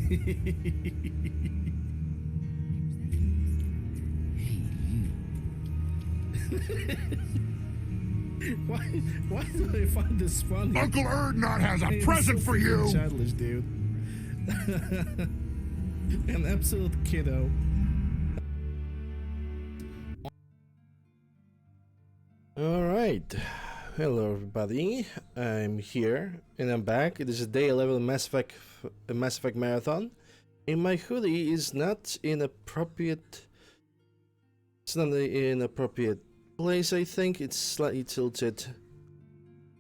Why do I find this funny? UncleLander has a present for you! Childish, dude. An absolute kiddo. Alright. Hello everybody. I'm here and I'm back. It is a day 11 Mass Effect Marathon. And my hoodie is not in appropriate... It's not in appropriate place, I think. It's slightly tilted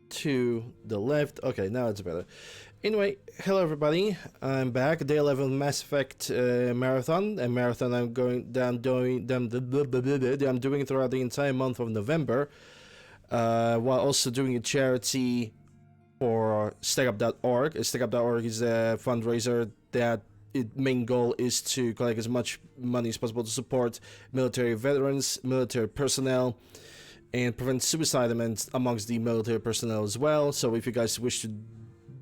to the left. Okay, now it's better. Anyway, hello everybody. I'm back. Day 11 Mass Effect Marathon. A marathon I'm doing throughout the entire month of November. While also doing a charity for StackUp.org. StackUp.org is a fundraiser that its main goal is to collect as much money as possible to support military veterans, military personnel, and prevent suicide amongst the military personnel as well. So if you guys wish to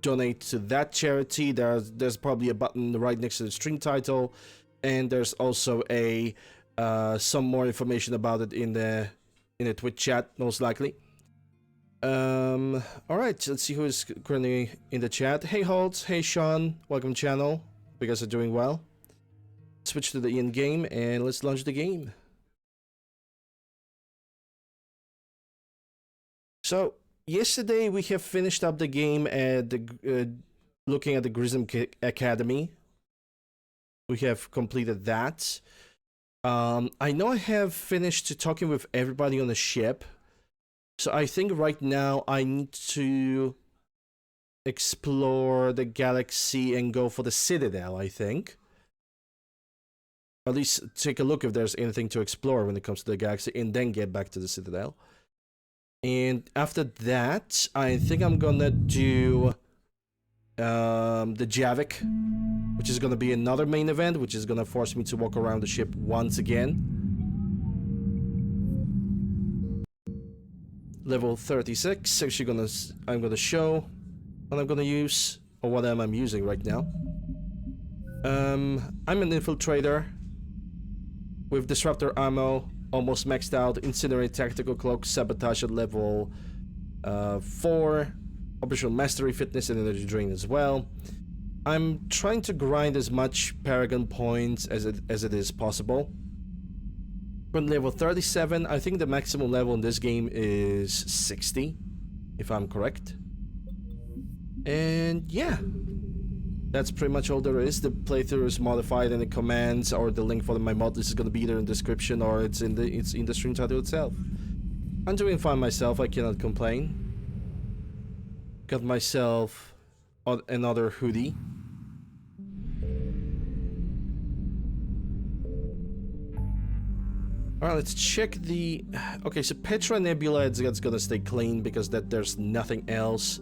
donate to that charity, there's probably a button right next to the stream title, and there's also a some more information about it in the Twitch chat, most likely. All right, let's see who is currently in the chat. Hey Holtz, hey Sean, welcome to the channel. You guys are doing well. Switch to the in-game and let's launch the game. So yesterday we have finished up the game at the looking at the Grissom Academy. We have completed that. I know I have finished talking with everybody on the ship, so I think right now I need to explore the galaxy and go for the Citadel, I think. At least take a look if there's anything to explore when it comes to the galaxy, and then get back to the Citadel. And after that, I think I'm gonna do the Javik, which is gonna be another main event, which is gonna force me to walk around the ship once again. Level 36. Actually, I'm gonna show what I'm gonna use, or what I'm using right now. I'm an Infiltrator with Disruptor ammo, almost maxed out. Incinerate, Tactical Cloak, Sabotage at level 4. Operational Mastery, Fitness, and Energy Drain as well. I'm trying to grind as much Paragon points as it is possible. From level 37, I think the maximum level in this game is 60, if I'm correct. And yeah, that's pretty much all there is. The playthrough is modified, and the commands or the link for my Modlist is going to be either in the description or it's in the stream title itself. I'm doing fine myself. I cannot complain. Got myself another hoodie. Alright, let's check the... Okay, so Petra Nebula, it's gonna stay clean because there's nothing else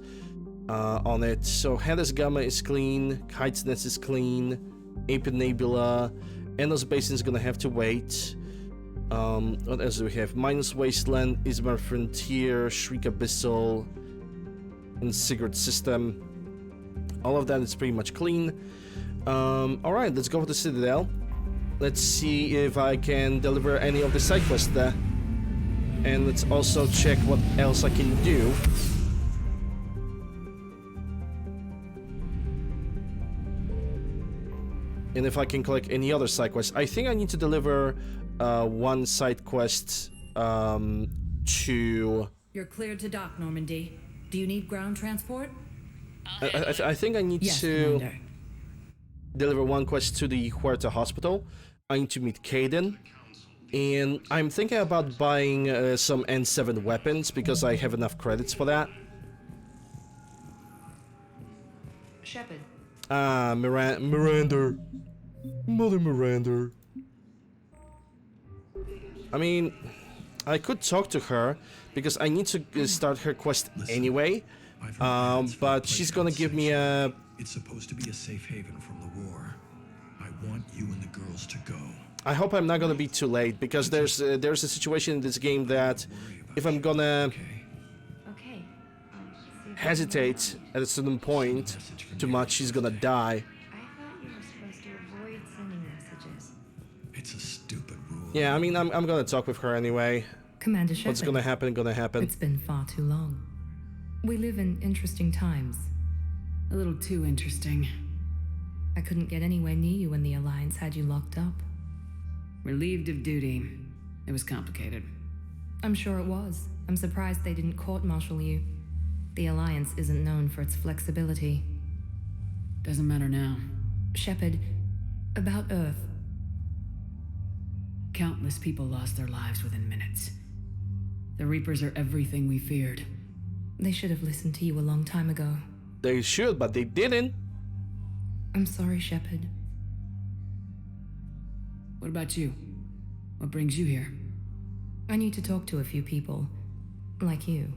on it. So Hades Gamma is clean, Kite's Nest is clean, Ape Nebula, Endless Basin is gonna have to wait. What else do we have? Minus Wasteland, Ismar Frontier, Shriek Abyssal, and Sigurd System. All of that is pretty much clean. Alright, let's go for the Citadel. Let's see if I can deliver any of the side quests there. And let's also check what else I can do. And if I can collect any other side quests. I think I need to deliver one side quest to... You're cleared to dock, Normandy. Do you need ground transport? I think I need to deliver one quest to the Huerta Hospital. I need to meet Caden. And I'm thinking about buying some N7 weapons because I have enough credits for that. Shepard. Ah, Miranda. Mother Miranda. I mean, I could talk to her because I need to start her quest anyway. But she's gonna give me a... It's supposed to be a safe haven from the war. I want you and the girls to go. I hope I'm not gonna be too late because there's a situation in this game that if I'm gonna hesitate at a certain point too much, she's gonna die. Yeah, I mean, I'm gonna talk with her anyway. Commander Shepard. What's gonna happen, gonna happen. It's been far too long. We live in interesting times. A little too interesting. I couldn't get anywhere near you when the Alliance had you locked up. Relieved of duty. It was complicated. I'm sure it was. I'm surprised they didn't court-martial you. The Alliance isn't known for its flexibility. Doesn't matter now. Shepard, about Earth. Countless people lost their lives within minutes. The Reapers are everything we feared. They should have listened to you a long time ago. They should, but they didn't. I'm sorry, Shepard. What about you? What brings you here? I need to talk to a few people. Like you.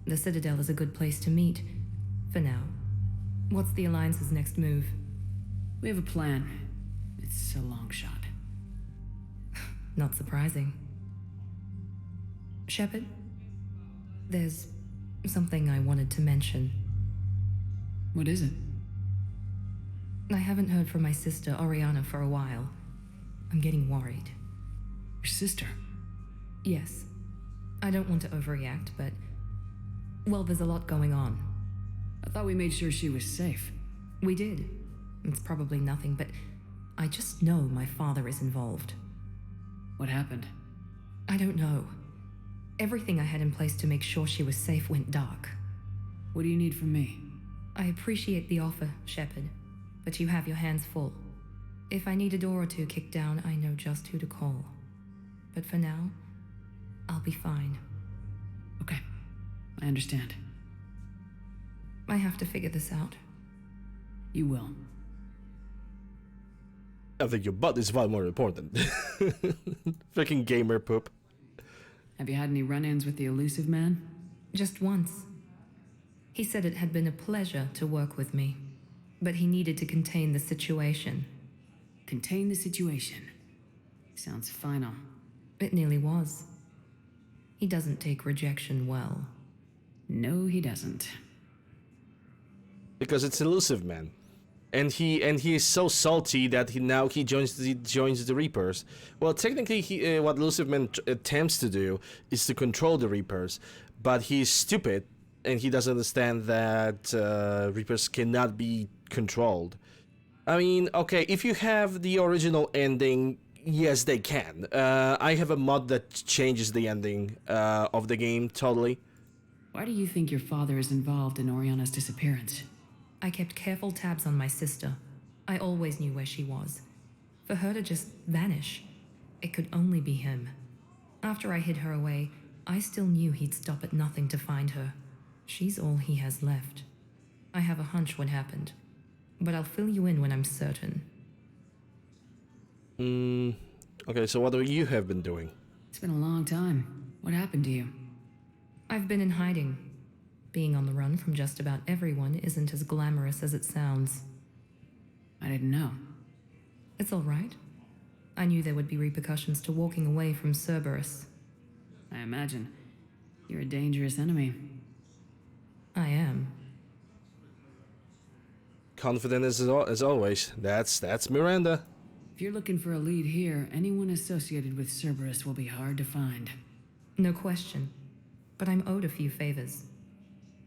The Citadel is a good place to meet. For now. What's the Alliance's next move? We have a plan. It's a long shot. Not surprising. Shepard? There's something I wanted to mention. What is it? I haven't heard from my sister, Oriana, for a while. I'm getting worried. Your sister? Yes. I don't want to overreact, but... well, there's a lot going on. I thought we made sure she was safe. We did. It's probably nothing, but I just know my father is involved. What happened? I don't know. Everything I had in place to make sure she was safe went dark. What do you need from me? I appreciate the offer, Shepard, but you have your hands full. If I need a door or two kicked down, I know just who to call. But for now, I'll be fine. Okay, I understand. I have to figure this out. You will. I think your butt is far more important. Freaking gamer poop. Have you had any run-ins with the elusive man? Just once. He said it had been a pleasure to work with me, but he needed to contain the situation. Contain the situation. Sounds final. It nearly was. He doesn't take rejection well. No, he doesn't. Because it's elusive, man. And he is so salty that he joins the Reapers. Well, technically, what Elusive Man attempts to do is to control the Reapers, but he's stupid and he doesn't understand that Reapers cannot be controlled. I mean, okay, if you have the original ending, yes, they can. I have a mod that changes the ending of the game totally. Why do you think your father is involved in Oriana's disappearance? I kept careful tabs on my sister. I always knew where she was. For her to just vanish, it could only be him. After I hid her away, I still knew he'd stop at nothing to find her. She's all he has left. I have a hunch what happened, but I'll fill you in when I'm certain. Okay, so what do you have been doing? It's been a long time. What happened to you? I've been in hiding. Being on the run from just about everyone isn't as glamorous as it sounds. I didn't know. It's all right. I knew there would be repercussions to walking away from Cerberus. I imagine. You're a dangerous enemy. I am. Confident as always. That's Miranda. If you're looking for a lead here, anyone associated with Cerberus will be hard to find. No question. But I'm owed a few favors.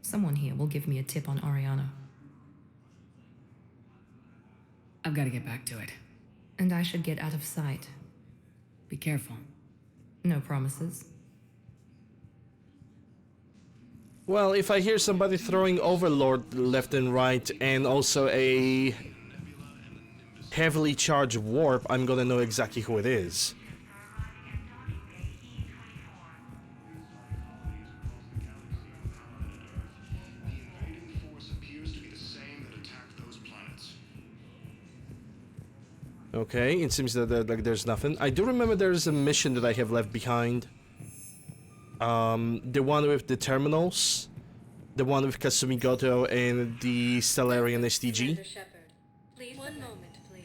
Someone here will give me a tip on Oriana. I've got to get back to it. And I should get out of sight. Be careful. No promises. Well, if I hear somebody throwing Overlord left and right and also a heavily charged warp, I'm gonna know exactly who it is. Okay, it seems that like there's nothing. I do remember there's a mission that I have left behind. The one with the terminals, the one with Kasumi Goto and the Stellarian STG. Shepard, please, 1 moment, please.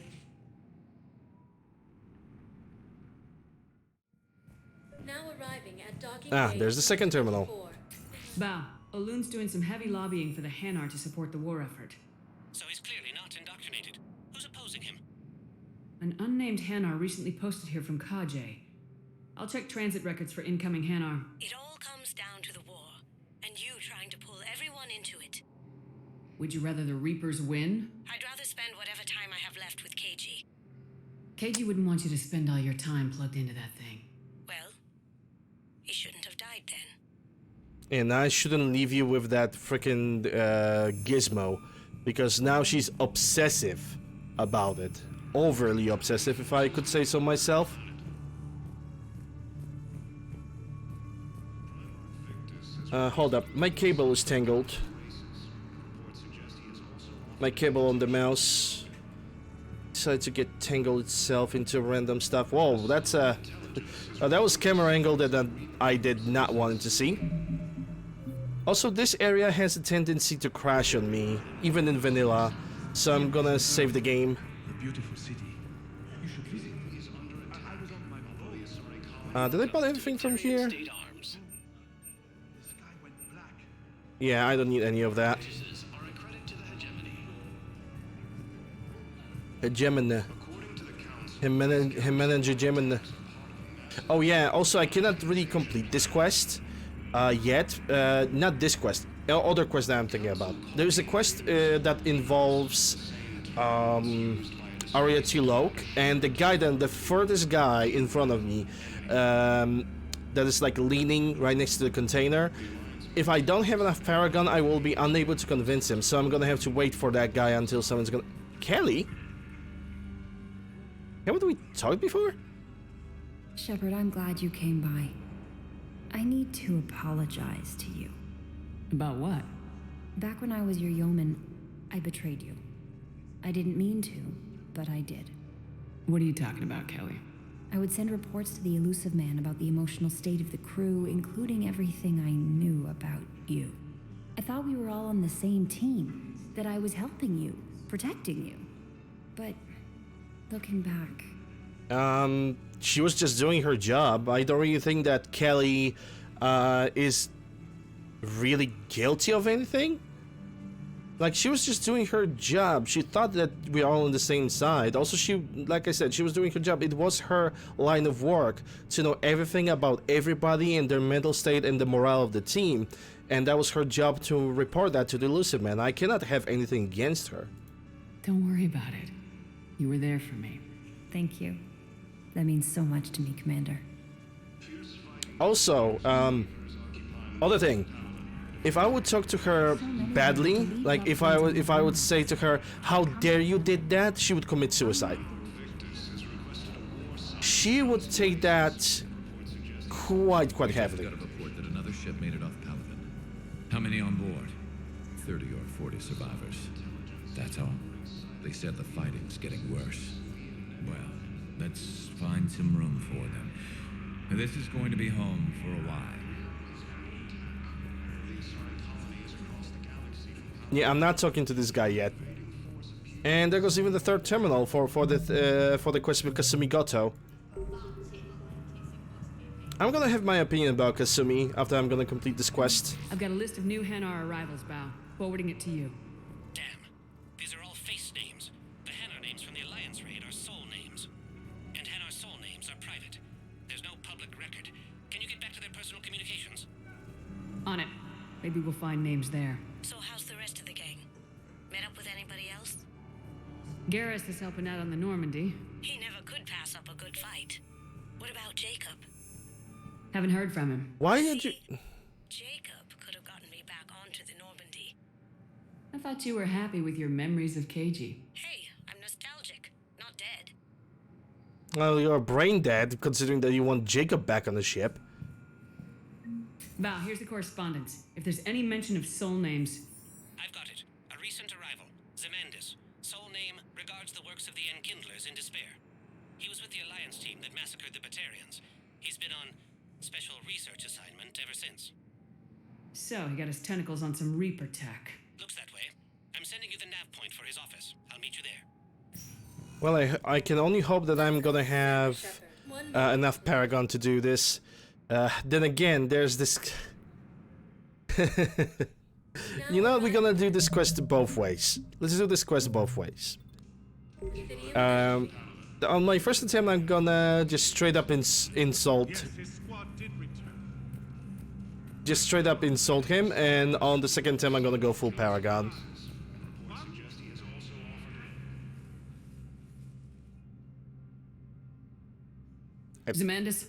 Now arriving at docking Ah, bay there's the second terminal. 4. Bao, Olun's doing some heavy lobbying for the Hanar to support the war effort. So he's clearly not indoctrinated. Who's opposing him? An unnamed Hanar recently posted here from Kajay. I'll check transit records for incoming Hanar. It all comes down to the war, and you trying to pull everyone into it. Would you rather the Reapers win? I'd rather spend whatever time I have left with KG. KG wouldn't want you to spend all your time plugged into that thing. Well, he shouldn't have died then. And I shouldn't leave you with that freaking gizmo, because now she's obsessive about it. Overly obsessive, if I could say so myself. Hold up, my cable is tangled. My cable on the mouse decided to get tangled itself into random stuff. Whoa, that's a... that was camera angle that I did not want to see. Also, this area has a tendency to crash on me, even in vanilla, so I'm gonna save the game. The beautiful city. You should visit. Did I buy anything from here? Yeah, I don't need any of that. Hegemony. Hegemony. Oh yeah, also I cannot really complete this quest yet. Not this quest, other quest that I'm thinking about. There's a quest that involves Arya Tilok, and the guy, the furthest guy in front of me, that is like leaning right next to the container. If I don't have enough Paragon, I will be unable to convince him, so I'm gonna have to wait for that guy until someone's gonna... Kelly? Haven't we talked before? Shepard, I'm glad you came by. I need to apologize to you. About what? Back when I was your yeoman, I betrayed you. I didn't mean to, but I did. What are you talking about, Kelly? I would send reports to the Elusive Man about the emotional state of the crew, including everything I knew about you. I thought we were all on the same team, that I was helping you, protecting you. But looking back... She was just doing her job. I don't really think that Kelly is really guilty of anything. Like, she was just doing her job. She thought that we are all on the same side. Also, she, like I said, she was doing her job. It was her line of work to know everything about everybody and their mental state and the morale of the team. And that was her job to report that to the Elusive Man. I cannot have anything against her. Don't worry about it. You were there for me. Thank you. That means so much to me, Commander. Also, other thing. If I would talk to her badly, like if I would say to her, "How dare you did that?" she would commit suicide. She would take that quite heavily. Got a report that another ship made it off Paladin. How many on board? 30 or 40 survivors. That's all. They said the fighting's getting worse. Well, let's find some room for them. This is going to be home for a while. Yeah, I'm not talking to this guy yet. And there goes even the third terminal for the quest with Kasumi Goto. I'm gonna have my opinion about Kasumi after I'm gonna complete this quest. I've got a list of new Hanar arrivals, Bao. Forwarding it to you. Damn. These are all face names. The Hanar names from the Alliance raid are soul names. And Hanar soul names are private. There's no public record. Can you get back to their personal communications? On it. Maybe we'll find names there. So how's the rest of the gang? Met up with anybody else? Garrus is helping out on the Normandy. He never could pass up a good fight. What about Jacob? Haven't heard from him. Why did you... Jacob could have gotten me back onto the Normandy. I thought you were happy with your memories of KG. Hey, I'm nostalgic, not dead. Well, you're brain dead, considering that you want Jacob back on the ship. Val, here's the correspondence. If there's any mention of soul names... I've got it. A recent arrival. Zemandis. Soul name regards the works of the Enkindlers in despair. He was with the Alliance team that massacred the Batarians. He's been on special research assignment ever since. So, he got his tentacles on some Reaper tech. Looks that way. I'm sending you the nav point for his office. I'll meet you there. Well, I can only hope that I'm gonna have enough Paragon to do this. Then again, there's this... You know, we're gonna do this quest both ways. Let's do this quest both ways. on my first attempt, I'm gonna just straight up insult. Just straight up insult him, and on the second attempt, I'm gonna go full Paragon. Zemandis?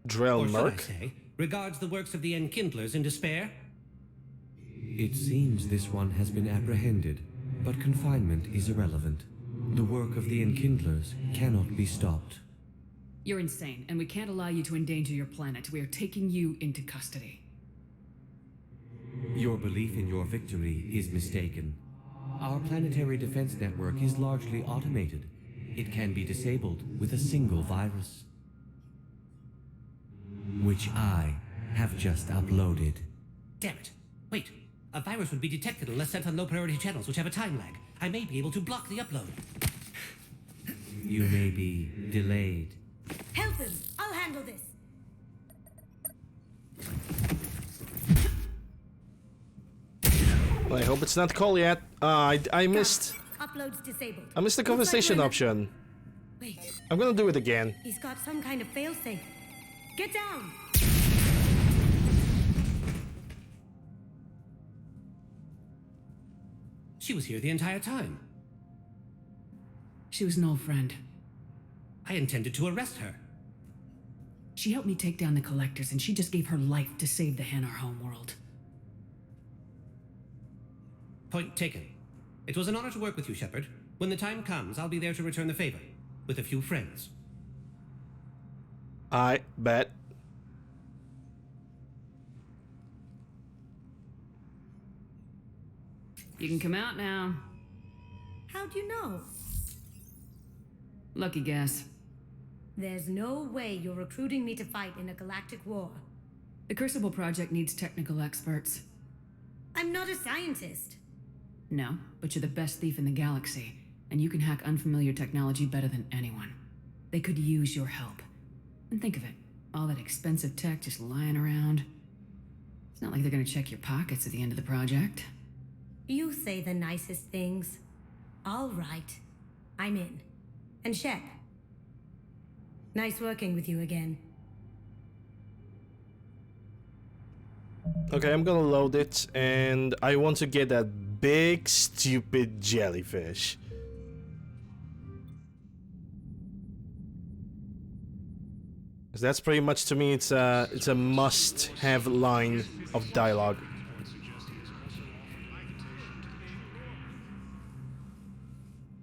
Drell Or should I Merc. say, regards the works of the Enkindlers in despair? It seems this one has been apprehended, but confinement is irrelevant. The work of the Enkindlers cannot be stopped. You're insane, and we can't allow you to endanger your planet. We are taking you into custody. Your belief in your victory is mistaken. Our planetary defense network is largely automated. It can be disabled with a single virus, which I have just uploaded. Damn it. Wait. A virus would be detected unless sent on low-priority channels, which have a time lag. I may be able to block the upload. You may be delayed. Help him! I'll handle this! I hope it's not call yet. I missed. Upload's disabled. I missed the Looks like conversation we're in option. Wait, I'm gonna do it again. he's got some kind of failsafe. Get down! She was here the entire time. She was an old friend. I intended to arrest her. She helped me take down the Collectors, and she just gave her life to save the Hanar homeworld. Point taken. It was an honor to work with you, Shepard. When the time comes, I'll be there to return the favor. With a few friends. I bet. You can come out now. How'd you know? Lucky guess. There's no way you're recruiting me to fight in a galactic war. The Crucible Project needs technical experts. I'm not a scientist. No, but you're the best thief in the galaxy, and you can hack unfamiliar technology better than anyone. They could use your help. And think of it, all that expensive tech just lying around. It's not like they're gonna check your pockets at the end of the project. You say the nicest things. All right. I'm in. And Shep. Nice working with you again. Okay, I'm gonna load it, and I want to get that big, stupid jellyfish. Because that's pretty much, to me, it's a must-have line of dialogue.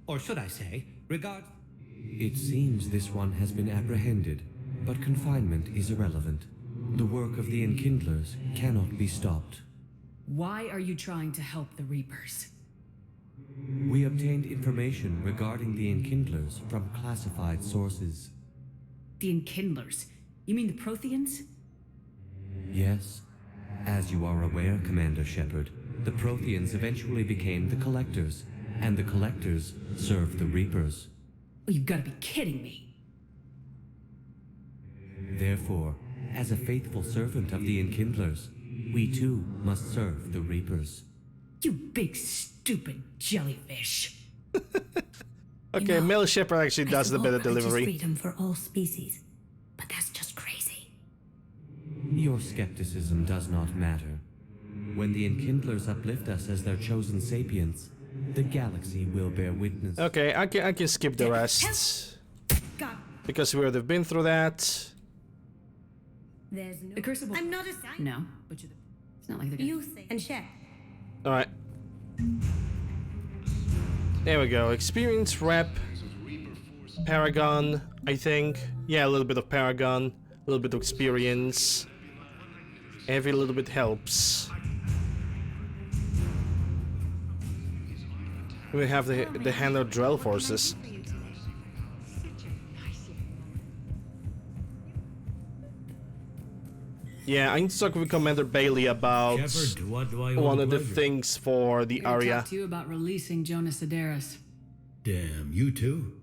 Or should I say, It seems this one has been apprehended, but confinement is irrelevant. The work of the Enkindlers cannot be stopped. Why are you trying to help the Reapers? We obtained information regarding the Enkindlers from classified sources. The Enkindlers? You mean the Protheans? Yes. As you are aware, Commander Shepard, the Protheans eventually became the Collectors, and the Collectors served the Reapers. Oh, you've got to be kidding me. Therefore, as a faithful servant of the Enkindlers, we too must serve the Reapers. You big stupid jellyfish. Okay, You know, Mel Shepard actually does the better religious delivery. freedom for all species. But that's just crazy. Your skepticism does not matter. When the Enkindlers uplift us as their chosen sapients, the galaxy will bear witness. Okay, I can skip the rest. God, Because we would have been through that. there's no... The Crucible... I'm not a scientist. No, but you're the... It's not like they're gonna... You say... And Shep. Alright. There we go. Experience rep. Paragon, I think. Yeah, a little bit of Paragon. A little bit of experience. Every little bit helps. We have the Hanar Drell forces. Yeah, I need to talk with Commander Bailey about Shepard, what do I owe one the of the pleasure? things for the I'm gonna Aria. talk to you about releasing Jonas Sedaris. Damn, you too?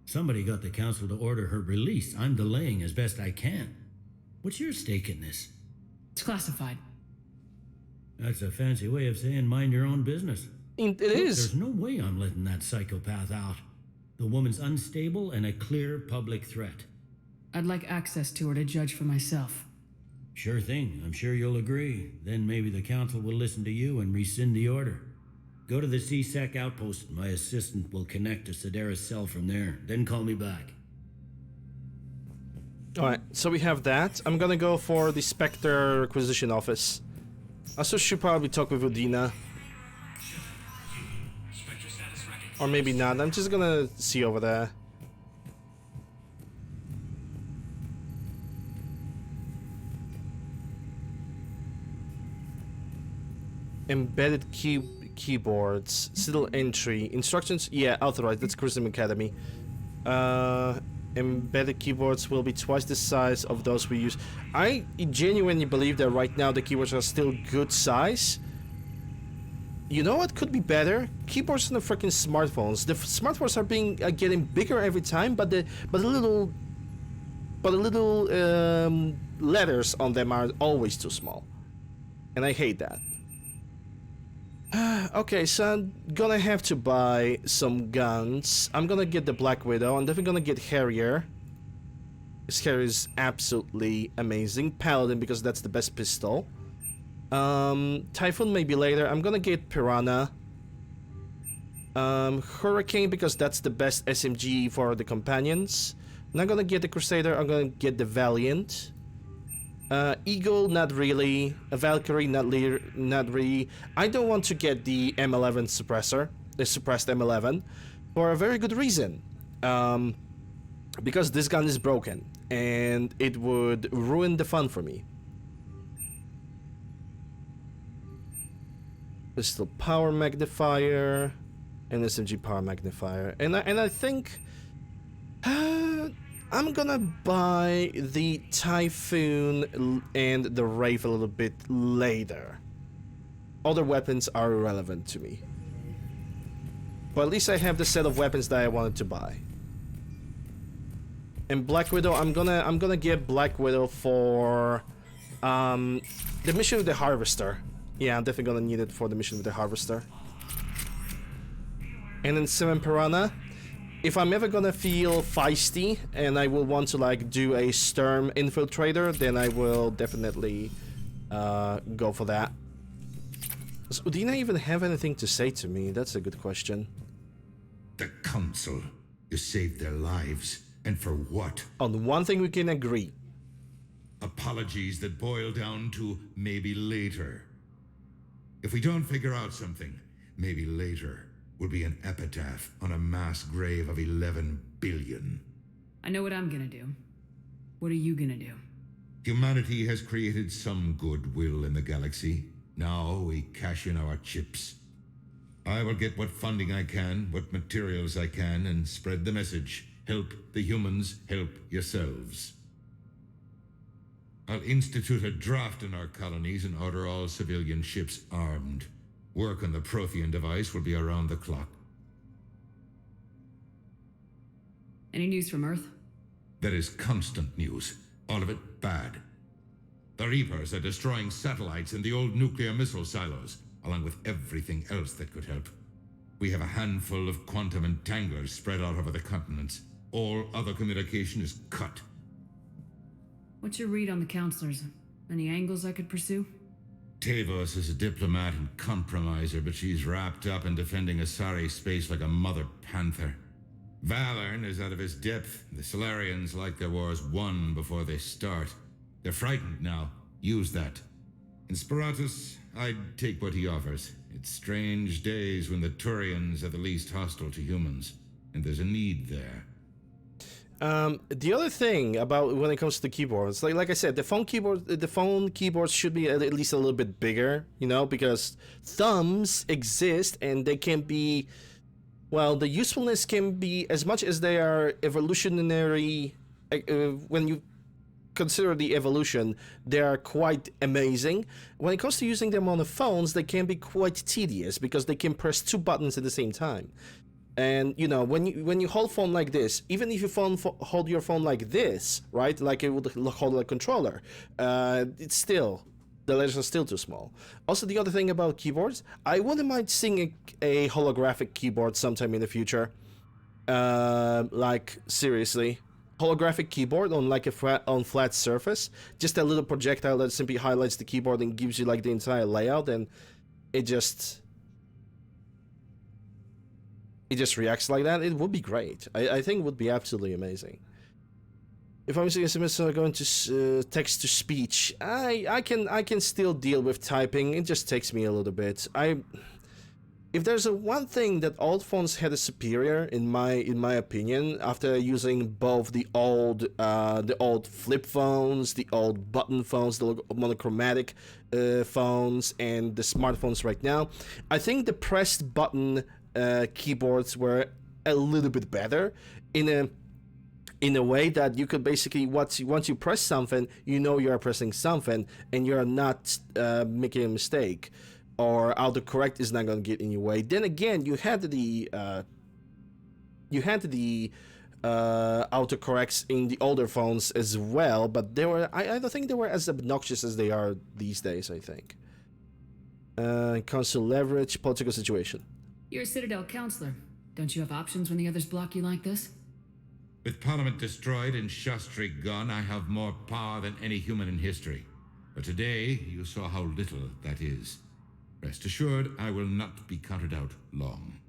Somebody got the council to order her release. I'm delaying as best I can. What's your stake in this? It's classified. That's a fancy way of saying mind your own business. It Look, is. There's no way I'm letting that psychopath out. The woman's unstable and a clear public threat. I'd like access to her to judge for myself. Sure thing. I'm sure you'll agree. Then maybe the council will listen to you and rescind the order. Go to the CSEC outpost. My assistant will connect to Sedera's cell from there. Then call me back. Alright, so we have that. I'm gonna go for the Spectre Requisition Office. I also should probably talk with Udina. Or maybe not. I'm just gonna see over there. Embedded keyboards. Still entry. Instructions? Yeah, authorized. That's Cruising Academy. Embedded keyboards will be twice the size of those we use. I genuinely believe that right now the keyboards are still good size. You know what could be better? Keyboards on the freaking smartphones. The smartphones are getting bigger every time, but the little letters on them are always too small, and I hate that. Okay, so I'm gonna have to buy some guns. I'm gonna get the Black Widow. I'm definitely gonna get Harrier. This Harrier is absolutely amazing. Paladin, because that's the best pistol. Typhoon maybe later. I'm gonna get Piranha. Hurricane, because that's the best SMG for the companions. I'm not gonna get the Crusader. I'm gonna get the Valiant. Eagle, not really. A Valkyrie, not really. I don't want to get the M11 suppressor, the suppressed M11, for a very good reason. Because this gun is broken, and it would ruin the fun for me. Pistol power magnifier, and SMG power magnifier, and I think. I'm gonna buy the Typhoon and the Wraith a little bit later. Other weapons are irrelevant to me. But at least I have the set of weapons that I wanted to buy. And Black Widow, I'm gonna get Black Widow for the mission with the Harvester. Yeah, I'm definitely gonna need it for the mission with the Harvester. And then 7 Piranha. If I'm ever gonna feel feisty and I will want to like do a Sturm Infiltrator, then I will definitely go for that. Does Udina even have anything to say to me? That's a good question. The Council. You saved their lives. And for what? On one thing we can agree. Apologies that boil down to maybe later. If we don't figure out something, maybe later will be an epitaph on a mass grave of 11 billion. I know what I'm gonna do. What are you gonna do? Humanity has created some goodwill in the galaxy. Now we cash in our chips. I will get what funding I can, what materials I can, and spread the message. Help the humans, help yourselves. I'll institute a draft in our colonies and order all civilian ships armed. Work on the Prothean device will be around the clock. Any news from Earth? There is constant news. All of it bad. The Reapers are destroying satellites in the old nuclear missile silos, along with everything else that could help. We have a handful of quantum entanglers spread out over the continents. All other communication is cut. What's your read on the counselors? Any angles I could pursue? Tavos is a diplomat and compromiser, but she's wrapped up in defending Asari space like a mother panther. Valorn is out of his depth. The Solarians like their wars won before they start. They're frightened now. Use that. In Sparatus, I'd take what he offers. It's strange days when the Turians are the least hostile to humans, and there's a need there. The other thing about when it comes to the keyboards, like I said, the phone keyboards should be at least a little bit bigger, you know, because thumbs exist and they can be, well, the usefulness can be as much as they are evolutionary. When you consider the evolution, they are quite amazing. When it comes to using them on the phones, they can be quite tedious because they can press 2 buttons at the same time. And you know, when you hold phone like this, even if you hold your phone like this, right, like it would hold a controller, it's still, the letters are still too small. Also, the other thing about keyboards, I wouldn't mind seeing a holographic keyboard sometime in the future. Like seriously, holographic keyboard on like a flat surface, just a little projectile that simply highlights the keyboard and gives you like the entire layout, and it just reacts like that. It would be great. I think it would be absolutely amazing. If I'm using SMS going to text to speech, I can still deal with typing. It just takes me a little bit. If there's one thing that old phones had a superior in my opinion, after using both the old flip phones, the old button phones, the monochromatic phones, and the smartphones right now, I think the pressed button keyboards were a little bit better in a way that you could basically once you press something, you know you're pressing something and you're not making a mistake, or autocorrect is not going to get in your way. Then again, you had the autocorrects in the older phones as well, but they were I don't think they were as obnoxious as they are these days. I think. Console leverage, political situation. You're a Citadel counselor. Don't you have options when the others block you like this? With Parliament destroyed and Shastri gone, I have more power than any human in history. But today, you saw how little that is. Rest assured, I will not be counted out long.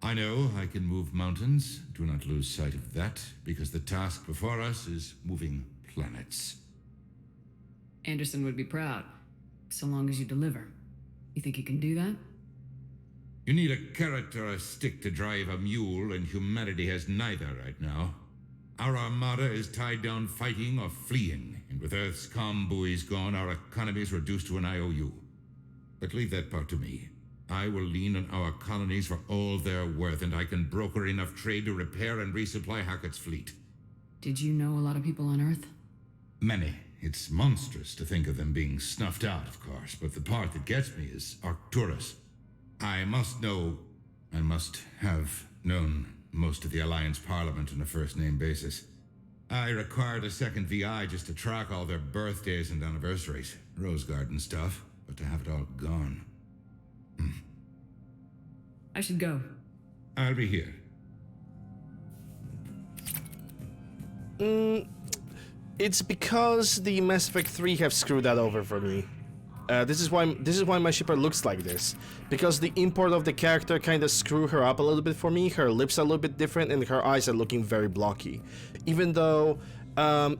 I know I can move mountains. Do not lose sight of that, because the task before us is moving planets. Anderson would be proud, so long as you deliver. You think you can do that? You need a carrot or a stick to drive a mule, and humanity has neither right now. Our armada is tied down fighting or fleeing, and with Earth's comm buoys gone, our economy is reduced to an IOU. But leave that part to me. I will lean on our colonies for all they're worth, and I can broker enough trade to repair and resupply Hackett's fleet. Did you know a lot of people on Earth? Many. It's monstrous to think of them being snuffed out, of course, but the part that gets me is Arcturus. I must know, and must have known, most of the Alliance Parliament on a first-name basis. I required a second VI just to track all their birthdays and anniversaries. Rose Garden stuff, but to have it all gone. I should go. I'll be here. It's because the Mass Effect 3 have screwed that over for me. This is why my shipper looks like this, because the import of the character kind of screwed her up a little bit for me. Her lips are a little bit different and her eyes are looking very blocky. Even though,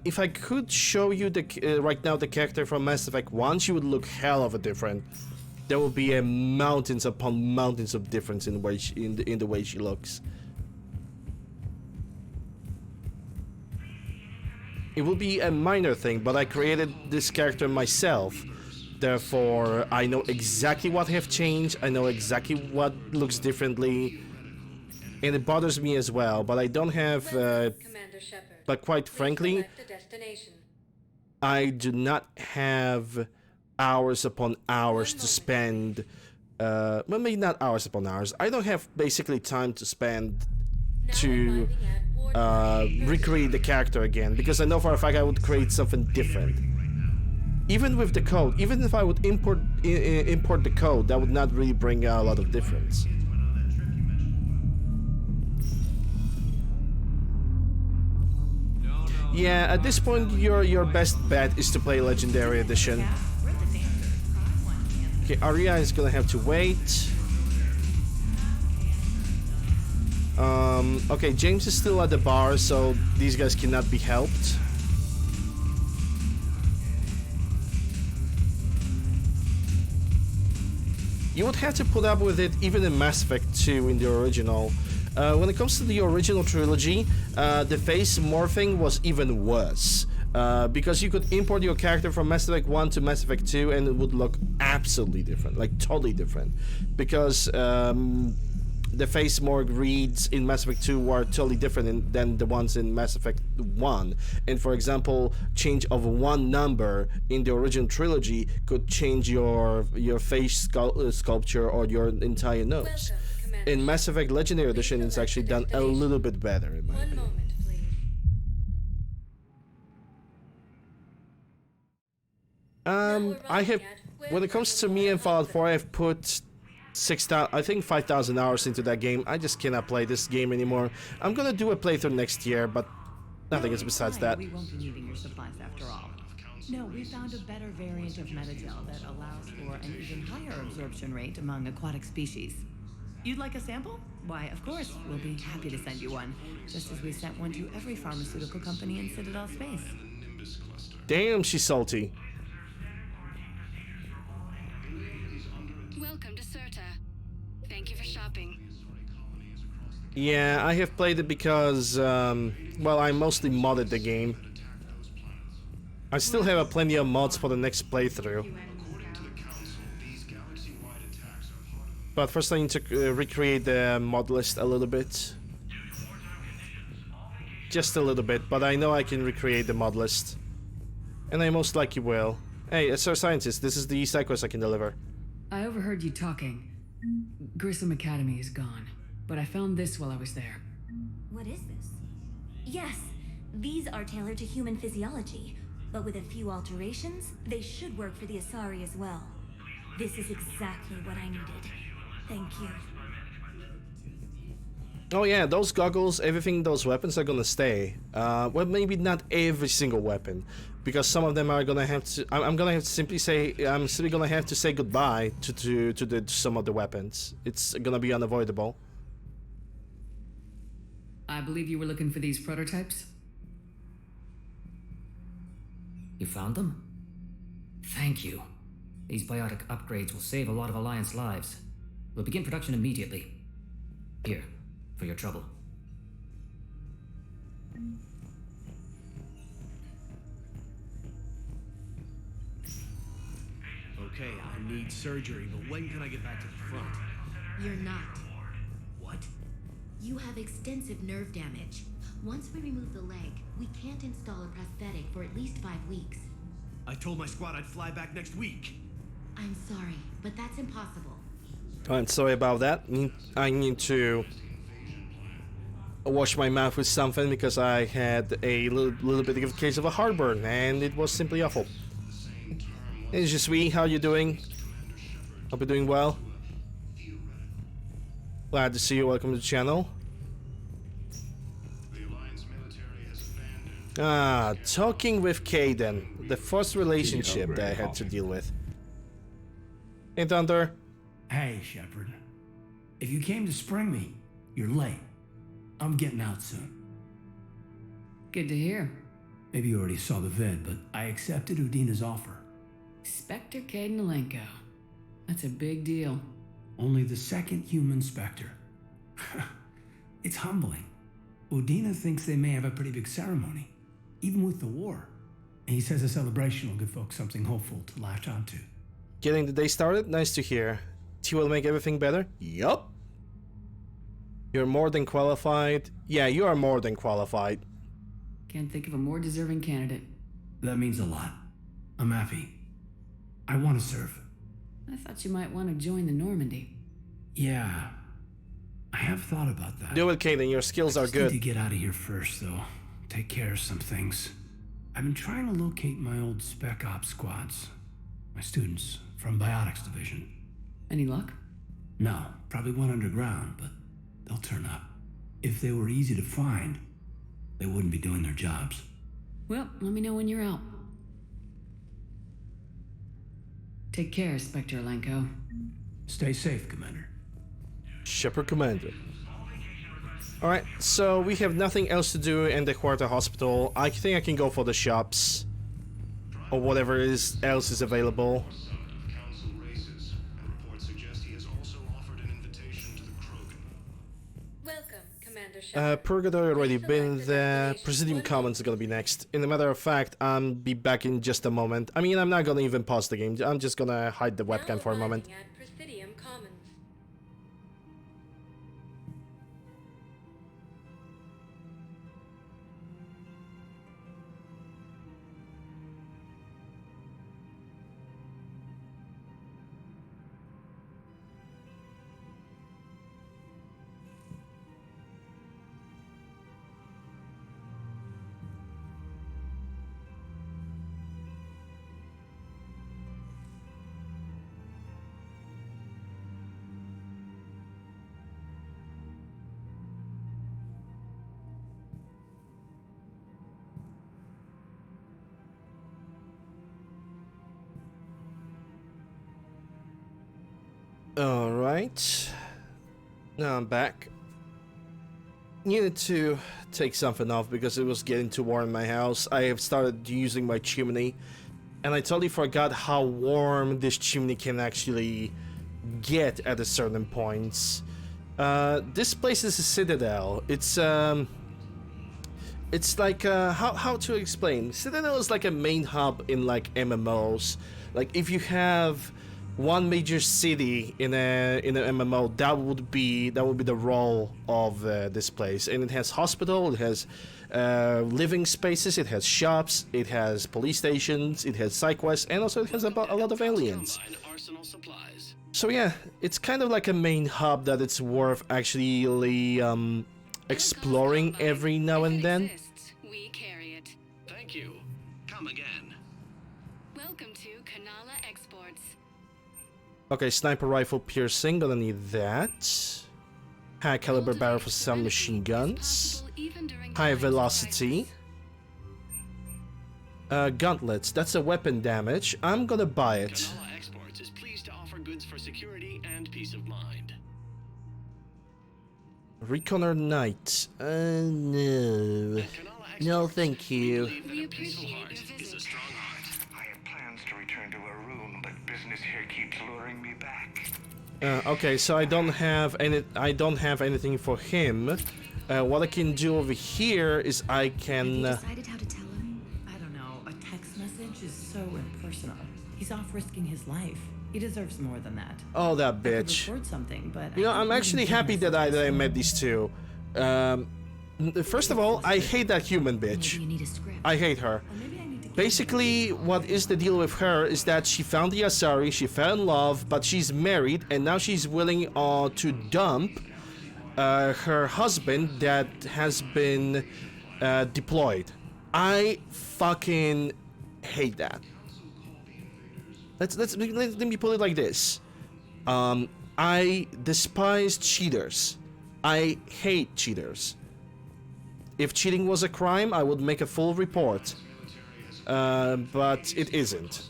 if I could show you the right now the character from Mass Effect 1, she would look hell of a different. There will be a mountains upon mountains of difference in the way in the way she looks. It will be a minor thing, but I created this character myself. Therefore, I know exactly what have changed, I know exactly what looks differently, and it bothers me as well, but I don't have, but quite frankly, I do not have hours upon hours to spend, well, maybe not hours upon hours, I don't have basically time to spend to recreate the character again, because I know for a fact I would create something different. Even with the code, even if I would import the code, that would not really bring a lot of difference. Yeah, at this point, your best bet is to play Legendary Edition. Okay, Aria is gonna have to wait. Okay, James is still at the bar, so these guys cannot be helped. You would have to put up with it even in Mass Effect 2 in the original. When it comes to the original trilogy, the face morphing was even worse. Because you could import your character from Mass Effect 1 to Mass Effect 2 and it would look absolutely different, like totally different. Because the face morph reads in Mass Effect 2 were totally different than the ones in Mass Effect 1. And for example, change of one number in the original trilogy could change your face sculpture or your entire nose. In Mass Effect Legendary Edition, it's actually done a little bit better in my opinion. I have, when it comes to me and Fallout 4, I've put I think 5,000 hours into that game. I just cannot play this game anymore. I'm gonna do a playthrough next year, but nothing else besides that. We won't be needing your supplies after all. No, we found a better variant of metagel that allows for an even higher absorption rate among aquatic species. You'd like a sample? Why, of course, we'll be happy to send you one, just as we sent one to every pharmaceutical company in Citadel space. Damn, she's salty. Welcome to Serta. Thank you for shopping. Yeah, I have played it because, well, I mostly modded the game. I still have plenty of mods for the next playthrough. But first I need to recreate the mod list a little bit. Just a little bit, but I know I can recreate the mod list. And I most likely will. Hey, Sir Scientist, this is the side quest I can deliver. I overheard you talking. Grissom Academy is gone, but I found this while I was there. What is this? Yes, these are tailored to human physiology, but with a few alterations, they should work for the Asari as well. This is exactly what I needed. Thank you. Oh yeah, those goggles, everything, those weapons are gonna stay. Well, maybe not every single weapon, because some of them are gonna have to. I'm gonna have to simply say. I'm simply gonna have to say goodbye to some of the weapons. It's gonna be unavoidable. I believe you were looking for these prototypes? You found them? Thank you. These biotic upgrades will save a lot of Alliance lives. We'll begin production immediately. Here, for your trouble. Okay, I need surgery, but when can I get back to the front? You're not. What? You have extensive nerve damage. Once we remove the leg, we can't install a prosthetic for at least 5 weeks. I told my squad I'd fly back next week. I'm sorry, but that's impossible. I'm sorry about that. I need to wash my mouth with something because I had a little bit of a case of a heartburn and it was simply awful. Hey, Jesui, how you doing? Hope you're doing well. Glad to see you. Welcome to the channel. Ah, talking with Kaden, the first relationship that I had to deal with. Hey, Thunder. Hey, Shepard. If you came to spring me, you're late. I'm getting out soon. Good to hear. Maybe you already saw the vid, but I accepted Udina's offer. Spectre Caden Alenko. That's a big deal. Only the second human Spectre. It's humbling. Udina thinks they may have a pretty big ceremony, even with the war. And he says a celebration will give folks something hopeful to latch onto. Getting the day started? Nice to hear. T will make everything better? Yup. You're more than qualified. Yeah, you are more than qualified. Can't think of a more deserving candidate. That means a lot. I'm happy. I want to serve. I thought you might want to join the Normandy. Yeah. I have thought about that. Do it, Kaden. Your skills are good. Need to get out of here first, though. Take care of some things. I've been trying to locate my old Spec Ops squads. My students from Biotics Division. Any luck? No, probably went underground, but they'll turn up. If they were easy to find, they wouldn't be doing their jobs. Well, let me know when you're out. Take care, Spectre Alenko. Stay safe, Commander. Shepard Commander. Alright, so we have nothing else to do in the Quarter Hospital. I think I can go for the shops. Or whatever else is available. Purgatory already been there. Presidium Commons is gonna be next. In a matter of fact, I'll be back in just a moment. I mean, I'm not gonna even pause the game. I'm just gonna hide the webcam for a moment. Alright. Now I'm back. Needed to take something off because it was getting too warm in my house. I have started using my chimney, and I totally forgot how warm this chimney can actually get at a certain points. This place is a citadel. It's like how to explain? Citadel is like a main hub in like MMOs. Like if you have one major city in an MMO, that would be the role of this place. And it has hospital, it has living spaces, it has shops, it has police stations, it has side quests, and also it has a lot of aliens. So yeah, it's kind of like a main hub that it's worth actually exploring every now and then. We carry it. Thank you. Come again. Welcome to Kanala Exports. Okay, sniper rifle piercing, gonna need that. High caliber barrel for some machine guns. High velocity. Gauntlets, that's a weapon damage. I'm gonna buy it. Kanala Exports is pleased to offer goods for security and peace of mind. Reconner Knight. No. No, thank you. We appreciate your visit. I have plans to return to Arun, but business here keeps luring me back. Okay, so I don't have anything for him. What I can do over here is I can. Decided how to tell him? I don't know. A text message is so impersonal. He's off risking his life. He deserves more than that. Oh, that I could bitch. record something, but You know, I'm actually happy that I met these two. First of all, I hate that human bitch. I hate her. Basically, what is the deal with her is that she found the Asari, she fell in love, but she's married, and now she's willing to dump her husband that has been deployed. I fucking hate that. Let me put it like this. I despise cheaters. I hate cheaters. If cheating was a crime, I would make a full report. But it isn't.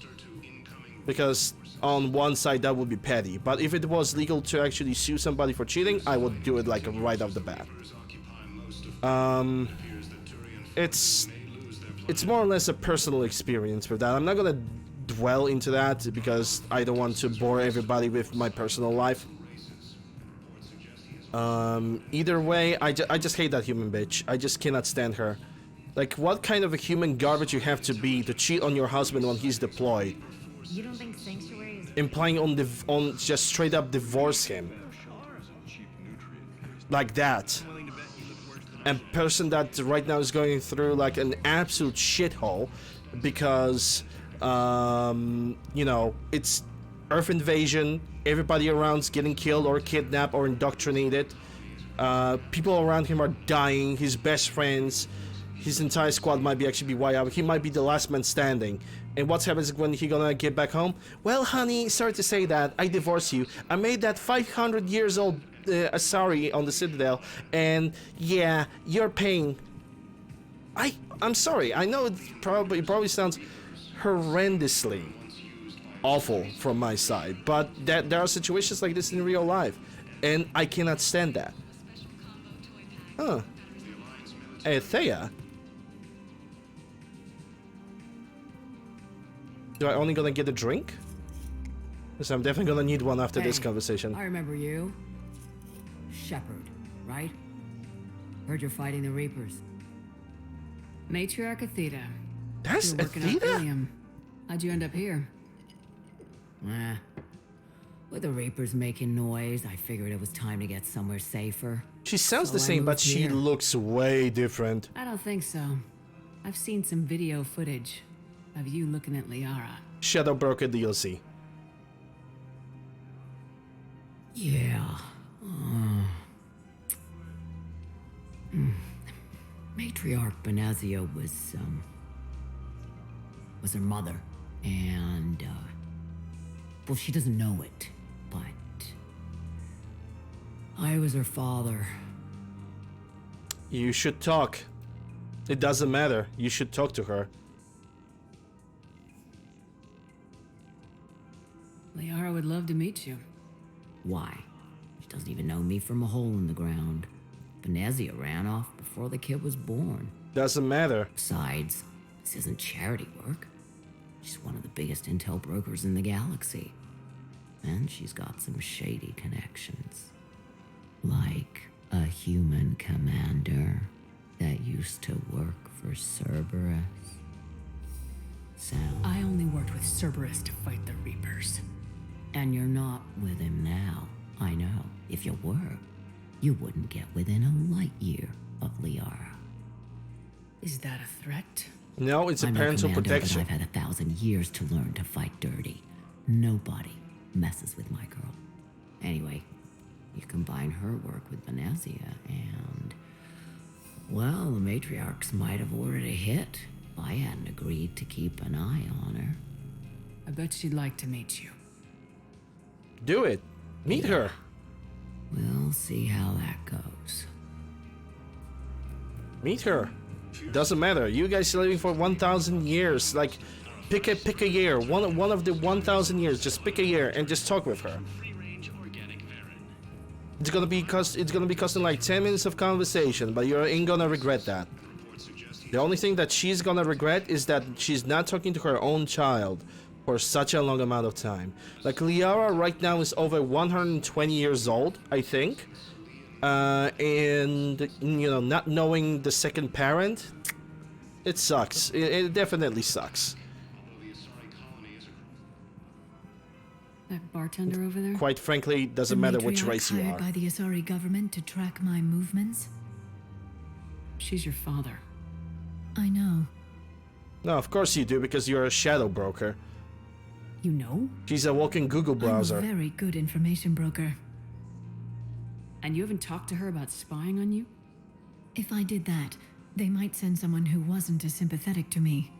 Because on one side that would be petty. But if it was legal to actually sue somebody for cheating, I would do it like right off the bat. It's more or less a personal experience with that. I'm not gonna dwell into that because I don't want to bore everybody with my personal life. Either way, I just hate that human bitch. I just cannot stand her. Like, what kind of a human garbage you have to be to cheat on your husband when he's deployed? You don't think Sanctuary is... Implying on just straight up divorce him. Like that. A person that right now is going through like an absolute shithole because, you know, it's Earth invasion, everybody around's getting killed or kidnapped or indoctrinated. People around him are dying, his best friends, his entire squad might be actually be wiped out. He might be the last man standing. And what happens when he gonna get back home? Well, honey, sorry to say that, I divorced you. I made that 500 years old Asari on the Citadel, and yeah, you're paying. I'm sorry, I know it probably sounds horrendously awful from my side, but there are situations like this in real life, and I cannot stand that. Huh. Hey, Thea. Do I only gonna get a drink? Because I'm definitely gonna need one after this conversation. I remember you. Shepard, right? Heard you're fighting the Reapers. Matriarch Athena. That's You're working Athena? out Ilium. How'd you end up here? With the Reapers making noise, I figured it was time to get somewhere safer. She sounds So the I same, but moved she here. looks way different. I don't think so. I've seen some video footage of you looking at Liara. Shadow Broker DLC. Yeah. Matriarch Benazio was her mother, and well, she doesn't know it, but I was her father. You should talk. It doesn't matter. You should talk to her. Liara would love to meet you. Why? She doesn't even know me from a hole in the ground. Venezia ran off before the kid was born. Doesn't matter. Besides, this isn't charity work. She's one of the biggest intel brokers in the galaxy. And she's got some shady connections. Like a human commander that used to work for Cerberus. I only worked with Cerberus to fight the Reapers. And you're not with him now. I know. If you were, you wouldn't get within a light year of Liara. Is that a threat? No, it's a I'm no parental commander, protection. But I've had 1,000 years to learn to fight dirty. Nobody messes with my girl. Anyway, you combine her work with Venezia and... well, the matriarchs might have ordered a hit if I hadn't agreed to keep an eye on her. I bet she'd like to meet you. Do it. Meet her. We'll see how that goes. Meet her. Doesn't matter. You guys are living for 1,000 years. Like, pick a year. One of the 1,000 years. Just pick a year and just talk with her. It's gonna be costing like 10 minutes of conversation, but you ain't gonna regret that. The only thing that she's gonna regret is that she's not talking to her own child for such a long amount of time. Like, Liara right now is over 120 years old, I think. And, you know, not knowing the second parent, it sucks. It definitely sucks. That bartender over there? Quite frankly, it doesn't matter which race you hired are. by the Asari government to track my movements? She's your father. I know. No, of course you do, because you're a shadow broker. You know? She's a walking Google browser. I'm a very good information broker. And you haven't talked to her about spying on you? If I did that, they might send someone who wasn't as sympathetic to me.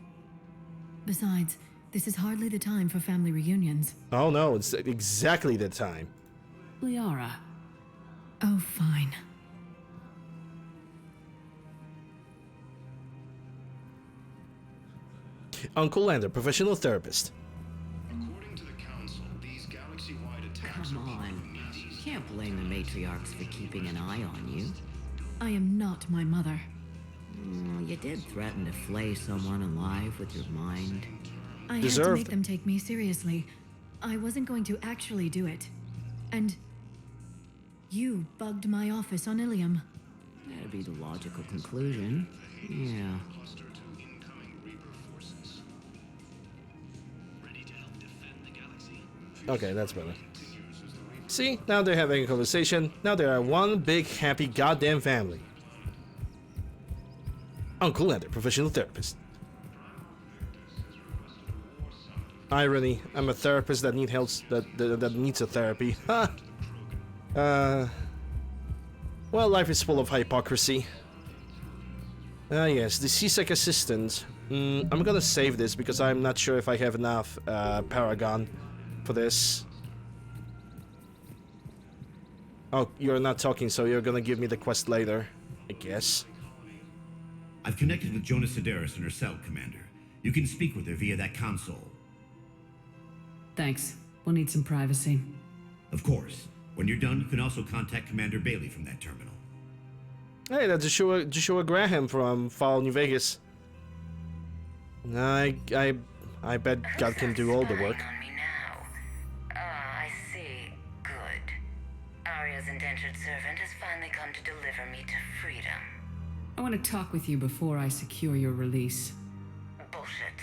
Besides, this is hardly the time for family reunions. Oh no, it's exactly the time. Liara. Oh, fine. UncleLander, professional therapist. According to the Council, these galaxy-wide attacks Come on. You can't blame the matriarchs for keeping an eye on you. I am not my mother. You did threaten to flay someone alive with your mind. I had to make them take me seriously. I wasn't going to actually do it. And you bugged my office on Ilium. That'd be the logical conclusion. Yeah. Okay, that's better. See, now they're having a conversation. Now they are one big, happy, goddamn family. UncleLander, professional therapist. Irony, I'm a therapist that needs help, that needs a therapy. Well, life is full of hypocrisy. Yes, the CSEC assistant. I'm gonna save this because I'm not sure if I have enough Paragon for this. Oh, you're not talking, so you're gonna give me the quest later, I guess. I've connected with Jonas Sedaris and her cell, Commander. You can speak with her via that console. Thanks. We'll need some privacy. Of course. When you're done, you can also contact Commander Bailey from that terminal. Hey, that's Joshua Graham from Fall New Vegas. I bet God can do all the work. I see. Good. Arya's indentured servant has finally come to deliver me to freedom. I want to talk with you before I secure your release. Bullshit.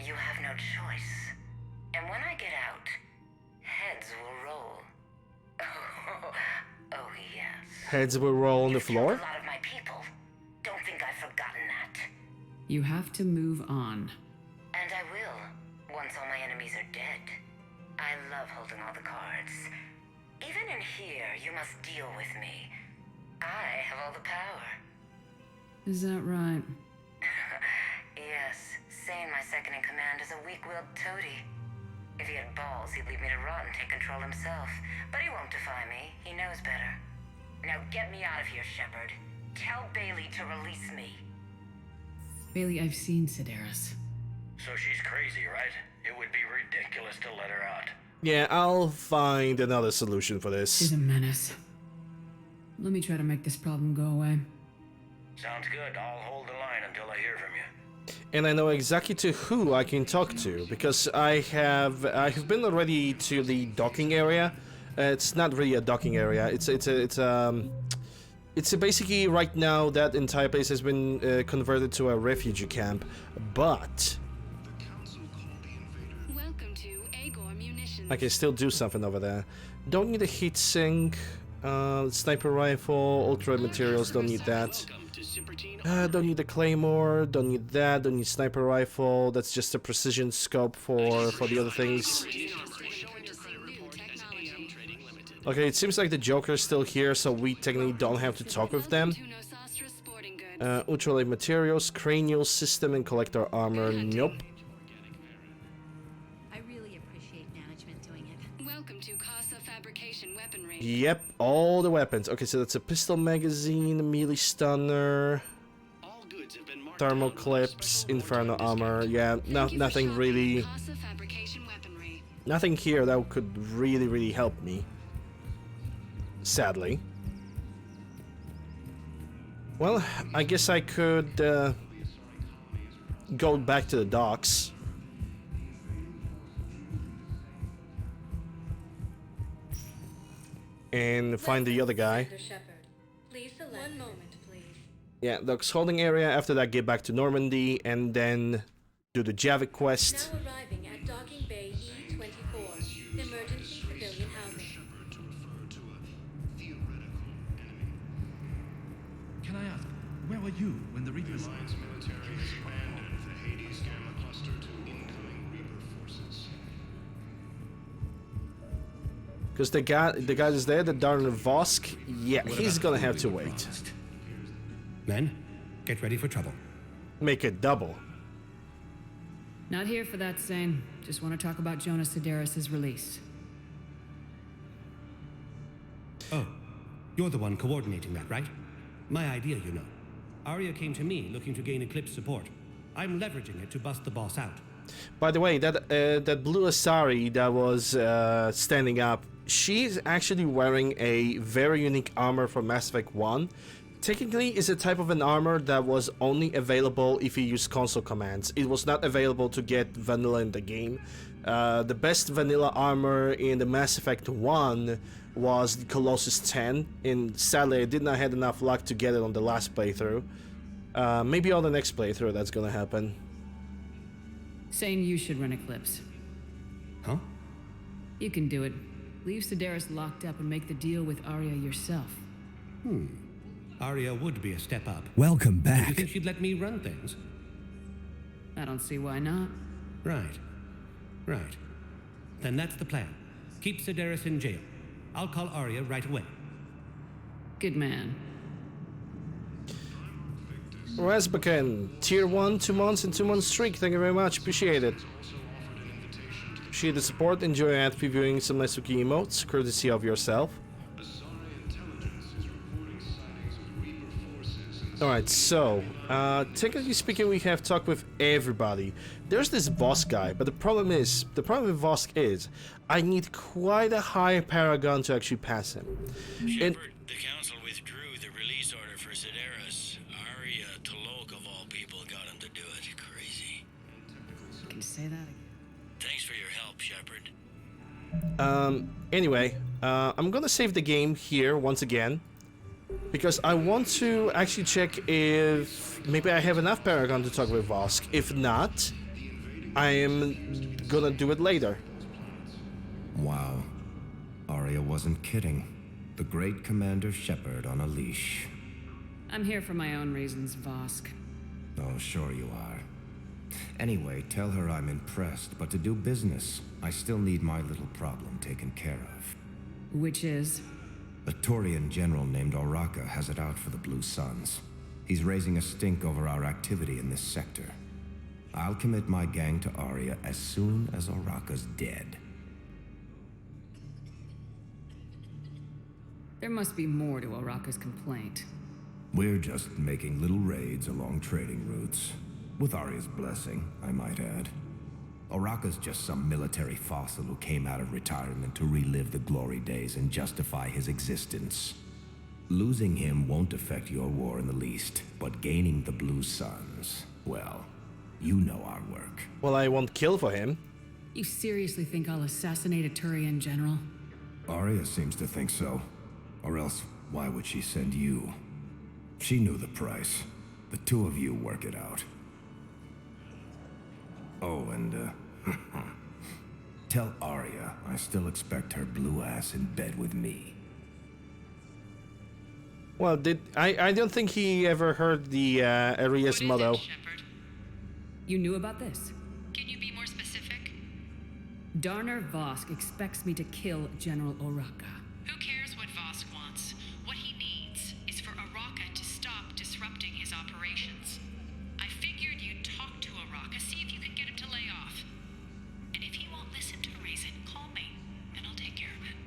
You have no choice. And when I get out, heads will roll. Oh, yes. Heads will roll on the floor? A lot of my people. Don't think I've forgotten that. You have to move on. And I will, once all my enemies are dead. I love holding all the cards. Even in here, you must deal with me. I have all the power. Is that right? Yes, Sane, my second-in-command, is a weak-willed toady. If he had balls, he'd leave me to rot and take control himself. But he won't defy me. He knows better. Now get me out of here, Shepard. Tell Bailey to release me. Bailey, I've seen Sedaris. So she's crazy, right? It would be ridiculous to let her out. Yeah, I'll find another solution for She's this. a menace. Let me try to make this problem go away. Sounds good. I'll hold the line until I hear from you. And I know exactly to who I can talk to, because I have been already to the docking area. It's not really a docking area. It's basically right now that entire place has been converted to a refugee camp, but Welcome to Agor Munitions. I can still do something over there. Don't need a heat sink, sniper rifle, ultra materials. Don't need that. Don't need a claymore. Don't need that. Don't need sniper rifle. That's just a precision scope for the other things. Okay, it seems like the Joker is still here, so we technically don't have to talk with them. Ultralight materials, cranial system, and collector armor. Nope. I really appreciate management doing it. Welcome to Casa Fabrication Weaponry. Yep, all the weapons. Okay, so that's a pistol magazine, melee stunner, thermal clips, inferno armor. Yeah, nothing really. Nothing here that could really help me. Sadly. Well, I guess I could go back to the docks. And find the other guy. One moment, please. Yeah, docks holding area. After that, get back to Normandy and then do the Javik quest. Now arriving at Docking Bay E24, emergency civilian housing. Can I ask, where were you when the Reapers... Alliance military has abandoned the Hades Gamma Cluster to incoming Reaper forces. Because the guy is there, the darn Vosk. Yeah, he's gonna have to wait. Men, get ready for trouble. Make it double. Not here for that, Sane. Just want to talk about Jonas Sedaris' release. Oh, you're the one coordinating that, right? My idea, you know. Arya came to me looking to gain Eclipse support. I'm leveraging it to bust the boss out. By the way, that blue Asari that was standing up, she's actually wearing a very unique armor from Mass Effect 1. Technically, it's a type of an armor that was only available if you use console commands. It was not available to get vanilla in the game. The best vanilla armor in the Mass Effect 1 was the Colossus 10, and sadly I did not have enough luck to get it on the last playthrough. Maybe on the next playthrough that's gonna happen. Sane, you should run Eclipse. Huh? You can do it. Leave Sedaris locked up and make the deal with Arya yourself. Arya would be a step up. Welcome back. Do you think she'd let me run things? I don't see why not. Right. Right. Then that's the plan. Keep Sedaris in jail. I'll call Arya right away. Good man. Rasbakan, tier 1, 2 months and 2 months streak. Thank you very much. Appreciate it. Appreciate the support. Enjoy ad previewing some nice looking emotes, courtesy of yourself. Alright, so, technically speaking, we have talked with everybody. There's this Vosk guy, but the problem with Vosk is, I need quite a high paragon to actually pass him. Shepard, the council withdrew the release order for Sedaris. Arya Tolok, of all people, got him to do it. Crazy. You can say that again. Thanks for your help, Shepard. Anyway, I'm gonna save the game here once again. Because I want to actually check if maybe I have enough Paragon to talk with Vosk. If not, I am gonna do it later. Wow. Arya wasn't kidding. The great Commander Shepard on a leash. I'm here for my own reasons, Vosk. Oh, sure you are. Anyway, tell her I'm impressed, but to do business, I still need my little problem taken care of. Which is? A Taurian general named Oraka has it out for the Blue Suns. He's raising a stink over our activity in this sector. I'll commit my gang to Arya as soon as Oraka's dead. There must be more to Oraka's complaint. We're just making little raids along trading routes. With Arya's blessing, I might add. Oraka's just some military fossil who came out of retirement to relive the glory days and justify his existence. Losing him won't affect your war in the least, but gaining the Blue Suns, well, you know our work. Well, I won't kill for him. You seriously think I'll assassinate a Turian general? Arya seems to think so. Or else, why would she send you? She knew the price. The two of you work it out. Oh, and, tell Arya I still expect her blue ass in bed with me. Well, I don't think he ever heard the Aria's motto. You knew about this? Can you be more specific? Darner Vosk expects me to kill General Oraka. Who cares what Vosk wants? What he needs is for Oraka to stop disrupting his operations. I figured you'd talk to Oraka, see if you can get him to lay off. And if he won't listen to reason, call me, and I'll take care of it.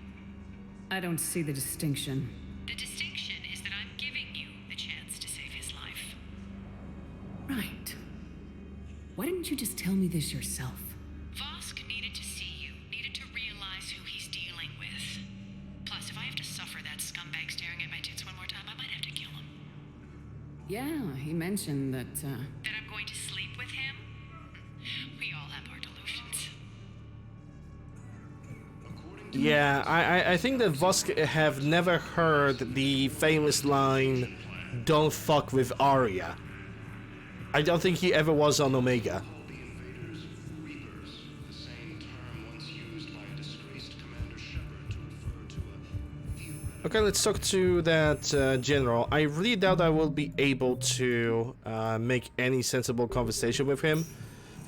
I don't see the distinction. The distinction is that I'm giving you the chance to save his life. Right. Why didn't you just tell me this yourself? Vosk needed to see you, needed to realize who he's dealing with. Plus, if I have to suffer that scumbag staring at my tits one more time, I might have to kill him. Yeah, he mentioned that, That I'm going to sleep with him? We all have our delusions. Yeah, I think that Vosk have never heard the famous line, "Don't fuck with Arya." I don't think he ever was on Omega. Okay, let's talk to that general. I really doubt I will be able to make any sensible conversation with him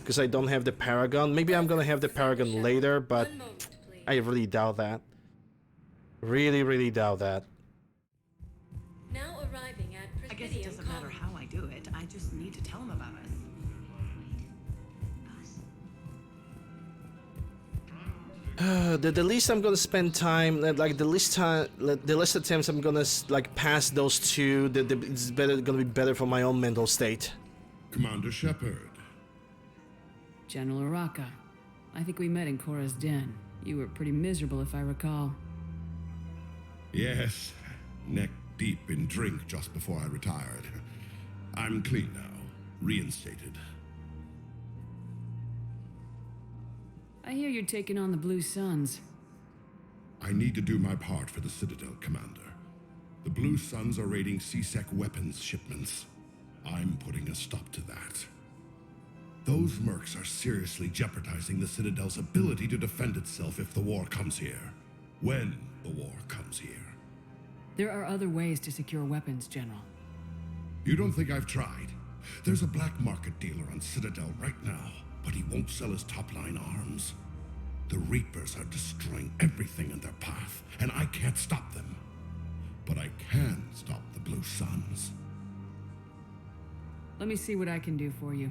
because I don't have the Paragon. Maybe I'm gonna have the Paragon later, but I really doubt that. Really, really doubt that. Now arriving at I guess it doesn't matter how I do it. I just need to tell him about us. The least I'm gonna spend time, like the less attempts I'm gonna like pass those two. It's gonna be better for my own mental state. Commander Shepard. General Oraka. I think we met in Korra's den. You were pretty miserable, if I recall. Yes, neck deep in drink just before I retired. I'm clean now, reinstated. I hear you're taking on the Blue Suns. I need to do my part for the Citadel, Commander. The Blue Suns are raiding C-Sec weapons shipments. I'm putting a stop to that. Those mercs are seriously jeopardizing the Citadel's ability to defend itself if the war comes here. When the war comes here. There are other ways to secure weapons, General. You don't think I've tried? There's a black market dealer on Citadel right now, but he won't sell his top-line arms. The Reapers are destroying everything in their path, and I can't stop them. But I can stop the Blue Suns. Let me see what I can do for you.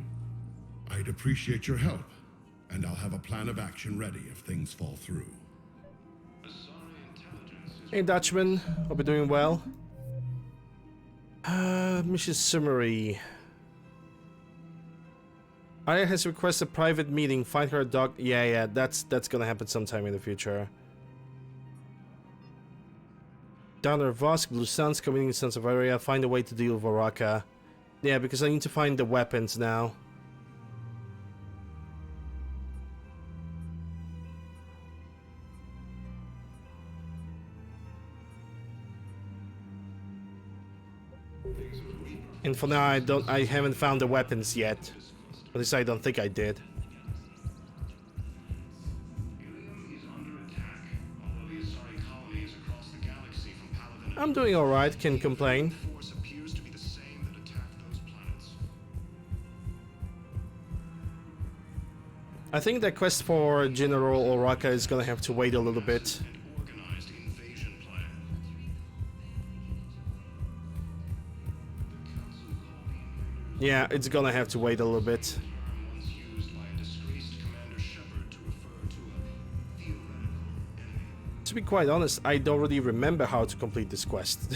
I'd appreciate your help, and I'll have a plan of action ready if things fall through. Hey Dutchman, hope you're doing well. Mission summary. Arya has requested a private meeting. Find her a dog. Yeah, that's gonna happen sometime in the future. Donner Vosk, Blue Suns, committing Sons of Arya. Find a way to deal with Oraka. Yeah, because I need to find the weapons now. And for now, I haven't found the weapons yet. At least I don't think I did. I'm doing alright, can't complain. I think the quest for General Oraka is gonna have to wait a little bit. Yeah, it's gonna have to wait a little bit. To be quite honest, I don't really remember how to complete this quest.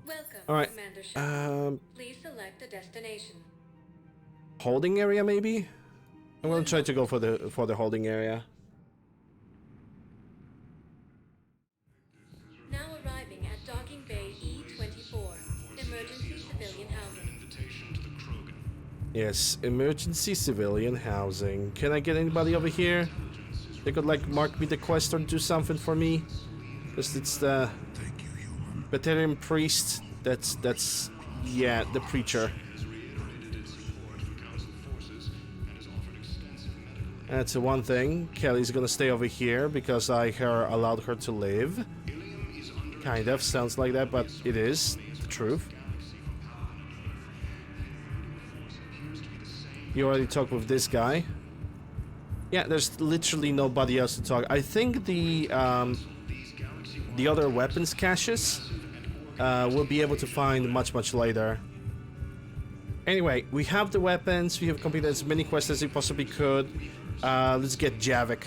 Welcome All right. Commander Shepard. Please select a destination. Holding area, maybe. I'm gonna try to go for the holding area. Now arriving at Docking Bay E24. Emergency civilian housing. Yes, emergency civilian housing. Can I get anybody over here? They could like mark me the quest or do something for me. Because it's the veteran priest. That's yeah, the preacher. That's the one thing. Kelly's gonna stay over here because I allowed her to live. Kind of sounds like that, but it is the truth. You already talked with this guy. Yeah, there's literally nobody else to talk. I think the other weapons caches we'll be able to find much later. Anyway, we have the weapons. We have completed as many quests as we possibly could. Let's get Javik.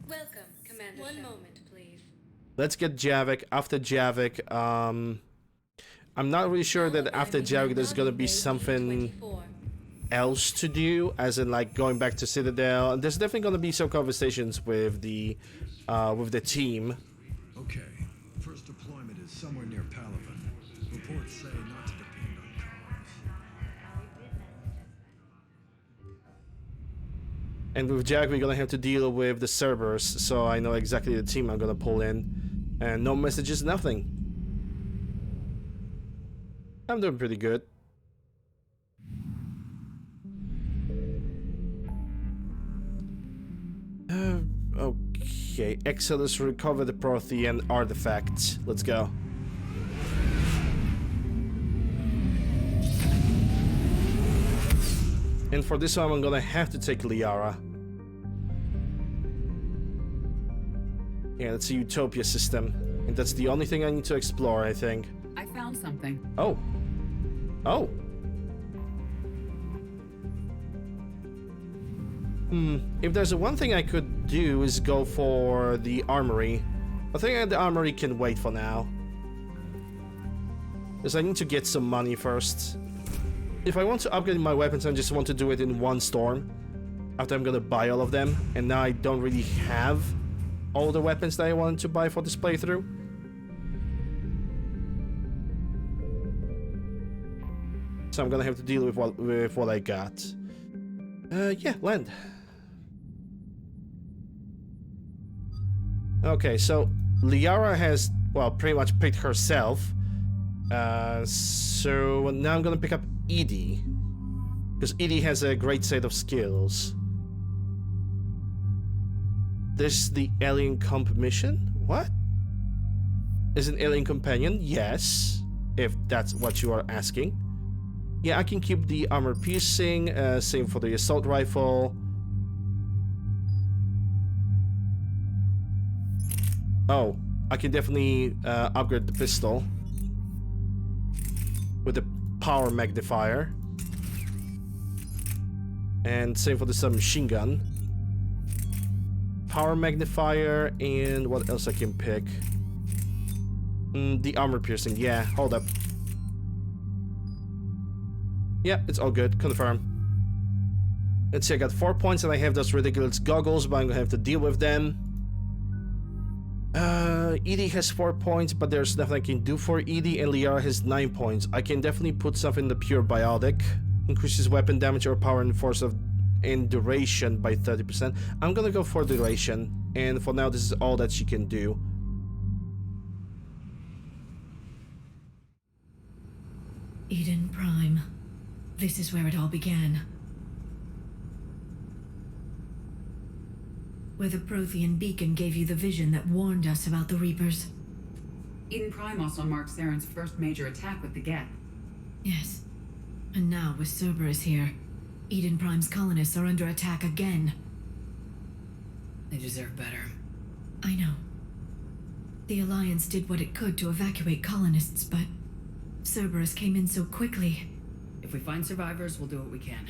Welcome, Commander. One moment, please. Let's get Javik. After Javik, I'm not really sure that after Javik there's gonna be something else to do, as in like going back to Citadel. And there's definitely gonna be some conversations with the team. Okay, first deployment is somewhere near Palaven. Reports say not to depend on cars. And with Jack, we're gonna have to deal with the Cerberus, so I know exactly the team I'm gonna pull in. And no messages, nothing. I'm doing pretty good. Okay, Exodus, recover the Prothean artifact. Let's go. And for this one, I'm gonna have to take Liara. Yeah, that's a Utopia system. And that's the only thing I need to explore, I think. I found something. Oh. Oh. If there's one thing I could do is go for the armory. I think the armory can wait for now. Because I need to get some money first. If I want to upgrade my weapons, I just want to do it in one storm. After I'm gonna buy all of them. And now I don't really have all the weapons that I wanted to buy for this playthrough. So I'm gonna have to deal with what I got. Yeah, land. Okay, so Liara has, well, pretty much picked herself. So now I'm gonna pick up Edie. Because Edie has a great set of skills. This is the alien comp mission? What? Is an alien companion? Yes. If that's what you are asking. Yeah, I can keep the armor piercing, same for the assault rifle. Oh, I can definitely upgrade the pistol with the power magnifier. And same for the submachine gun. Power magnifier, and what else I can pick? The armor piercing, yeah, hold up. Yeah, it's all good. Confirm. Let's see, I got 4 points and I have those ridiculous goggles, but I'm gonna have to deal with them. Edie has 4 points, but there's nothing I can do for Edie, and Liara has 9 points. I can definitely put something in the pure biotic. Increases weapon damage or power and force of and duration by 30%. I'm gonna go for duration, and for now this is all that she can do. Eden Prime. This is where it all began. Where the Prothean beacon gave you the vision that warned us about the Reapers. Eden Prime also marked Saren's first major attack with the Gap. Yes. And now, with Cerberus here, Eden Prime's colonists are under attack again. They deserve better. I know. The Alliance did what it could to evacuate colonists, but Cerberus came in so quickly. If we find survivors, we'll do what we can.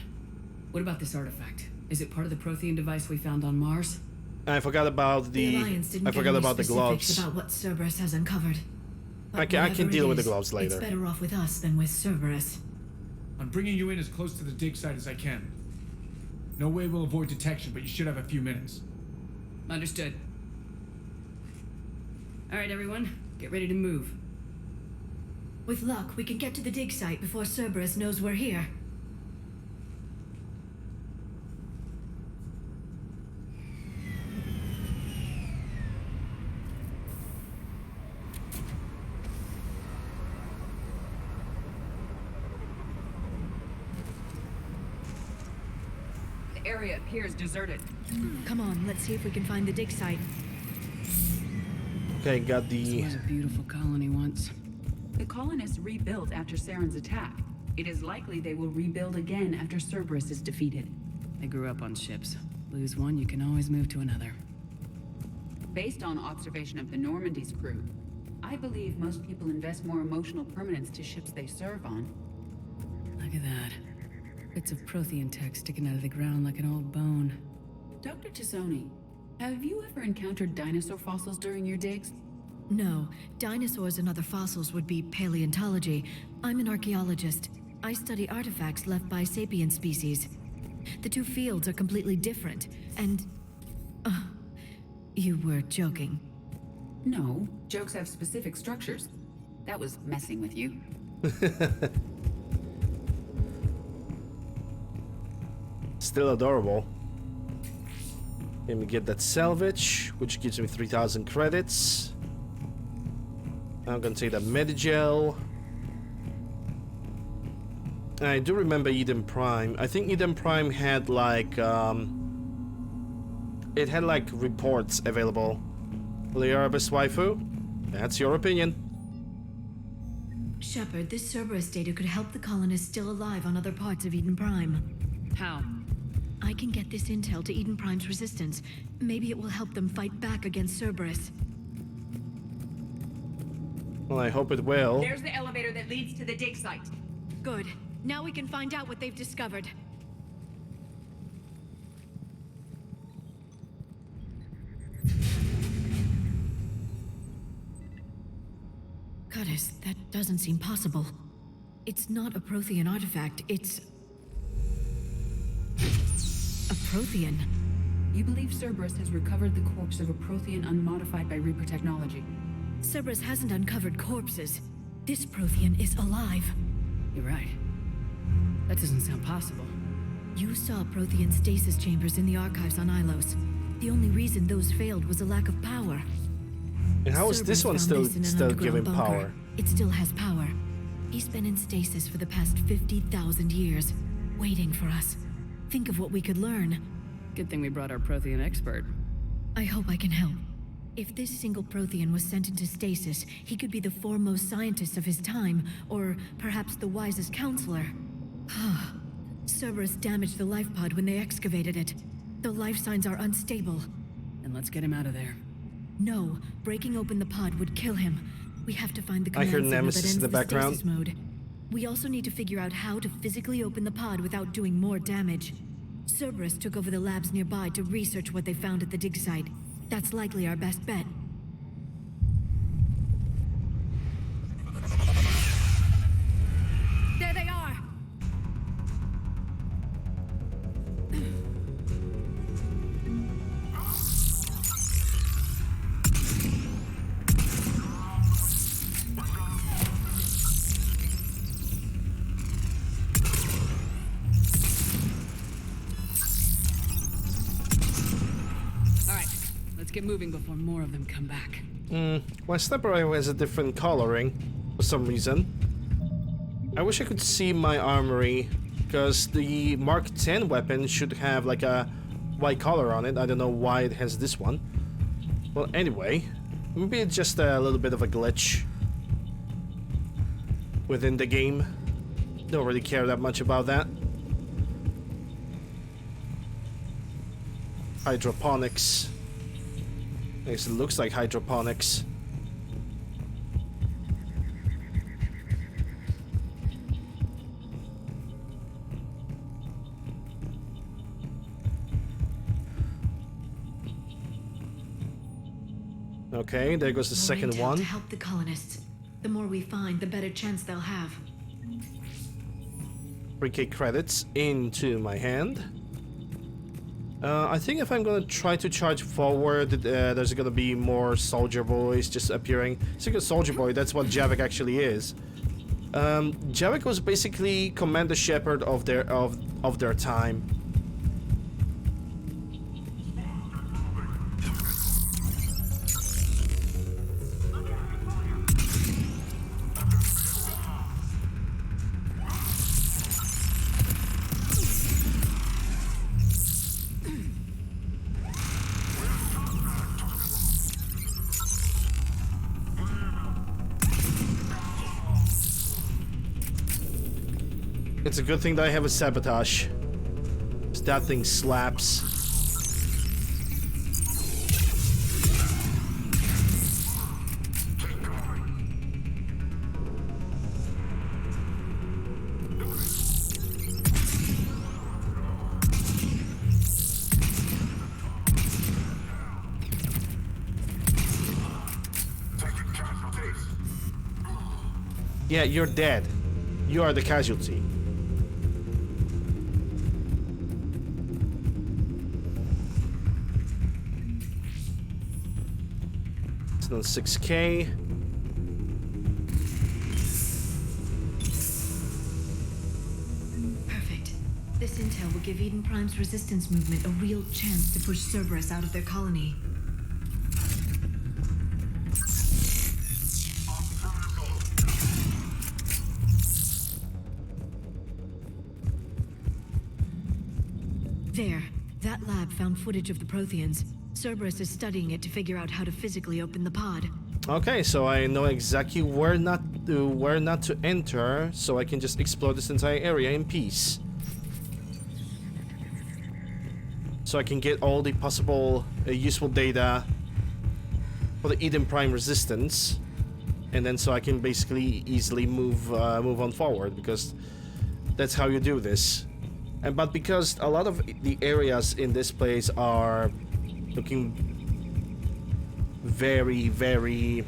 What about this artifact? Is it part of the Prothean device we found on Mars? I forgot about The the. Alliance didn't I get forgot any about the specifics gloves. about what Cerberus has uncovered. I can deal with the gloves later. It's better off with us than with Cerberus. I'm bringing you in as close to the dig site as I can. No way we'll avoid detection, but you should have a few minutes. Understood. Alright, everyone. Get ready to move. With luck, we can get to the dig site before Cerberus knows we're here. The area appears deserted. Come on, let's see if we can find the dig site. Okay, got This the. was a beautiful colony once. The colonists rebuilt after Saren's attack. It is likely they will rebuild again after Cerberus is defeated. They grew up on ships. Lose one, you can always move to another. Based on observation of the Normandy's crew, I believe most people invest more emotional permanence to ships they serve on. Look at that. Bits of Prothean tech sticking out of the ground like an old bone. Dr. Tassoni, have you ever encountered dinosaur fossils during your digs? No, dinosaurs and other fossils would be paleontology. I'm an archaeologist. I study artifacts left by sapient species. The two fields are completely different, and... you were joking. No, jokes have specific structures. That was messing with you. Still adorable. Let me get that salvage, which gives me 3,000 credits. I'm gonna take that Medigel. I do remember Eden Prime. I think Eden Prime had like it had like reports available. Lear best waifu? That's your opinion. Shepard, this Cerberus data could help the colonists still alive on other parts of Eden Prime. How? I can get this intel to Eden Prime's resistance. Maybe it will help them fight back against Cerberus. Well, I hope it will. There's the elevator that leads to the dig site. Good. Now we can find out what they've discovered. Goddess, that doesn't seem possible. It's not a Prothean artifact, it's... a Prothean. You believe Cerberus has recovered the corpse of a Prothean unmodified by Reaper technology? Cerberus hasn't uncovered corpses. This Prothean is alive. You're right. That doesn't sound possible. You saw Prothean stasis chambers in the archives on Ilos. The only reason those failed was a lack of power. And how is this one Cerberus found this in an still underground giving bunker. power? It still has power. He's been in stasis for the past 50,000 years, waiting for us. Think of what we could learn. Good thing we brought our Prothean expert. I hope I can help. If this single Prothean was sent into stasis, he could be the foremost scientist of his time, or perhaps the wisest counselor. Cerberus damaged the life pod when they excavated it. The life signs are unstable. Then let's get him out of there. No, breaking open the pod would kill him. We have to find the I command hear signal that Nemesis ends in the background. stasis mode. We also need to figure out how to physically open the pod without doing more damage. Cerberus took over the labs nearby to research what they found at the dig site. That's likely our best bet. There they are! Alright, let's get moving before more of them come back. My sniper rifle has a different coloring for some reason. I wish I could see my armory, because the Mark 10 weapon should have like a white color on it. I don't know why it has this one. Well, anyway, maybe it's just a little bit of a glitch within the game. Don't really care that much about that. Hydroponics. I guess it looks like hydroponics. Okay, there goes the More second intel one. to help the colonists. The more we find, the better chance they'll have. 3k credits into my hand. I think if I'm gonna try to charge forward, there's gonna be more soldier boys just appearing. It's like a soldier boy, that's what Javik actually is. Javik was basically Commander Shepard of their time. It's a good thing that I have a sabotage. 'Cause that thing slaps. Yeah, you're dead. You are the casualty. It's on 6k. Perfect. This intel will give Eden Prime's resistance movement a real chance to push Cerberus out of their colony. There. That lab found footage of the Protheans. Cerberus is studying it to figure out how to physically open the pod. Okay, so I know exactly where not to enter, so I can just explore this entire area in peace. So I can get all the possible useful data for the Eden Prime resistance, and then so I can basically easily move on forward, because that's how you do this. But because a lot of the areas in this place are looking very, very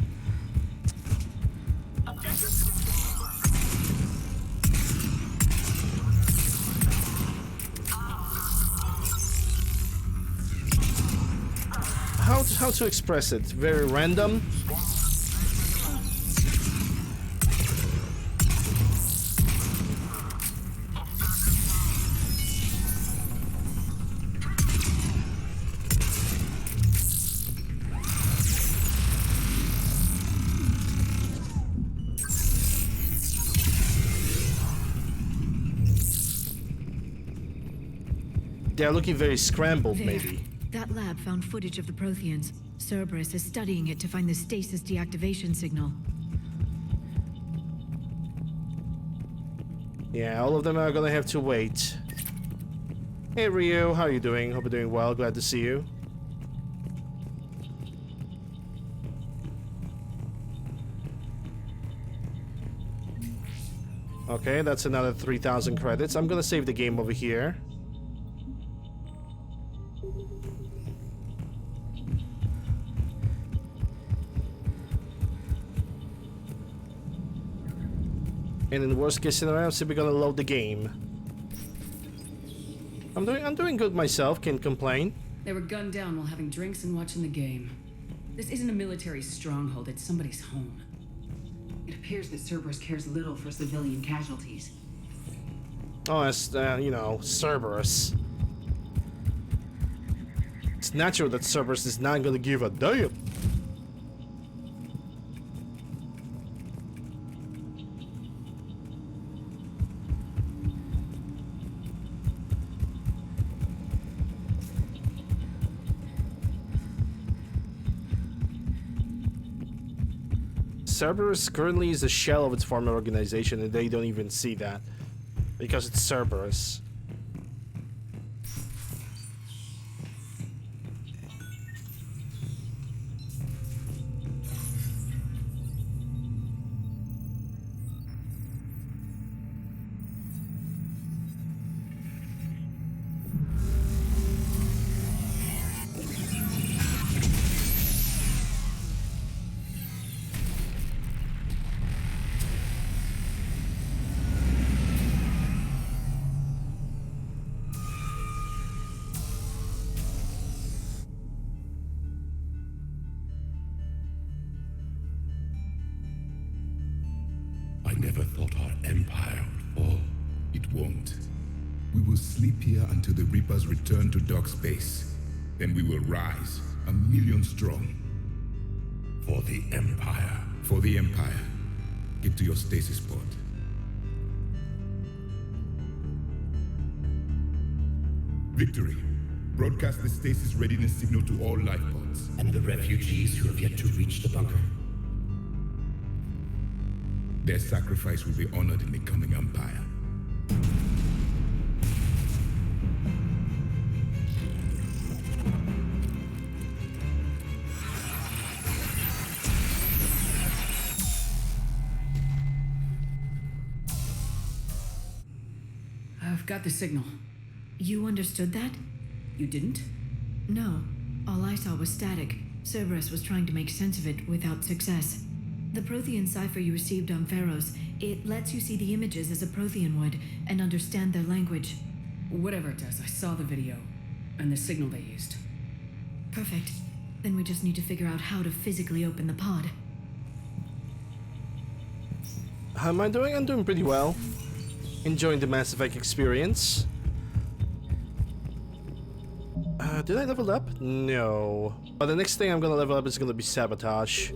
how to express it? Very random. They're looking very scrambled, There. maybe. That lab found footage of the Protheans. Cerberus is studying it to find the stasis deactivation signal. Yeah, all of them are gonna have to wait. Hey Rio, how are you doing? Hope you're doing well, glad to see you. Okay, that's another 3,000 credits. I'm gonna save the game over here. And in the worst case scenario, so we're gonna load the game. I'm doing good myself, can't complain. They were gunned down while having drinks and watching the game. This isn't a military stronghold, it's somebody's home. It appears that Cerberus cares little for civilian casualties. Oh, it's, you know, Cerberus. It's natural that Cerberus is not gonna give a damn. Cerberus currently is a shell of its former organization, and they don't even see that because it's Cerberus. won't. We will sleep here until the Reapers return to dock space. Then we will rise, 1,000,000 strong. For the Empire. For the Empire. Get to your stasis pod. Victory. Broadcast the stasis readiness signal to all life pods. And the refugees who have yet to reach the bunker. Their sacrifice will be honored in the coming Empire. I've got the signal. You understood that? You didn't? No. All I saw was static. Cerberus was trying to make sense of it without success. The Prothean cipher you received on Pharaohs, it lets you see the images as a Prothean would and understand their language. Whatever it does, I saw the video and the signal they used. Perfect. Then we just need to figure out how to physically open the pod. How am I doing? I'm doing pretty well. Enjoying the Mass Effect experience. Did I level up? No. But the next thing I'm gonna level up is gonna be Sabotage.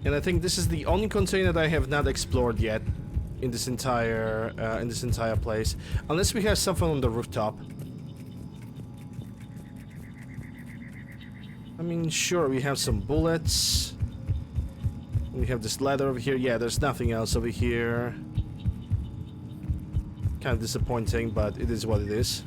And I think this is the only container that I have not explored yet in this entire place, unless we have something on the rooftop. I mean, sure, we have some bullets. We have this ladder over here. Yeah, there's nothing else over here. Kind of disappointing, but it is what it is.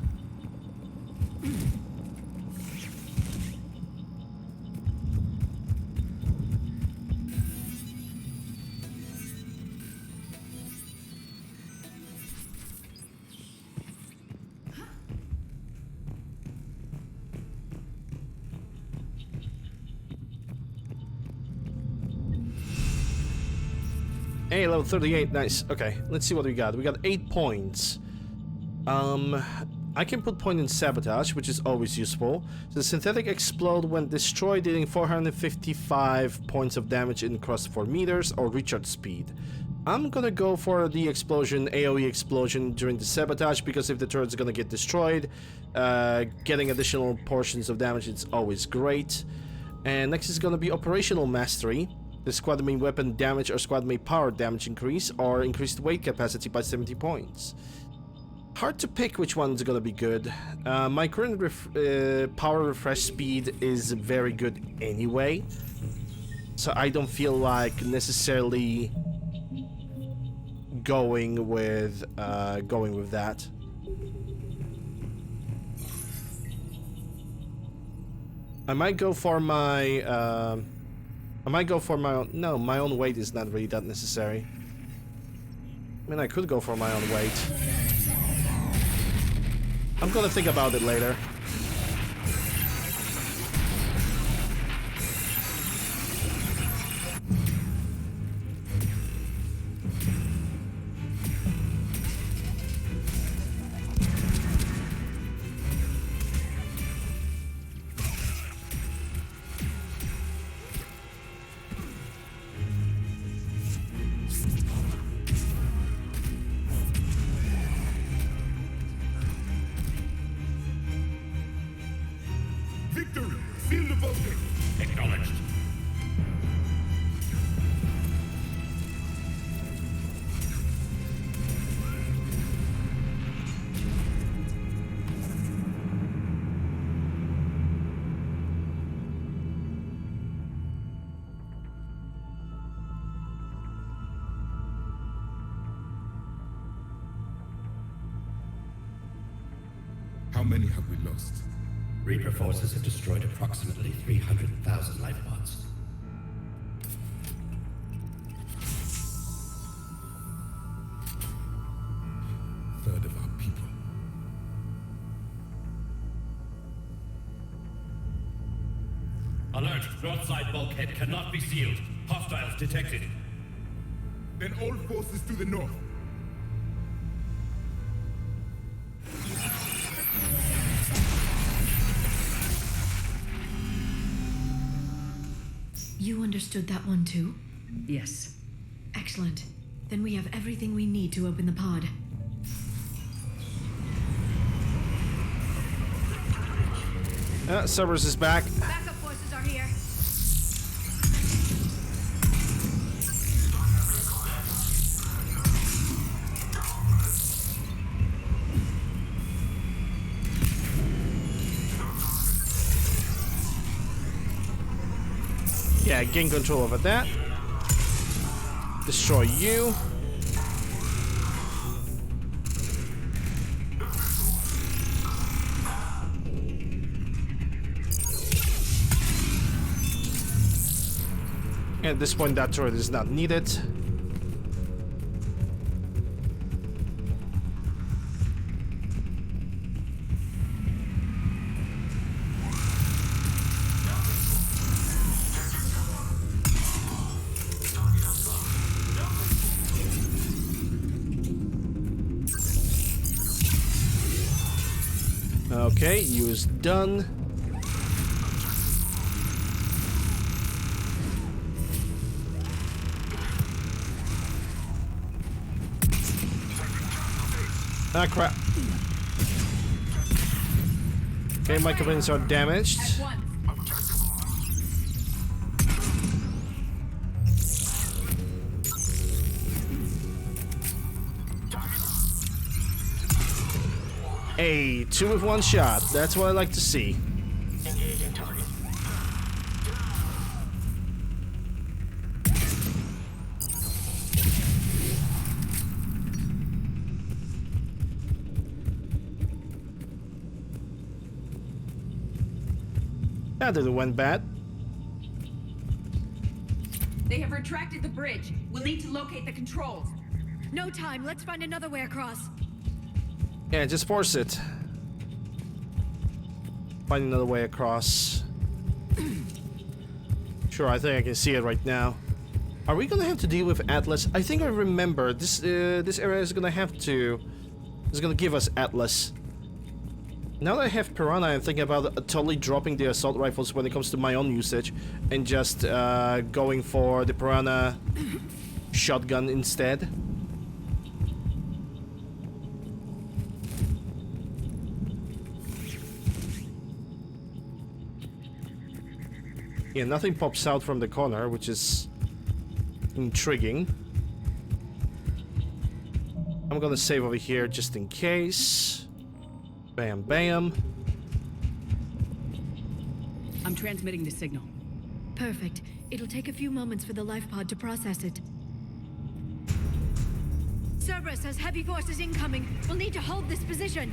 Hey, level 38, nice. Okay, let's see what we got. We got 8 points. I can put point in Sabotage, which is always useful. So the synthetic explode when destroyed, dealing 455 points of damage in across 4 meters, or recharge speed. I'm gonna go for the explosion, AoE explosion during the Sabotage, because if the turret's gonna get destroyed, getting additional portions of damage is always great. And next is gonna be Operational Mastery. The squad main weapon damage or squad main power damage increase, or increased weight capacity by 70 points. Hard to pick which one's gonna be good. My current power refresh speed is very good anyway, so I don't feel like necessarily going with that. I might go for my own. No, my own weight is not really that necessary. I mean, I could go for my own weight. I'm gonna think about it later. Victory! Seal the voting! Acknowledged. How many have we lost? Reaper forces have destroyed approximately 300,000 life pods. Third of our people. Alert! North side bulkhead cannot be sealed. Hostiles detected. Then all forces to the north. You understood that one too? Yes. Excellent. Then we have everything we need to open the pod. Cerberus is back. Backup forces are here. Yeah, gain control over that. Destroy you. At this point, that turret is not needed. Okay, use done. Ah, crap. Okay, my components are damaged. Hey, 2 with 1 shot. That's what I like to see. That didn't went bad. They have retracted the bridge. We'll need to locate the controls. No time. Let's find another way across. Yeah, just force it. Find another way across. Sure, I think I can see it right now. Are we gonna have to deal with Atlas? I think I remember this. This area is gonna have to. Is gonna give us Atlas. Now that I have Piranha, I'm thinking about totally dropping the assault rifles when it comes to my own usage, and just going for the Piranha shotgun instead. Yeah, nothing pops out from the corner, which is intriguing. I'm gonna save over here just in case. Bam, bam. I'm transmitting the signal. Perfect. It'll take a few moments for the life pod to process it. Cerberus has heavy forces incoming. We'll need to hold this position.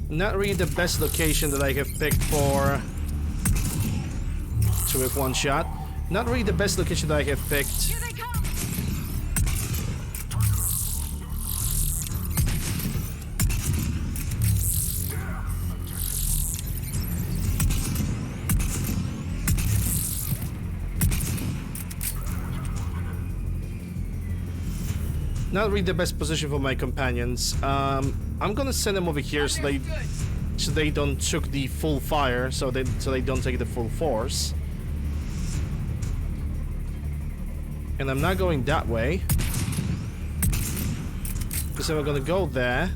Not really the best location that I have picked for 2 with 1 shot. Not really the best location that I have picked. Here they come. Not really the best position for my companions. I'm gonna send them over here so they don't took the full fire, so they don't take the full force. And I'm not going that way, because if I'm gonna go there,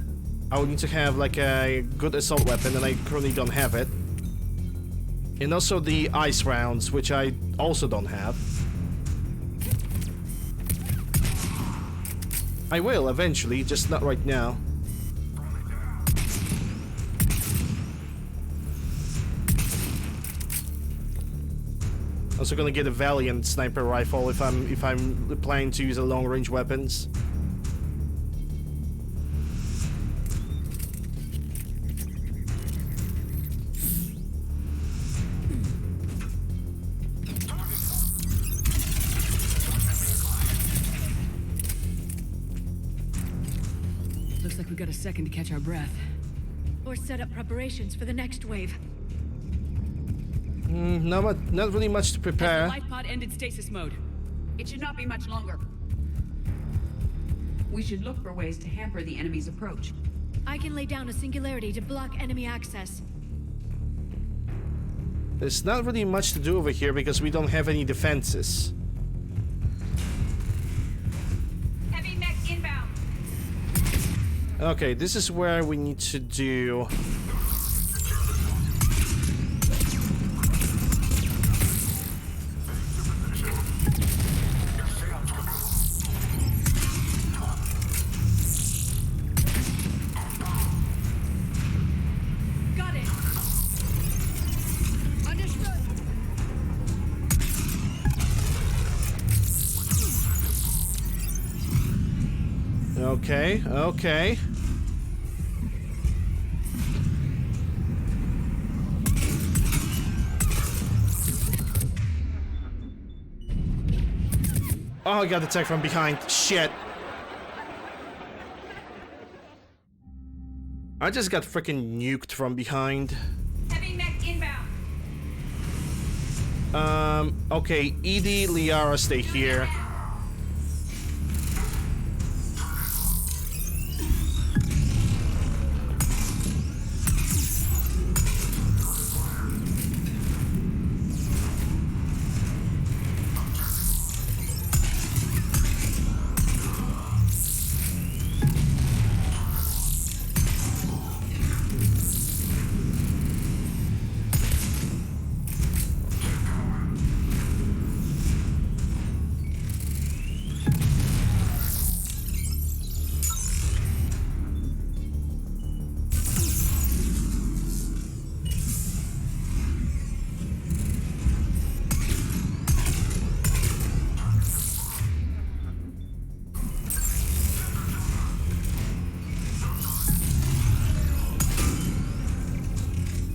I would need to have like a good assault weapon, and I currently don't have it. And also the ice rounds, which I also don't have. I will eventually, just not right now. Also gonna get a Valiant sniper rifle if I'm planning to use a long range weapons. Looks like we got a second to catch our breath. Or set up preparations for the next wave. Not really much to prepare. The life pod ended stasis mode. It should not be much longer. We should look for ways to hamper the enemy's approach. I can lay down a singularity to block enemy access. There's not really much to do over here because we don't have any defenses. Heavy mech inbound. Okay, this is where we need to do... Got it. Understood. Okay, okay. Oh, I got attacked from behind. Shit. I just got freaking nuked from behind. Heavy mech inbound. Okay, Edie, Liara, stay here.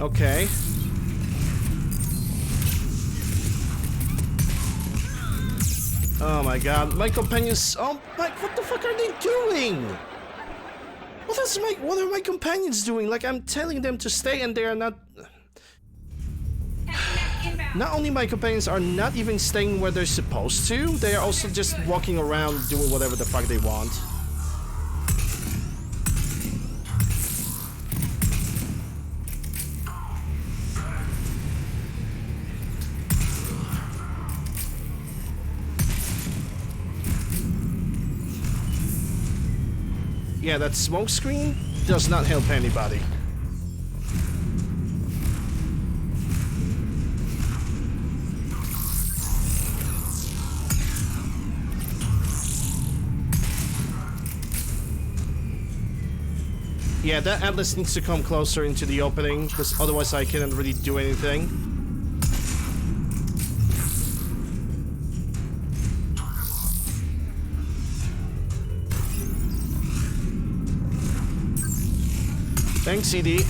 Okay. Oh my god, my companions. Oh my, what the fuck are they doing? What are my companions doing? Like, I'm telling them to stay and they are not. Not only my companions are not even staying where they're supposed to, they are also just walking around doing whatever the fuck they want. Yeah, that smoke screen does not help anybody. Yeah, that Atlas needs to come closer into the opening, because otherwise I cannot really do anything. Thanks, CD.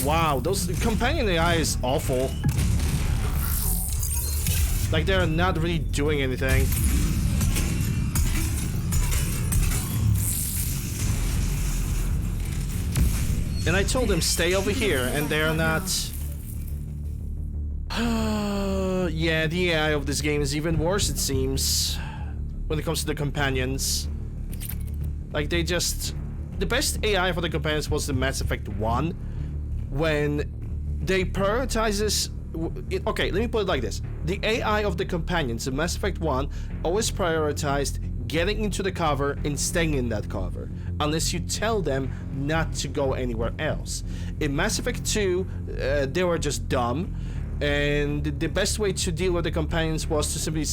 Wow, those companion AI is awful. Like, they're not really doing anything. And I told them stay over here, and they're not. Yeah, the AI of this game is even worse, it seems, when it comes to the companions. Like, they just... The best AI for the companions was the Mass Effect 1, when they prioritizes... Okay, let me put it like this. The AI of the companions in Mass Effect 1 always prioritized getting into the cover and staying in that cover, unless you tell them not to go anywhere else. In Mass Effect 2, they were just dumb, and the best way to deal with the companions was to simply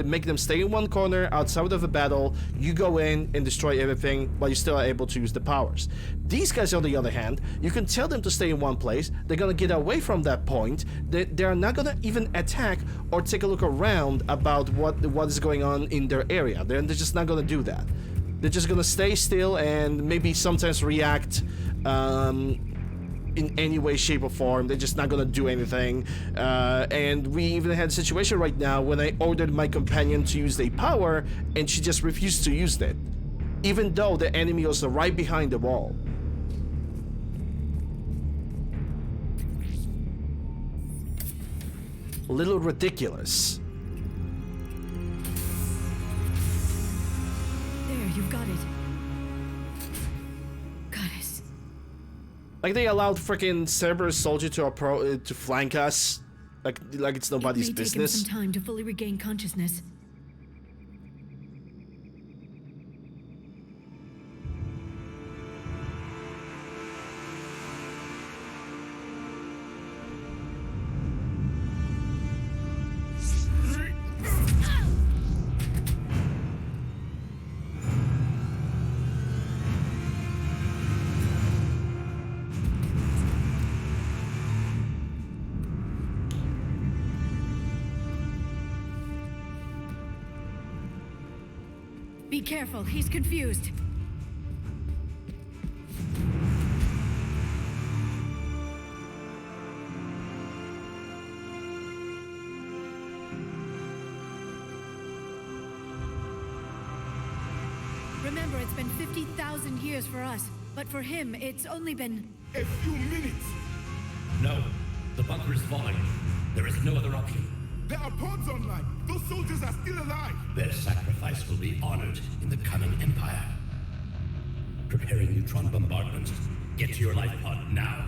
make them stay in one corner outside of a battle. You go in and destroy everything while you still are able to use the powers. These guys, on the other hand, you can tell them to stay in one place. They're gonna get away from that point. They're not gonna even attack or take a look around about what is going on in their area. They're just not gonna do that. They're just gonna stay still and maybe sometimes react in any way, shape, or form. They're just not gonna do anything. And we even had a situation right now when I ordered my companion to use a power and she just refused to use it. even though the enemy was right behind the wall. A little ridiculous. There, you've got it. Goddess. Like they allowed freaking Cerberus soldier to flank us, like it's nobody's It may business. take him some time to fully regain consciousness. Be careful, he's confused. Remember, it's been 50,000 years for us, but for him, it's only been... A few minutes! No, the bunker is falling. There is no other option. There are pods online! Those soldiers are still alive! Their sacrifice will be honored in the coming Empire. Preparing neutron bombardment. Get to your life pod now.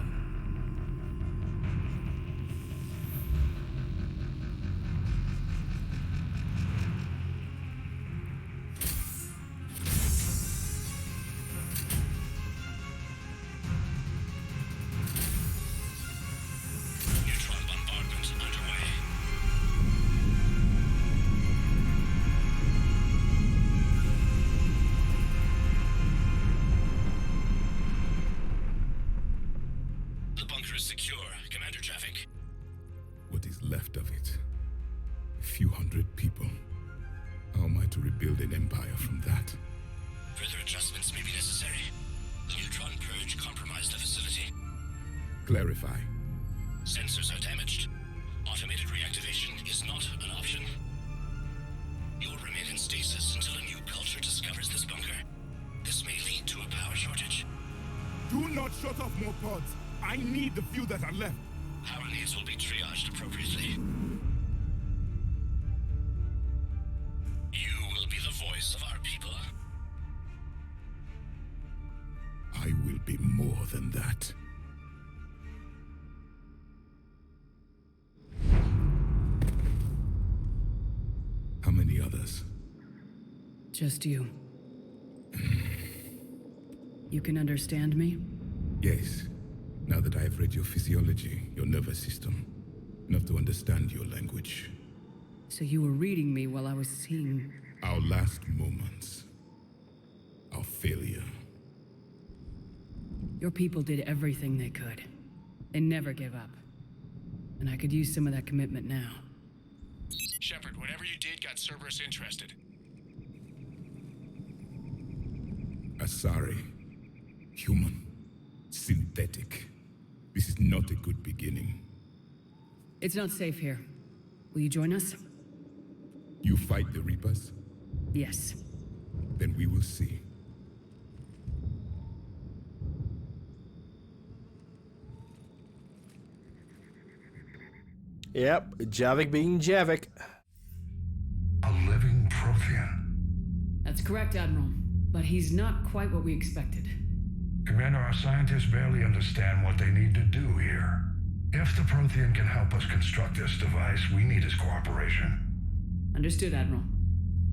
Neutron bombardment underway. The bunker is secure. Commander traffic. What is left of it? A few hundred people. How am I to rebuild an empire from that? Further adjustments may be necessary. The neutron purge compromised the facility. Clarify. Sensors are damaged. Automated reactivation is not an option. You'll remain in stasis until a new culture discovers this bunker. This may lead to a power shortage. Do not shut off more pods! I need the few that are left! Power needs will be triaged appropriately. You will be the voice of our people. I will be more than that. How many others? Just you. You can understand me? Yes. Now that I have read your physiology, your nervous system, enough to understand your language. So you were reading me while I was seeing... Our last moments. Our failure. Your people did everything they could. They never gave up. And I could use some of that commitment now. Shepard, whatever you did got Cerberus interested. Asari. Human. Synthetic. This is not a good beginning. It's not safe here. Will you join us? You fight the Reapers? Yes. Then we will see. Yep, Javik being Javik. A living Prothean. That's correct, Admiral. But he's not quite what we expected. Commander, our scientists barely understand what they need to do here. If the Prothean can help us construct this device, we need his cooperation. Understood, Admiral.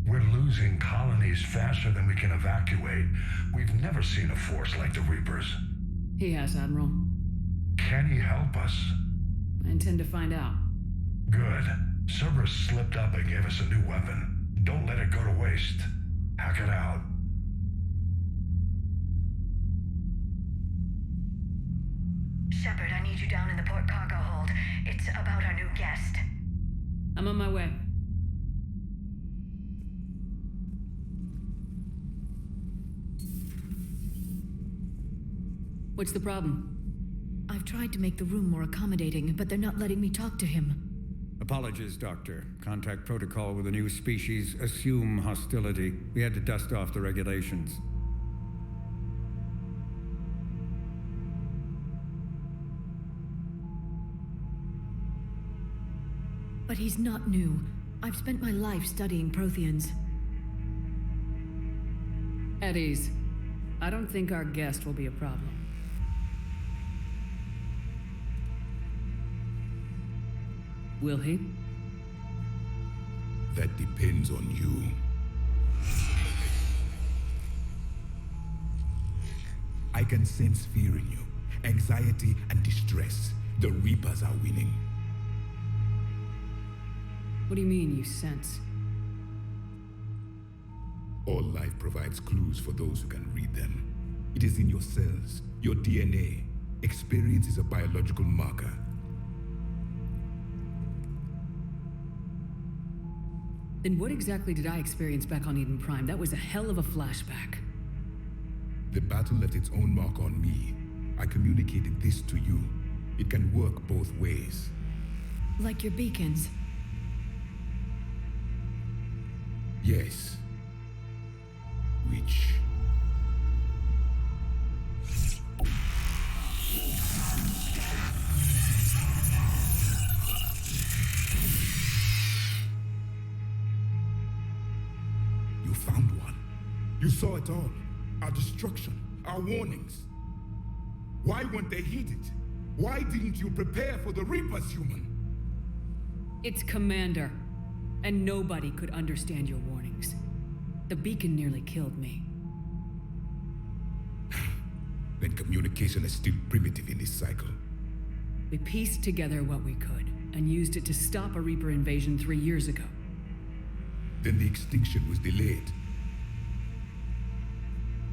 We're losing colonies faster than we can evacuate. We've never seen a force like the Reapers. He has, Admiral. Can he help us? I intend to find out. Good. Cerberus slipped up and gave us a new weapon. Don't let it go to waste. Hack it out. Shepard, I need you down in the port cargo hold. It's about our new guest. I'm on my way. What's the problem? I've tried to make the room more accommodating, but they're not letting me talk to him. Apologies, Doctor. Contact protocol with a new species. Assume hostility. We had to dust off the regulations. But he's not new. I've spent my life studying Protheans. At ease. I don't think our guest will be a problem. Will he? That depends on you. I can sense fear in you, anxiety and distress. The Reapers are winning. What do you mean, you sense? All life provides clues for those who can read them. It is in your cells, your DNA. Experience is a biological marker. Then what exactly did I experience back on Eden Prime? That was a hell of a flashback. The battle left its own mark on me. I communicated this to you. It can work both ways. Like your beacons. Yes. Which... You found one. You saw it all. Our destruction, our warnings. Why weren't they heeded? Why didn't you prepare for the Reapers, human? It's Commander. And nobody could understand your warnings. The beacon nearly killed me. Then communication is still primitive in this cycle. We pieced together what we could, and used it to stop a Reaper invasion 3 years ago. Then the extinction was delayed.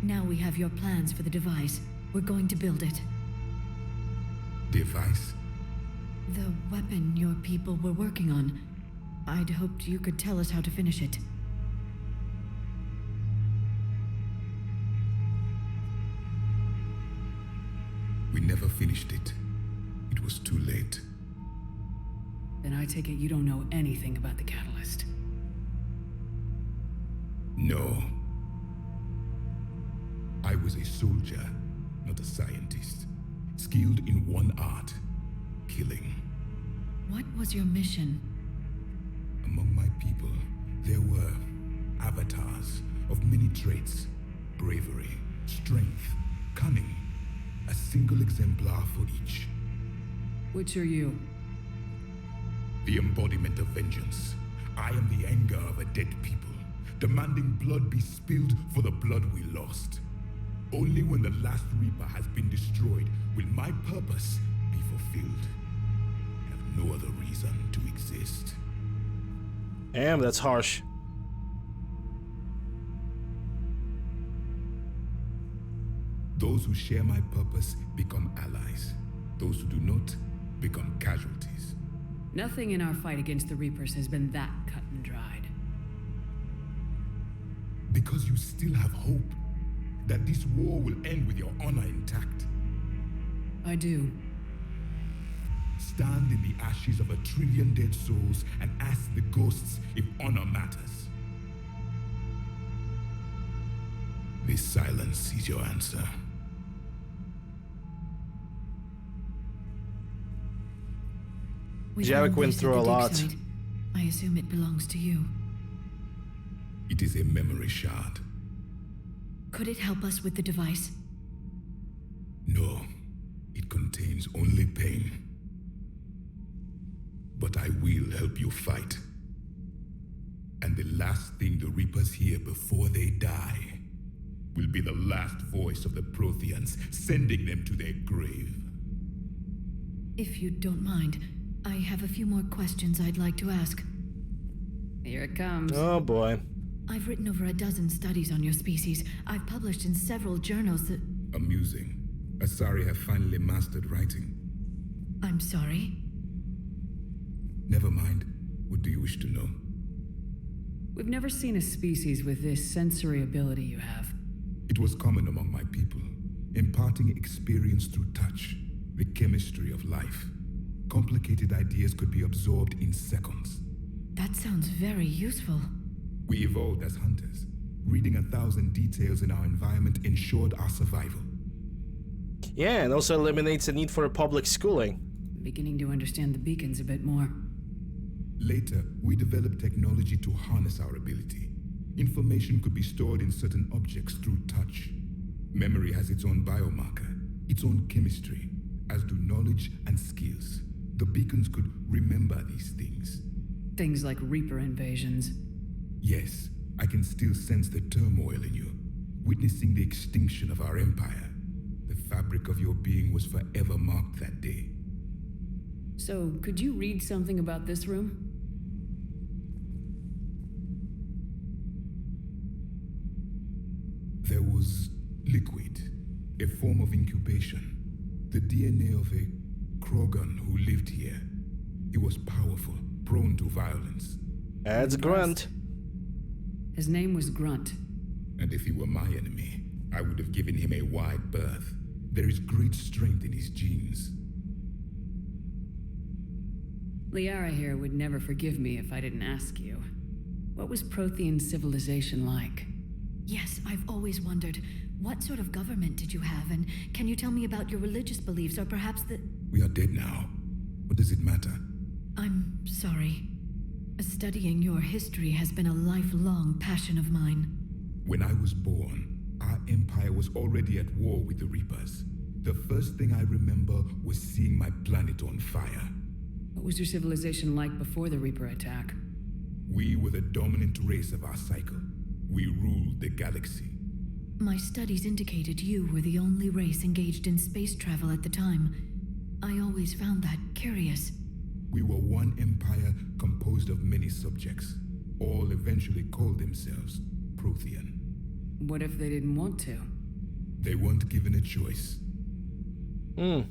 Now we have your plans for the device. We're going to build it. Device? The weapon your people were working on. I'd hoped you could tell us how to finish it. We never finished it. It was too late. Then I take it you don't know anything about the catalyst. No. I was a soldier, not a scientist. Skilled in one art, killing. What was your mission? Among my people, there were avatars of many traits. Bravery, strength, cunning. A single exemplar for each. Which are you? The embodiment of vengeance. I am the anger of a dead people, demanding blood be spilled for the blood we lost. Only when the last Reaper has been destroyed will my purpose be fulfilled. I have no other reason to exist. Damn, that's harsh. Those who share my purpose become allies. Those who do not become casualties. Nothing in our fight against the Reapers has been that cut and dried. Because you still have hope that this war will end with your honor intact. I do. Stand in the ashes of 1 trillion dead souls and ask the ghosts if honor matters. This silence is your answer. Jarek went through a lot. I assume it belongs to you. It is a memory shard. Could it help us with the device? No, it contains only pain. But I will help you fight. And the last thing the Reapers hear before they die will be the last voice of the Protheans, sending them to their grave. If you don't mind, I have a few more questions I'd like to ask. Here it comes. Oh boy. I've written over a dozen studies on your species. I've published in several journals that... Amusing. Asari have finally mastered writing. I'm sorry? Never mind. What do you wish to know? We've never seen a species with this sensory ability you have. It was common among my people, imparting experience through touch, the chemistry of life. Complicated ideas could be absorbed in seconds. That sounds very useful. We evolved as hunters. Reading 1,000 details in our environment ensured our survival. Yeah, and also eliminates the need for public schooling. I'm beginning to understand the beacons a bit more. Later, we developed technology to harness our ability. Information could be stored in certain objects through touch. Memory has its own biomarker, its own chemistry, as do knowledge and skills. The beacons could remember these things. Things like Reaper invasions. Yes, I can still sense the turmoil in you, witnessing the extinction of our empire. The fabric of your being was forever marked that day. So, could you read something about this room? There was liquid, a form of incubation. The DNA of a Krogan who lived here. He was powerful, prone to violence. That's Grunt. His name was Grunt. And if he were my enemy, I would have given him a wide berth. There is great strength in his genes. Liara here would never forgive me if I didn't ask you. What was Prothean civilization like? Yes, I've always wondered, what sort of government did you have, and can you tell me about your religious beliefs, or perhaps the... We are dead now. What does it matter? I'm sorry. Studying your history has been a lifelong passion of mine. When I was born, our empire was already at war with the Reapers. The first thing I remember was seeing my planet on fire. What was your civilization like before the Reaper attack? We were the dominant race of our cycle. We ruled the galaxy. My studies indicated you were the only race engaged in space travel at the time. I always found that curious. We were one empire composed of many subjects. All eventually called themselves Prothean. What if they didn't want to? They weren't given a choice. Are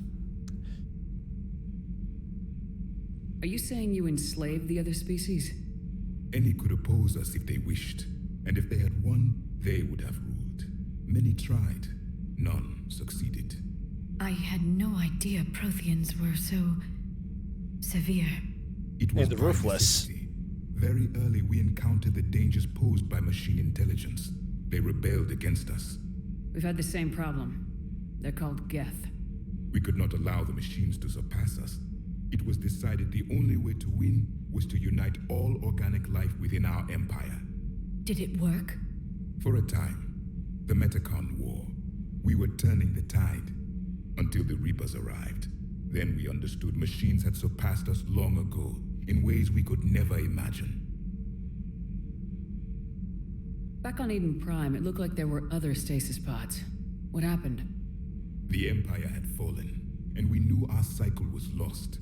you saying you enslaved the other species? Any could oppose us if they wished. And if they had won, they would have ruled. Many tried. None succeeded. I had no idea Protheans were so... severe. It was and ruthless. Very early we encountered the dangers posed by machine intelligence. They rebelled against us. We've had the same problem. They're called Geth. We could not allow the machines to surpass us. It was decided the only way to win was to unite all organic life within our empire. Did it work? For a time. The Metacon War. We were turning the tide. Until the Reapers arrived. Then we understood machines had surpassed us long ago, in ways we could never imagine. Back on Eden Prime, it looked like there were other stasis pods. What happened? The Empire had fallen, and we knew our cycle was lost.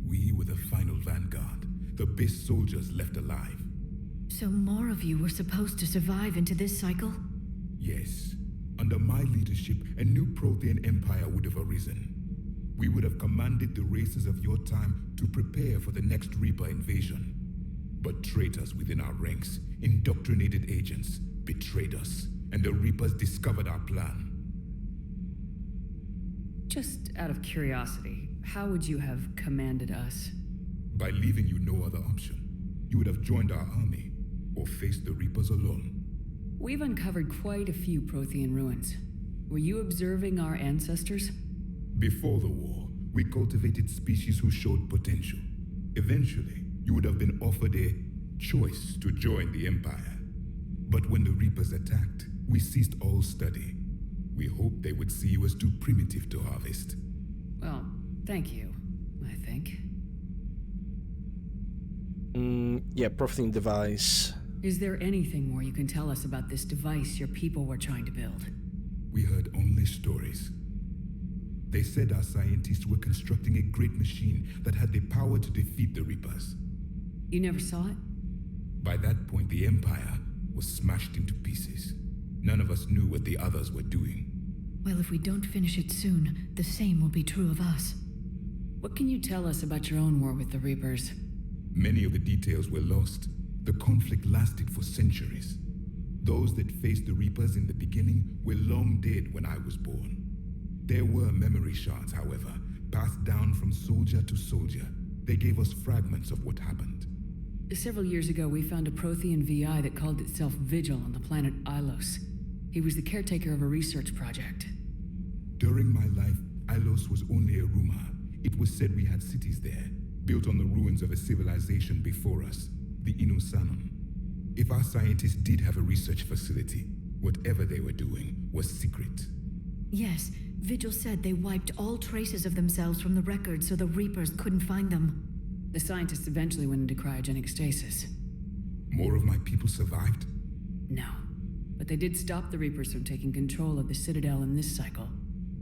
We were the final vanguard, the best soldiers left alive. So more of you were supposed to survive into this cycle? Yes. Under my leadership, a new Prothean empire would have arisen. We would have commanded the races of your time to prepare for the next Reaper invasion. But traitors within our ranks, indoctrinated agents, betrayed us, and the Reapers discovered our plan. Just out of curiosity, how would you have commanded us? By leaving you no other option. You would have joined our army, or faced the Reapers alone. We've uncovered quite a few Prothean ruins. Were you observing our ancestors? Before the war, we cultivated species who showed potential. Eventually, you would have been offered a choice to join the Empire. But when the Reapers attacked, we ceased all study. We hoped they would see you as too primitive to harvest. Well, thank you, I think. Yeah, profiting device. Is there anything more you can tell us about this device your people were trying to build? We heard only stories. They said our scientists were constructing a great machine that had the power to defeat the Reapers. You never saw it? By that point, the Empire was smashed into pieces. None of us knew what the others were doing. Well, if we don't finish it soon, the same will be true of us. What can you tell us about your own war with the Reapers? Many of the details were lost. The conflict lasted for centuries. Those that faced the Reapers in the beginning were long dead when I was born. There were memory shards, however, passed down from soldier to soldier. They gave us fragments of what happened. Several years ago, we found a Prothean VI that called itself Vigil on the planet Ilos. He was the caretaker of a research project. During my life, Ilos was only a rumor. It was said we had cities there, built on the ruins of a civilization before us, the Inusanum. If our scientists did have a research facility, whatever they were doing was secret. Yes, Vigil said they wiped all traces of themselves from the records so the Reapers couldn't find them. The scientists eventually went into cryogenic stasis. More of my people survived? No. But they did stop the Reapers from taking control of the Citadel in this cycle.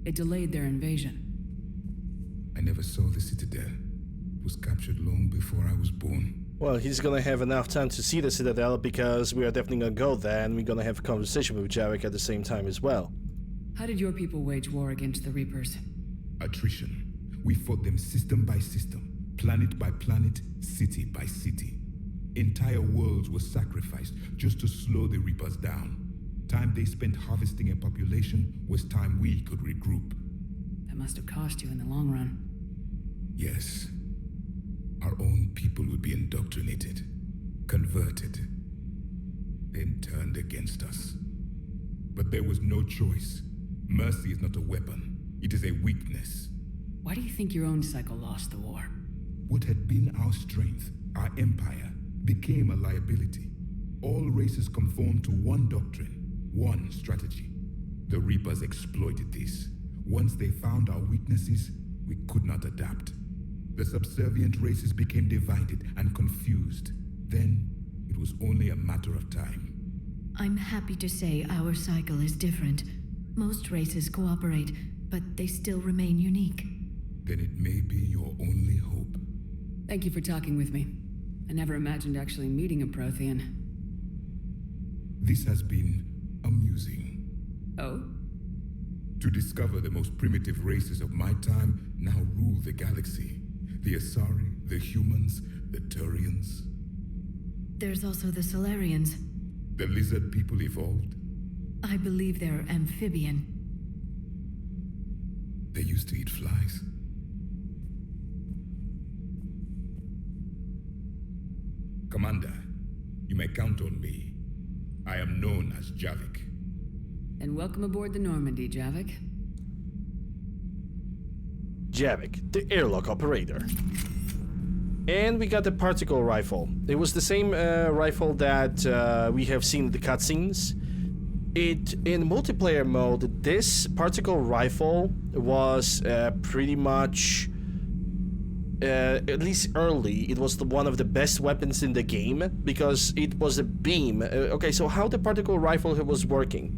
It delayed their invasion. I never saw the Citadel. It was captured long before I was born. Well, he's gonna have enough time to see the Citadel because we are definitely gonna go there and we're gonna have a conversation with Jarek at the same time as well. How did your people wage war against the Reapers? Attrition. We fought them system by system, planet by planet, city by city. Entire worlds were sacrificed just to slow the Reapers down. Time they spent harvesting a population was time we could regroup. That must have cost you in the long run. Yes. Our own people would be indoctrinated, converted, then turned against us. But there was no choice. Mercy is not a weapon. It is a weakness. Why do you think your own cycle lost the war? What had been our strength, our empire, became a liability. All races conformed to one doctrine, one strategy. The Reapers exploited this. Once they found our weaknesses, we could not adapt. The subservient races became divided and confused. Then, it was only a matter of time. I'm happy to say our cycle is different. Most races cooperate, but they still remain unique. Then it may be your only hope. Thank you for talking with me. I never imagined actually meeting a Prothean. This has been amusing. Oh? To discover the most primitive races of my time now rule the galaxy. The Asari, the humans, the Turians. There's also the Solarians. The lizard people evolved. I believe they're amphibian. They used to eat flies. Commander, you may count on me. I am known as Javik. And welcome aboard the Normandy, Javik. Javik, the airlock operator. And we got the particle rifle. It was the same rifle that we have seen in the cutscenes. In multiplayer mode, this particle rifle was pretty much, at least early, it was one of the best weapons in the game because it was a beam. Okay, so how the particle rifle was working?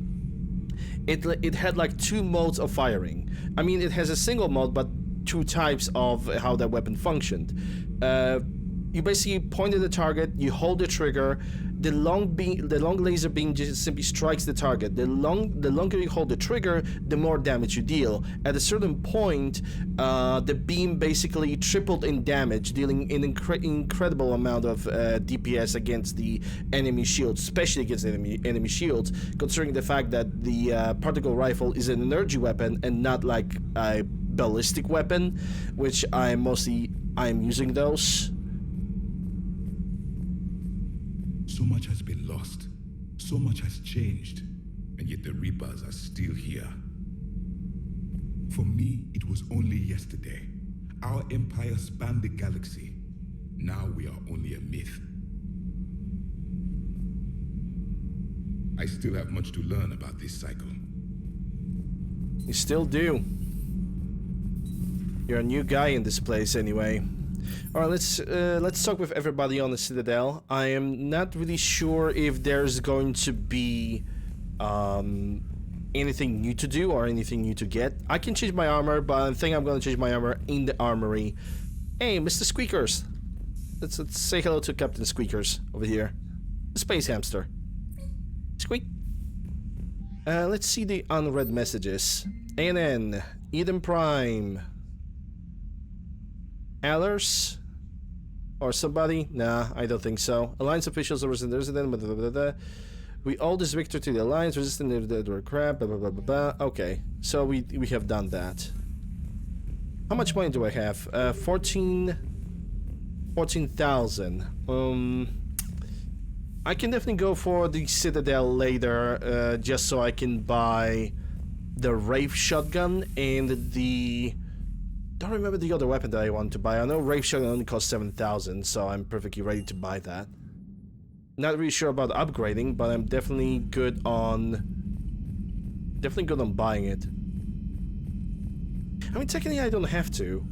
It had like two modes of firing. I mean, it has a single mode, but two types of how that weapon functioned. You basically point at the target, you hold the trigger, the long laser beam just simply strikes the target. The longer you hold the trigger, the more damage you deal. At a certain point, the beam basically tripled in damage, dealing an incredible amount of DPS against the enemy shields, especially against enemy shields, considering the fact that the particle rifle is an energy weapon and not like a ballistic weapon, which I'm using those. So much has been lost. So much has changed. And yet the Reapers are still here. For me, it was only yesterday. Our empire spanned the galaxy. Now we are only a myth. I still have much to learn about this cycle. You still do. You're a new guy in this place anyway. Alright, let's talk with everybody on the Citadel. I am not really sure if there's going to be anything new to do or anything new to get. I can change my armor, but I think I'm going to change my armor in the armory. Hey, Mr. Squeakers. Let's say hello to Captain Squeakers over here. The space hamster. Squeak. Let's see the unread messages. ANN, Eden Prime. Allers? Or somebody? Nah, I don't think so. Alliance officials are resident, blah, blah, blah, blah. We owe this victory to the Alliance, resistant if they were crap, blah, blah, blah, blah, blah. Okay, so we have done that. How much money do I have? 14,000. I can definitely go for the Citadel later, just so I can buy the Wraith shotgun and the don't remember the other weapon that I want to buy. I know Rave Shotgun only costs 7,000, so I'm perfectly ready to buy that. Not really sure about upgrading, but I'm definitely good on buying it. I mean, technically I don't have to,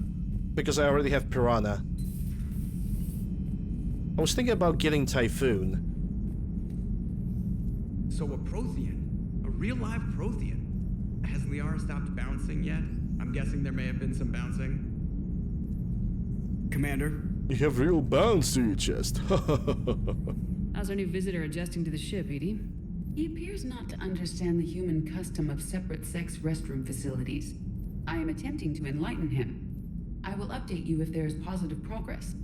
because I already have Piranha. I was thinking about getting Typhoon. So a Prothean? A real live Prothean? Has Liara stopped bouncing yet? I'm guessing there may have been some bouncing. Commander? You have real bounce to your chest. How's our new visitor adjusting to the ship, Edie? He appears not to understand the human custom of separate sex restroom facilities. I am attempting to enlighten him. I will update you if there is positive progress.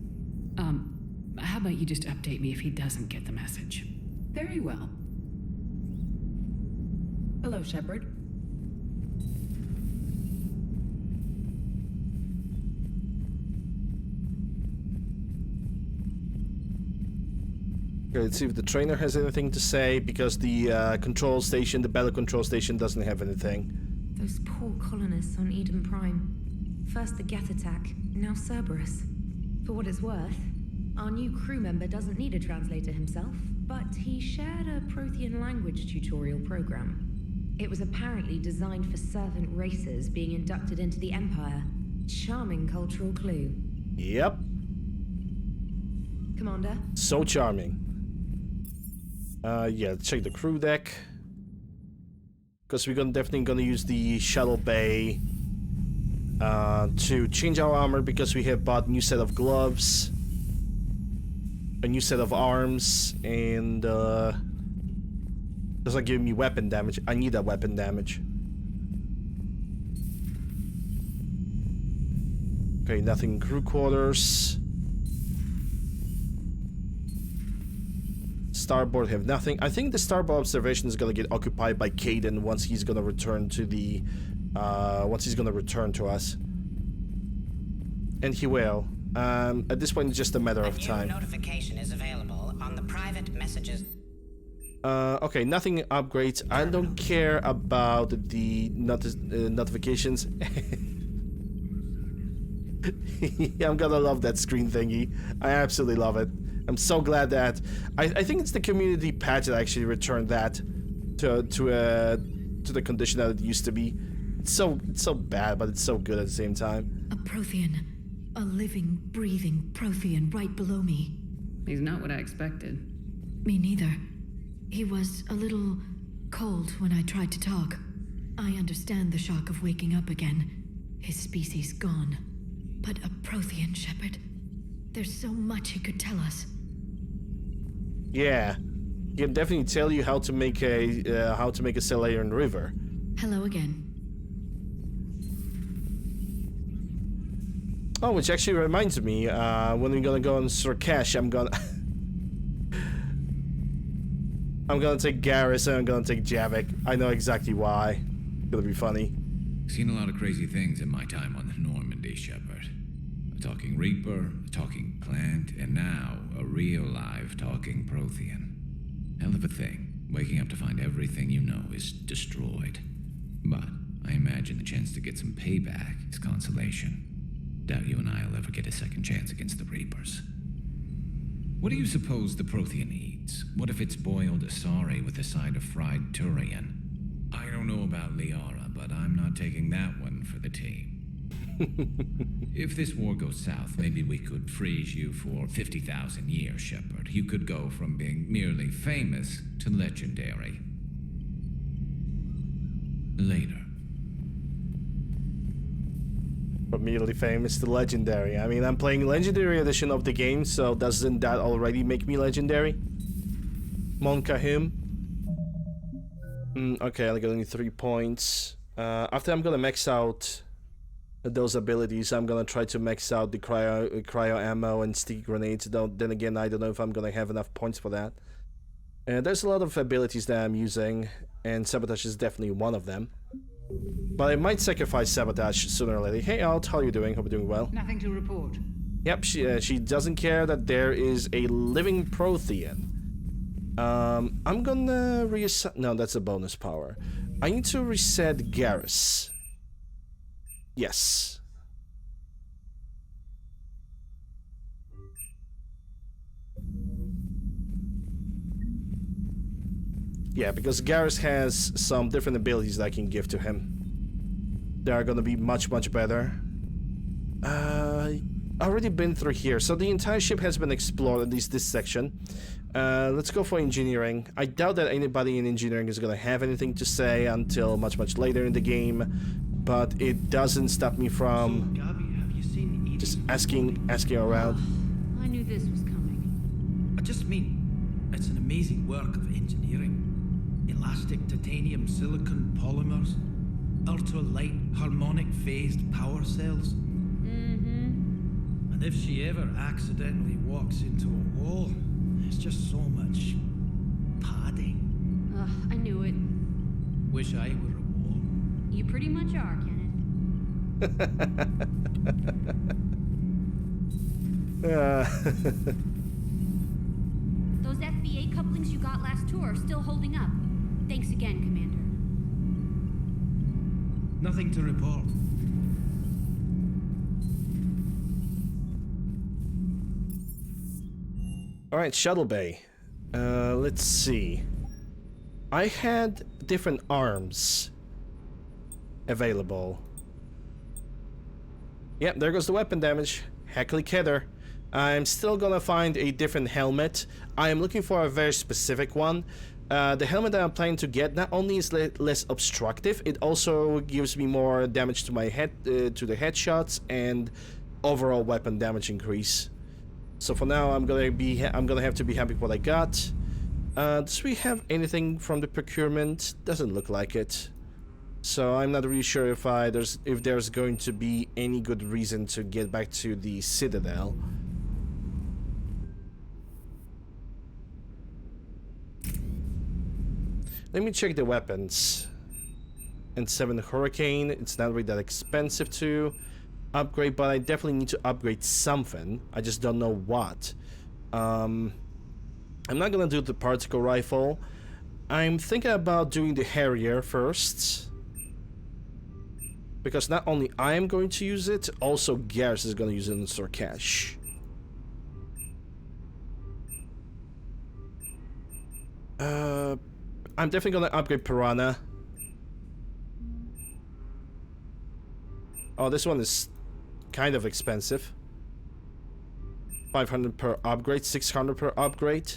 How about you just update me if he doesn't get the message? Very well. Hello, Shepard. Okay, let's see if the trainer has anything to say, because the control station, the battle control station, doesn't have anything. Those poor colonists on Eden Prime. First the Geth attack, now Cerberus. For what it's worth, our new crew member doesn't need a translator himself, but he shared a Prothean language tutorial program. It was apparently designed for servant races being inducted into the Empire. Charming cultural clue. Yep. Commander? So charming. Yeah, check the crew deck. Because we're definitely gonna use the shuttle bay to change our armor, because we have bought a new set of gloves, a new set of arms, and doesn't give me weapon damage. I need that weapon damage. Okay, nothing in crew quarters. Starboard have nothing. I think the starboard observation is gonna get occupied by Caden once he's gonna return to the once he's gonna return to us. And he will. At this point it's just a matter of time. Notification is available on the private messages. Okay, nothing upgrades. I don't care about the notifications. Yeah, I'm gonna love that screen thingy. I absolutely love it. I'm so glad that I think it's the community patch that actually returned that to the condition that it used to be. It's so bad, but it's so good at the same time. A Prothean. A living, breathing Prothean right below me. He's not what I expected. Me neither. He was a little cold when I tried to talk. I understand the shock of waking up again. His species gone. But a Prothean, Shepard. There's so much he could tell us. Yeah, he can definitely tell you how to make a Selaran river. Hello again. Oh, which actually reminds me, when we're gonna go on Surkash, I'm gonna take Garrus and I'm gonna take Javik. I know exactly why. It's gonna be funny. Seen a lot of crazy things in my time on the Normandy, Shepard. A talking Reaper, a talking plant, and now a real live talking Prothean. Hell of a thing, waking up to find everything you know is destroyed. But I imagine the chance to get some payback is consolation. Doubt you and I'll ever get a second chance against the Reapers. What do you suppose the Prothean eats? What if it's boiled asari with a side of fried Turian? I don't know about Liara, but I'm not taking that one for the team. If this war goes south, maybe we could freeze you for 50,000 years, Shepard. You could go from being merely famous to legendary. Later. From merely famous to legendary. I mean, I'm playing legendary edition of the game, so doesn't that already make me legendary? Monka him. Okay, I got only 3 points. After I'm gonna max out those abilities, I'm gonna try to max out the cryo ammo and sticky grenades. Then again, I don't know if I'm gonna have enough points for that. There's a lot of abilities that I'm using, and Sabotage is definitely one of them. But I might sacrifice Sabotage sooner or later. Hey Alt, how are you doing? Hope you're doing well. Nothing to report. Yep, she doesn't care that there is a living Prothean. I'm gonna reset. No, that's a bonus power. I need to reset Garrus. Yes. Yeah, because Garrus has some different abilities that I can give to him. They are gonna be much better. Already been through here, so the entire ship has been explored, at least this section. Let's go for engineering. I doubt that anybody in engineering is gonna have anything to say until much later in the game, but it doesn't stop me from just asking around. I knew this was coming. I just mean, it's an amazing work of engineering. Elastic titanium silicon polymers, ultra-light harmonic phased power cells. And if she ever accidentally walks into a wall, there's just so much padding. Ugh, I knew it. Wish I were a wall. You pretty much are, Those FBA couplings you got last tour are still holding up. Thanks again, Commander. Nothing to report. Alright, Shuttle Bay. Let's see. I had different arms available. Yep, there goes the weapon damage. Heckly Kidder. I'm still gonna find a different helmet. I am looking for a very specific one. The helmet that I'm planning to get not only is less obstructive, it also gives me more damage to my head, to the headshots, and overall weapon damage increase. So for now, I'm gonna have to be happy with what I got. Does we have anything from the procurement? Doesn't look like it. So I'm not really sure if there's going to be any good reason to get back to the Citadel. Let me check the weapons. And 7 Hurricane, it's not really that expensive to upgrade, but I definitely need to upgrade something. I just don't know what. I'm not gonna do the particle rifle. I'm thinking about doing the Harrier first. Because not only I am going to use it, also Garrus is going to use it in Sorkash. I'm definitely going to upgrade Piranha. Oh, this one is kind of expensive. 500 per upgrade, 600 per upgrade.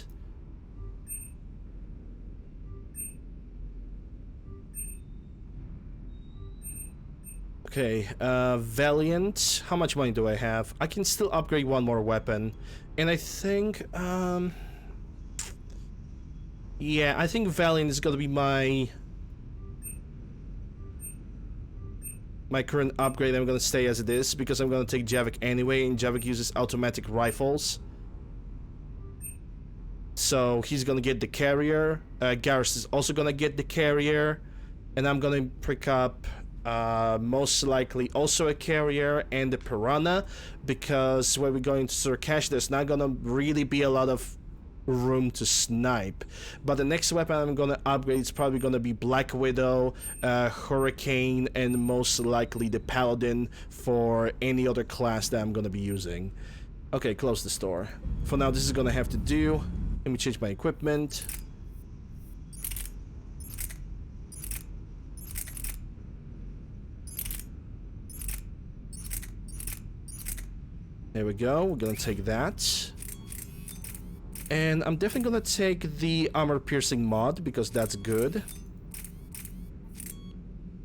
Okay, Valiant. How much money do I have? I can still upgrade one more weapon. And I think, yeah, I think Valiant is gonna be my current upgrade. I'm gonna stay as it is, because I'm gonna take Javik anyway, and Javik uses automatic rifles. So he's gonna get the carrier. Garrus is also gonna get the carrier. And I'm gonna pick up most likely also a carrier and the Piranha, because when we go into Sorkash, there's not gonna really be a lot of room to snipe. But the next weapon I'm gonna upgrade is probably gonna be Black Widow, Hurricane, and most likely the Paladin for any other class that I'm gonna be using. Okay, close the store. For now, this is gonna have to do. Let me change my equipment. There we go, we're gonna take that. And I'm definitely gonna take the armor piercing mod, because that's good.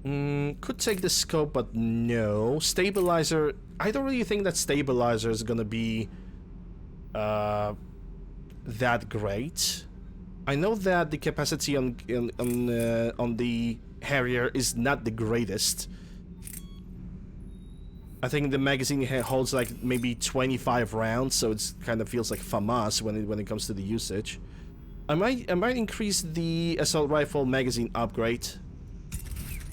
Could take the scope, but no. Stabilizer, I don't really think that stabilizer is gonna be that great. I know that the capacity on the Harrier is not the greatest. I think the magazine holds like maybe 25 rounds, so it kind of feels like FAMAS when it comes to the usage. I might increase the assault rifle magazine upgrade,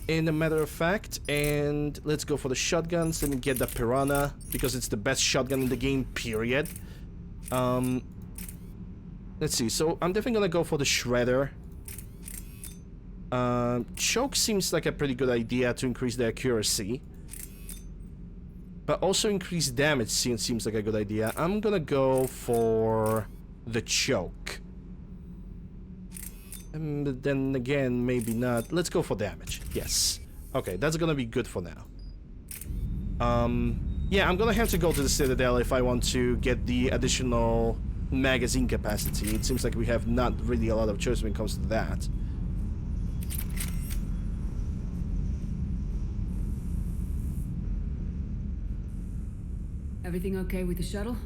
in a matter of fact, and let's go for the shotguns and get the Piranha, because it's the best shotgun in the game, period. Let's see, so I'm definitely gonna go for the Shredder. Choke seems like a pretty good idea to increase the accuracy. But also increase damage seems like a good idea. I'm gonna go for the choke. But then again, maybe not. Let's go for damage. Yes. Okay, that's gonna be good for now. Yeah, I'm gonna have to go to the Citadel if I want to get the additional magazine capacity. It seems like we have not really a lot of choice when it comes to that. Everything okay with the shuttle?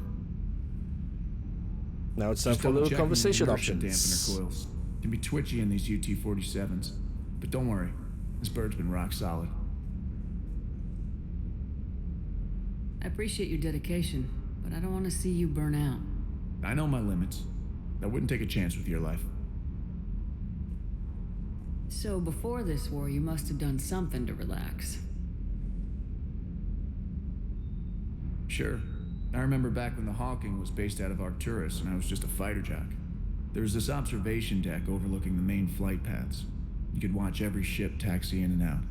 Now it's time Just for a little double-checking conversation the inertia options. dampener coils. Can be twitchy in these UT-47s, but don't worry, this bird's been rock solid. I appreciate your dedication, but I don't want to see you burn out. I know my limits. I wouldn't take a chance with your life. So before this war, you must have done something to relax. Sure. I remember back when the Hawking was based out of Arcturus and I was just a fighter jock. There was this observation deck overlooking the main flight paths. You could watch every ship taxi in and out.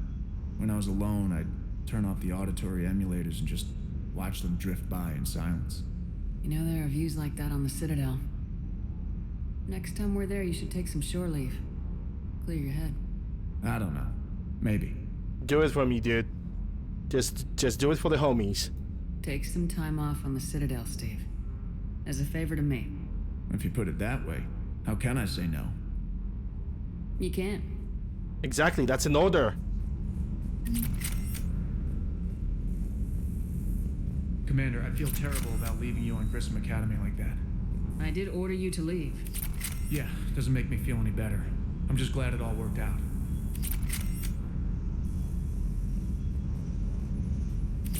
When I was alone, I'd turn off the auditory emulators and just watch them drift by in silence. You know, there are views like that on the Citadel. Next time we're there, you should take some shore leave. Clear your head. I don't know. Maybe. Do it for me, dude. Just do it for the homies. Take some time off on the Citadel, Steve. As a favor to me. If you put it that way, how can I say no? You can't. Exactly, that's an order. Commander, I feel terrible about leaving you on Grissom Academy like that. I did order you to leave. Yeah, doesn't make me feel any better. I'm just glad it all worked out.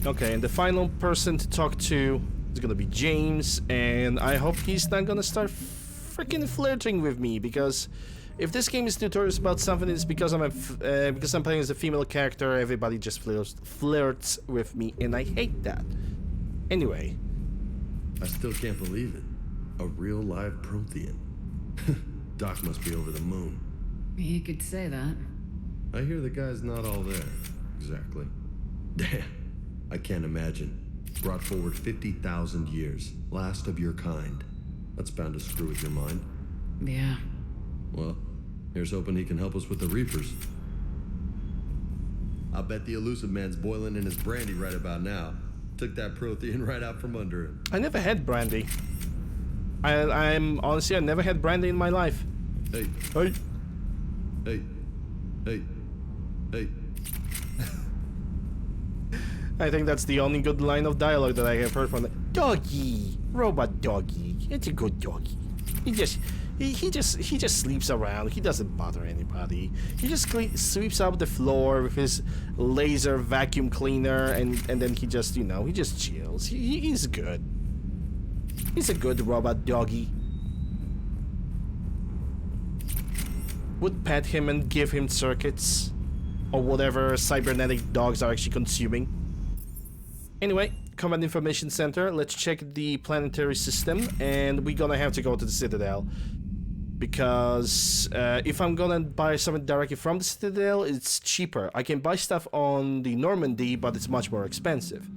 Okay, and the final person to talk to is gonna be James, and I hope he's not gonna start freaking flirting with me, because if this game is tutorials about something, it's because because I'm playing as a female character. Everybody just flirts with me, and I hate that. Anyway, I still can't believe it. A real live Prothean. Doc must be over the moon. You could say that. I hear the guy's not all there. Exactly. Damn. I can't imagine. Brought forward 50,000 years. Last of your kind. That's bound to screw with your mind. Yeah. Well, here's hoping he can help us with the Reapers. I'll bet the elusive man's boiling in his brandy right about now. Took that Prothean right out from under him. I never had brandy. I'm honestly, I never had brandy in my life. Hey. Hey. Hey. Hey. Hey. I think that's the only good line of dialogue that I have heard from the doggy, robot doggy. It's a good doggy. He just sleeps around. He doesn't bother anybody. He just sweeps up the floor with his laser vacuum cleaner, and then he just, you know, he just chills. He's good. He's a good robot doggy. Would pet him and give him circuits or whatever cybernetic dogs are actually consuming. Anyway, Command Information Center, let's check the planetary system, and we're gonna have to go to the Citadel. Because if I'm gonna buy something directly from the Citadel, it's cheaper. I can buy stuff on the Normandy, but it's much more expensive.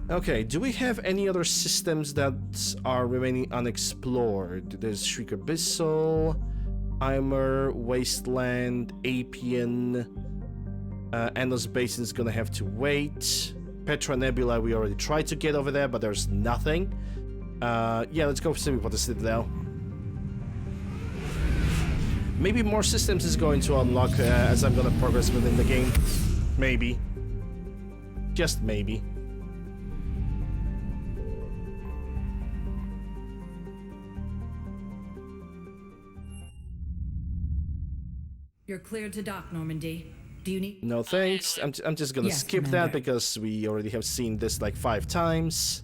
Okay, do we have any other systems that are remaining unexplored? There's Shriek Abyssal, Eimer, Wasteland, Apian... Endless Basin's gonna have to wait. Petra Nebula, we already tried to get over there, but there's nothing. Yeah, let's go for the Citadel. Maybe more systems is going to unlock as I'm gonna progress within the game. Maybe. Just maybe. You're cleared to dock, Normandy. Do you need... No thanks. I'm just gonna skip that because we already have seen this like 5 times.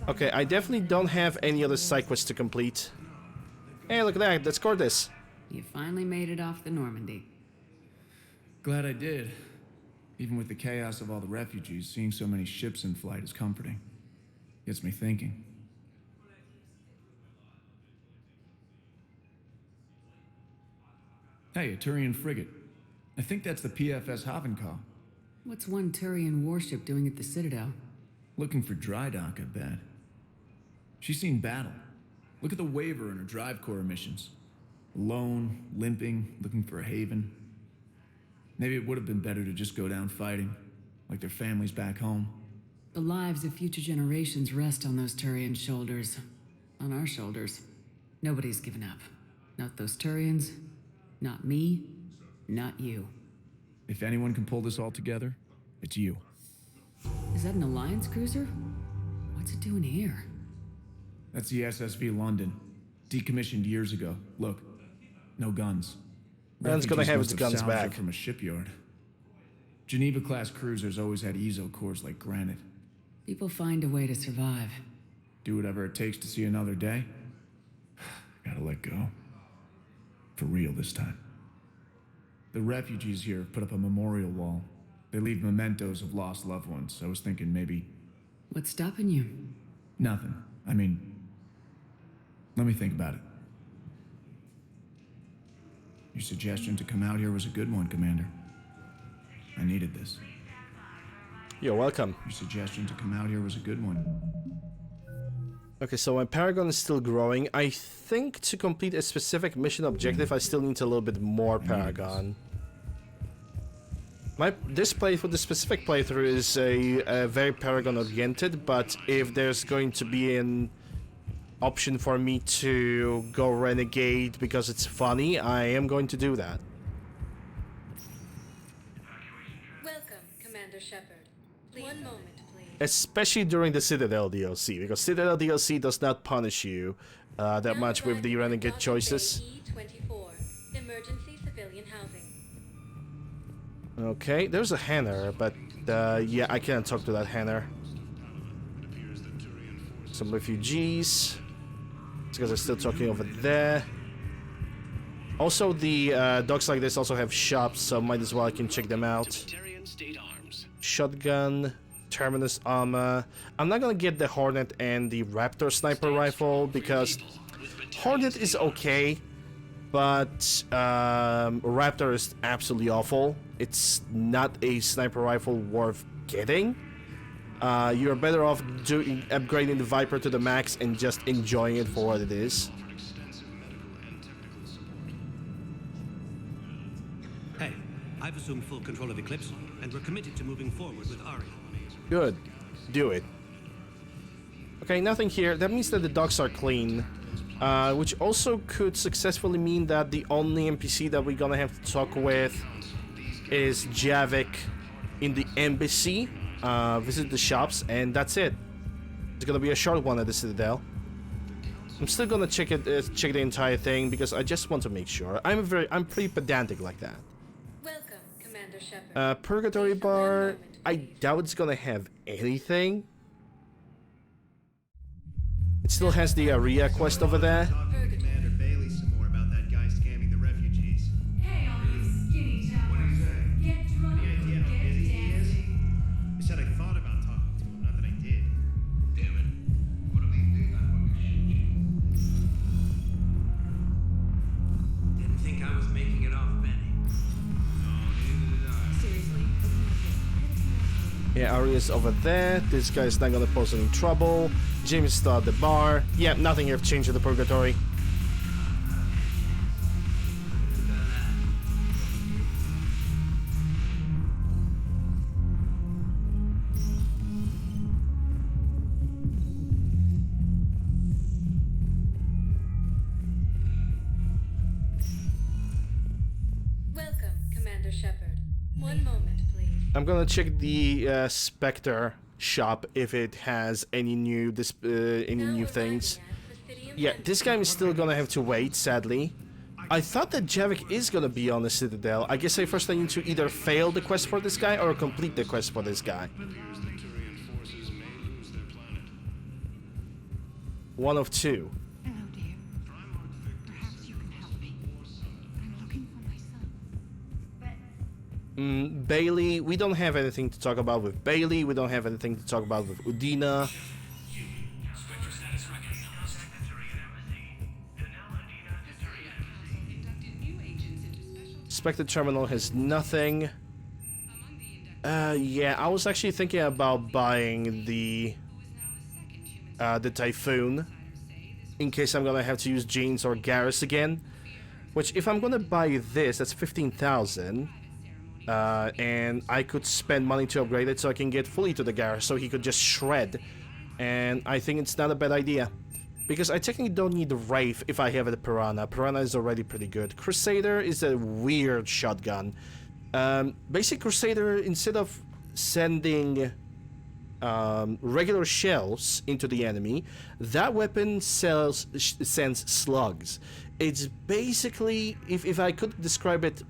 Okay, I definitely don't have any other side quests to complete. Hey, look at that. Let's score this. You finally made it off the Normandy. Glad I did. Even with the chaos of all the refugees, seeing so many ships in flight is comforting. Gets me thinking. Hey, a Turian frigate. I think that's the PFS Havenkal. What's one Turian warship doing at the Citadel? Looking for dry dock, I bet. She's seen battle. Look at the waiver in her drive core emissions. Alone, limping, looking for a haven. Maybe it would have been better to just go down fighting, like their families back home. The lives of future generations rest on those Turian shoulders. On our shoulders. Nobody's given up. Not those Turians, not me, not you. If anyone can pull this all together, it's you. Is that an Alliance cruiser? What's it doing here? That's the SSV London. Decommissioned years ago. Look, no guns. Man's gonna have his guns salvaged it back. from a shipyard. Geneva-class cruisers always had ezo cores like granite. People find a way to survive. Do whatever it takes to see another day. Gotta let go. For real this time. The refugees here have put up a memorial wall. They leave mementos of lost loved ones. I was thinking maybe... What's stopping you? Nothing. I mean... Let me think about it. Your suggestion to come out here was a good one, Commander. I needed this. You're welcome. Your suggestion to come out here was a good one. Okay, so my Paragon is still growing. I think to complete a specific mission objective, I still need a little bit more Paragon. This playthrough, the specific playthrough is a very Paragon oriented, but if there's going to be an option for me to go Renegade because it's funny, I am going to do that. Welcome, Commander Shepard. One moment, please. Especially during the Citadel DLC, because Citadel DLC does not punish you that much with the Renegade choices. E24, emergency civilian housing. Okay, there's a Hanner, but yeah, I can't talk to that Hanner. Some refugees. It's because they're still talking over there. Also, the docks like this also have shops, so might as well I can check them out. Shotgun, Terminus armor. I'm not gonna get the Hornet and the Raptor sniper rifle because Hornet is okay, but Raptor is absolutely awful. It's not a sniper rifle worth getting. You're better off upgrading the Viper to the max and just enjoying it for what it is. Hey, I've assumed full control of Eclipse, and we're committed to moving forward with Ari. Good. Do it. Okay, nothing here. That means that the docks are clean. Which also could successfully mean that the only NPC that we're gonna have to talk with is Javik in the embassy. Visit the shops, and that's it. It's gonna be a short one at the Citadel. I'm still gonna check the entire thing because I just want to make sure. I'm pretty pedantic like that. Welcome, Commander Shepard. Purgatory bar. I doubt it's gonna have anything. It still has the Aria quest over there. Commander Bailey some more about that guy scamming the refugees. Hey, all you skinny choppers. Get drunk, Any idea how get busy he is? dancing. He said I thought about talking to him, not that I did. Damn it. What do we think I'm going to shoot you? Didn't think I was making it off, Benny. Seriously? Yeah, Aria's over there. This guy's not gonna pose any trouble. James is still at the bar. Yeah, nothing here changed in the Purgatory. Welcome, Commander Shepard. One moment, please. I'm gonna check the Spectre shop if it has any new things. Yeah, this guy is still gonna have to wait, sadly. I thought that Javik is gonna be on the Citadel. I guess I first need to either fail the quest for this guy or complete the quest for this guy. One of two. Hello, dear. Perhaps you can help me. I'm looking for my son. Bailey, we don't have anything to talk about with Bailey. We don't have anything to talk about with Udina. Spectre Terminal has nothing. Yeah, I was actually thinking about buying the Typhoon in case I'm gonna have to use Jeans or Garrus again. Which, if I'm gonna buy this, that's 15,000. And I could spend money to upgrade it so I can get fully to the Garrus so he could just shred. And I think it's not a bad idea. Because I technically don't need the Wraith if I have a Piranha. Piranha is already pretty good. Crusader is a weird shotgun. Basic Crusader, instead of sending regular shells into the enemy, that weapon sends slugs. It's basically, if I could describe it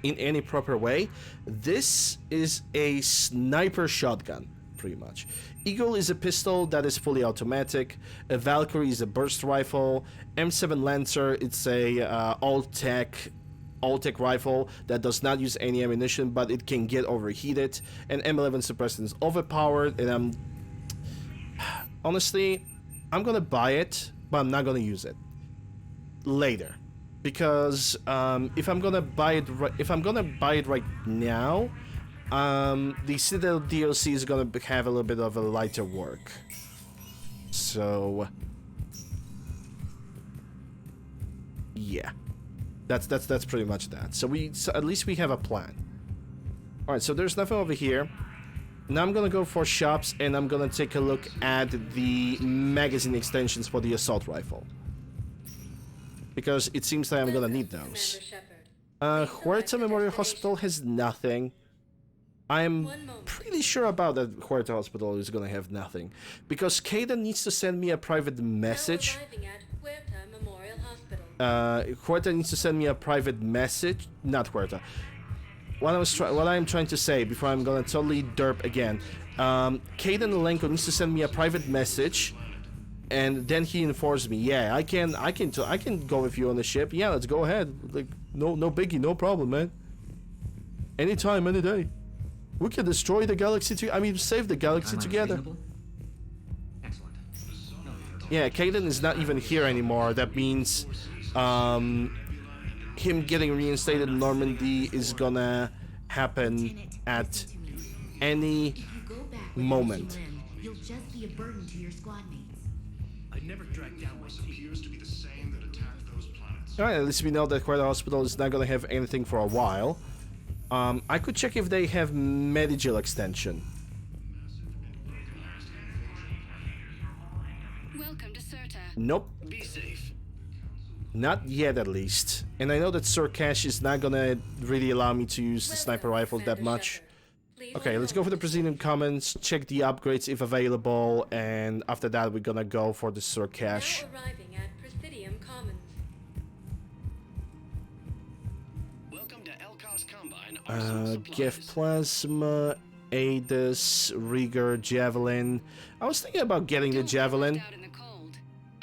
in any proper way, this is a sniper shotgun, pretty much. Eagle is a pistol that is fully automatic. A Valkyrie is a burst rifle. M7 Lancer, it's a all-tech rifle that does not use any ammunition, but it can get overheated. And M11 suppressant is overpowered, and honestly, I'm gonna buy it, but I'm not gonna use it later, because if I'm gonna buy it right now, the Citadel DLC is gonna have a little bit of a lighter work. So yeah. That's pretty much that. So at least we have a plan. Alright, so there's nothing over here. Now I'm gonna go for shops and I'm gonna take a look at the magazine extensions for the assault rifle. Because it seems like I'm gonna need those. Huerta Memorial Hospital has nothing. I'm pretty sure about that Huerta Hospital is gonna have nothing. Because Kaden needs to send me a private message. Huerta needs to send me a private message. Not Huerta. What I'm trying to say before I'm gonna totally derp again. Kaden Lenko needs to send me a private message, and then he informs me. Yeah, I can go with you on the ship. Yeah, let's go ahead. Like, no biggie, no problem, man. Anytime, any day. We can destroy the galaxy save the galaxy together. Yeah, Kaden is not even here anymore. That means him getting reinstated in Normandy is gonna happen at any moment. You'll just be a burden to your squad mates. I'd never drag down my appears to be the same that attacked those planets. Alright, at least we know that Huerta Hospital is not gonna have anything for a while. I could check if they have Medigil extension. Welcome to Serta. Nope. Be safe. Not yet, at least. And I know that Sir Cash is not gonna really allow me to use the sniper rifle that much. Okay, let's go for the Presidium Commons, check the upgrades if available, and after that we're gonna go for the Sir Cash. Now arriving at Presidium Commons. Welcome to Elcos Combine. Gef Plasma, Aedis, Rieger, Javelin. I was thinking about getting the Javelin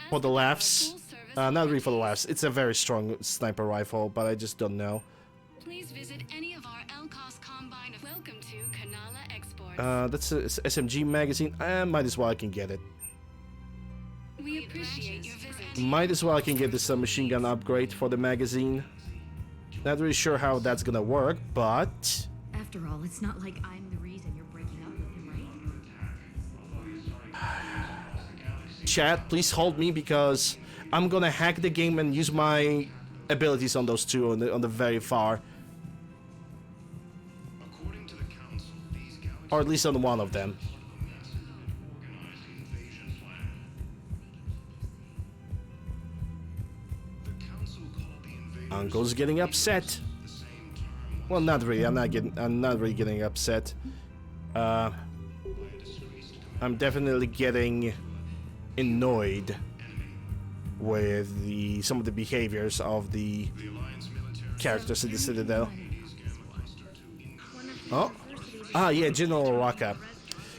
for the laughs. Not really for the laughs. It's a very strong sniper rifle, but I just don't know. Please visit any of our Elcos Combine. Welcome to Kanala Exports. That's a SMG magazine. Might as well I can get it. We appreciate your visit. Might as well I can get this machine gun upgrade for the magazine. Not really sure how that's gonna work, but After all, it's not like I'm the reason you're breaking up with him, right? chat, please hold me because I'm gonna hack the game and use my abilities on those two on the very far. Or at least on one of them. Uncle's getting upset. Well, not really. I'm not really getting upset. I'm definitely getting annoyed with some of the behaviors of the characters in the Citadel. Oh, yeah, General Oraka.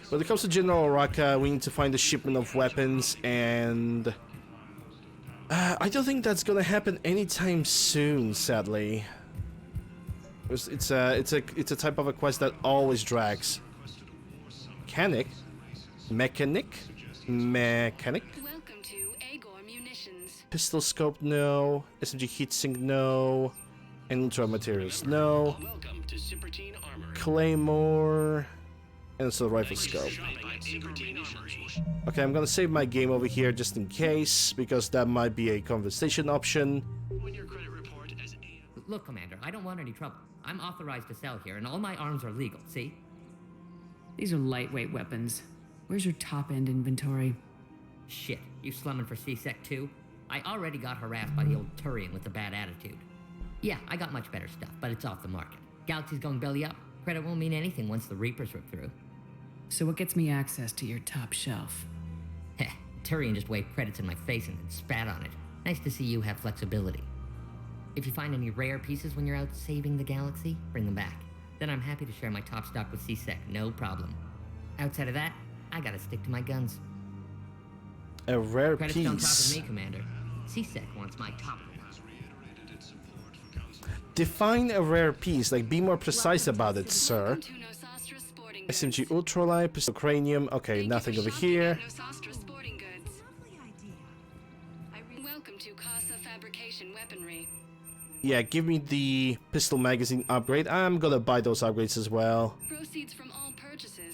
When it comes to General Oraka, we need to find a shipment of weapons, and I don't think that's gonna happen anytime soon, sadly. It's a type of a quest that always drags. Mechanic. Welcome to Agor Munitions. Pistol scope, no. SMG heatsink, no. And ultra materials, no. Claymore. And so rifle scope. Okay, I'm gonna save my game over here just in case, because that might be a conversation option. Look, Commander, I don't want any trouble. I'm authorized to sell here, and all my arms are legal, see? These are lightweight weapons. Where's your top-end inventory? Shit, you slumming for C-Sec too? I already got harassed by the old Turian with a bad attitude. Yeah, I got much better stuff, but it's off the market. Galaxy's going belly up. Credit won't mean anything once the Reapers rip through. So what gets me access to your top shelf? Heh, Turian just waved credits in my face and then spat on it. Nice to see you have flexibility. If you find any rare pieces when you're out saving the galaxy, bring them back. Then I'm happy to share my top stock with C-Sec, no problem. Outside of that, I gotta stick to my guns. A rare Credits piece. don't talk with me, Commander. C-Sec wants my top. Define a rare piece, like be more precise about it, sir. SMG ultralight, pistol cranium, okay, nothing over here. Welcome to Casa Fabrication Weaponry. Yeah, give me the pistol magazine upgrade. I'm gonna buy those upgrades as well. Proceeds from all purchases.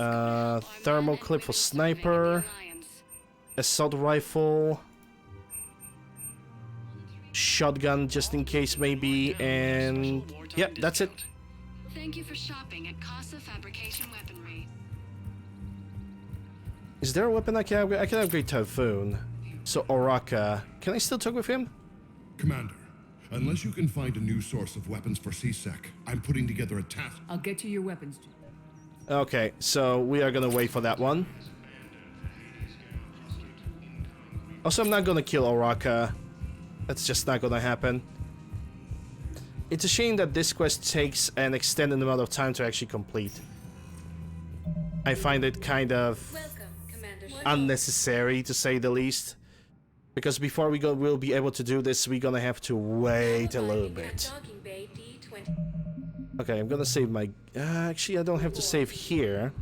Thermal clip for sniper. Assault rifle. Shotgun just in case maybe, and yeah, that's it. Thank you for shopping at Casa Fabrication Weaponry. Is there a weapon I can upgrade? I can upgrade Typhoon. So Oraka, can I still talk with him? Commander, unless you can find a new source of weapons for C-Sec, I'm putting together a task. I'll get you your weapons. Okay, so we are gonna wait for that one. Also, I'm not gonna kill Oraka. That's just not gonna happen. It's a shame that this quest takes an extended amount of time to actually complete. I find it kind of unnecessary, to say the least. Because before we'll be able to do this, we're gonna have to wait a little bit. Okay, I'm gonna save my... actually, I don't have to save here.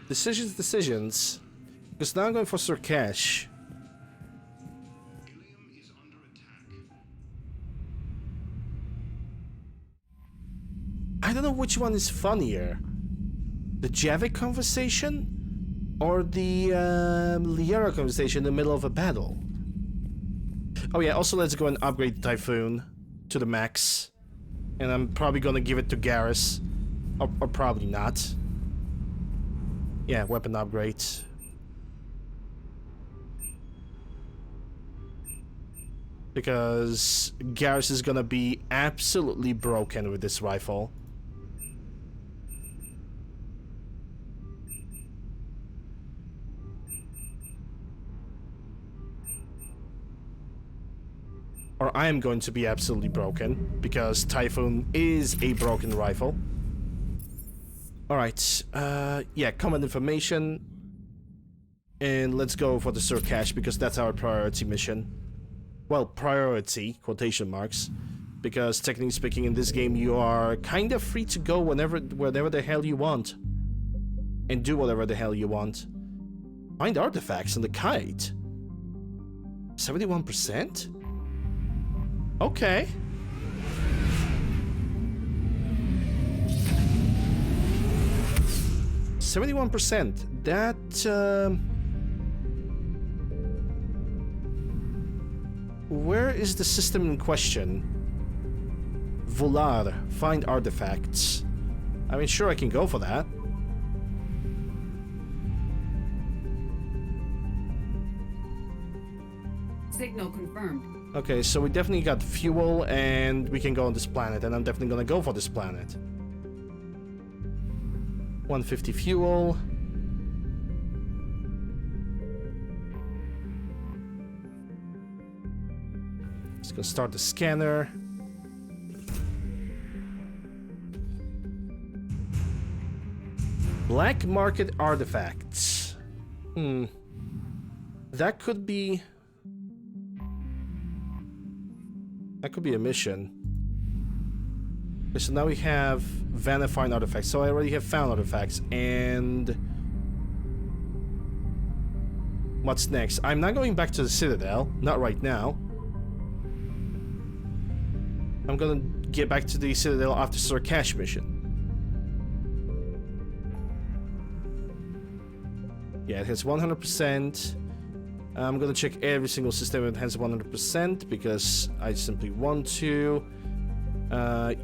Decisions. Because now I'm going for Surcash. I don't know which one is funnier. The Javik conversation? Or the Liara conversation in the middle of a battle? Oh yeah, also let's go and upgrade Typhoon to the max. And I'm probably gonna give it to Garrus. Or probably not. Yeah, weapon upgrade. Because Garrus is gonna be absolutely broken with this rifle. Or I am going to be absolutely broken, because Typhoon is a broken rifle. Alright, yeah, common information. And let's go for the Surcash, because that's our priority mission. Well, priority, quotation marks. Because technically speaking, in this game, you are kind of free to go whenever the hell you want. And do whatever the hell you want. Find artifacts on the kite. 71%? Okay. %. That, where is the system in question? Volar, find artifacts. I mean, sure, I can go for that. Signal confirmed. Okay, so we definitely got fuel and we can go on this planet, and I'm definitely gonna go for this planet. 150 fuel. Let's go start the scanner. Black market artifacts. That could be... That could be a mission. Okay, so now we have Find artifacts. So I already have found artifacts. And what's next? I'm not going back to the Citadel. Not right now. I'm gonna get back to the Citadel after Sarkash mission. Yeah, it has 100%. I'm gonna check every single system that has 100% because I simply want to.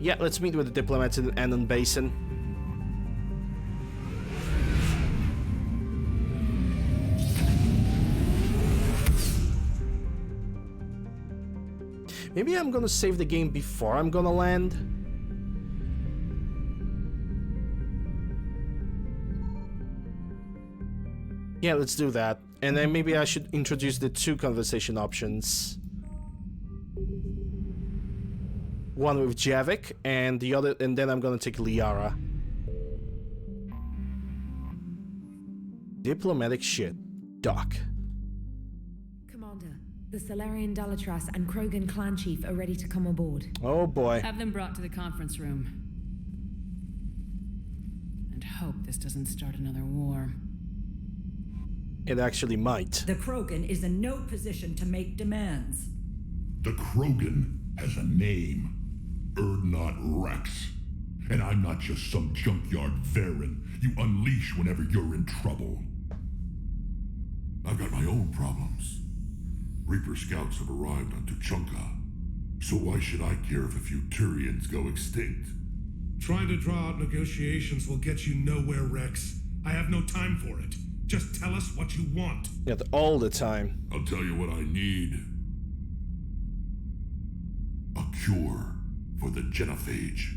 Yeah, let's meet with the diplomats in the Anon Basin. Maybe I'm gonna save the game before I'm gonna land. Yeah, let's do that. And then maybe I should introduce the two conversation options. One with Javik and the other, and then I'm gonna take Liara. Diplomatic shit. Doc. Commander, the Solarian Dalatras and Krogan clan chief are ready to come aboard. Oh boy. Have them brought to the conference room. And hope this doesn't start another war. It actually might. The Krogan is in no position to make demands. The Krogan has a name. Erdnot Rex. And I'm not just some junkyard Varen you unleash whenever you're in trouble. I've got my own problems. Reaper scouts have arrived on Tuchanka. So why should I care if a few Turians go extinct? Trying to draw out negotiations will get you nowhere, Rex. I have no time for it. Just tell us what you want. Yeah, all the time. I'll tell you what I need. A cure for the genophage.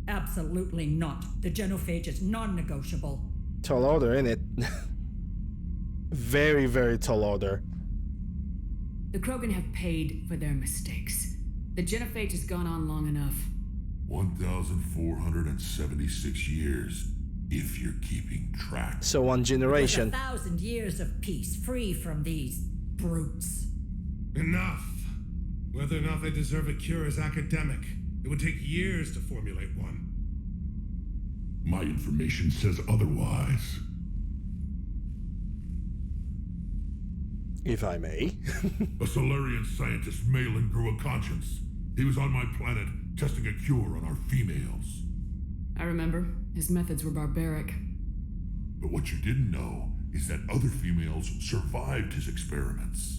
Absolutely not. The genophage is non-negotiable. Tall order, innit? Very, very tall order. The Krogan have paid for their mistakes. The genophage has gone on long enough. 1,476 years, if you're keeping track. So one generation. With 1,000 years of peace, free from these brutes. Enough. Whether or not they deserve a cure is academic. It would take years to formulate one. My information says otherwise. If I may. A Solarian scientist, Malin, grew a conscience. He was on my planet, testing a cure on our females. I remember. His methods were barbaric. But what you didn't know is that other females survived his experiments.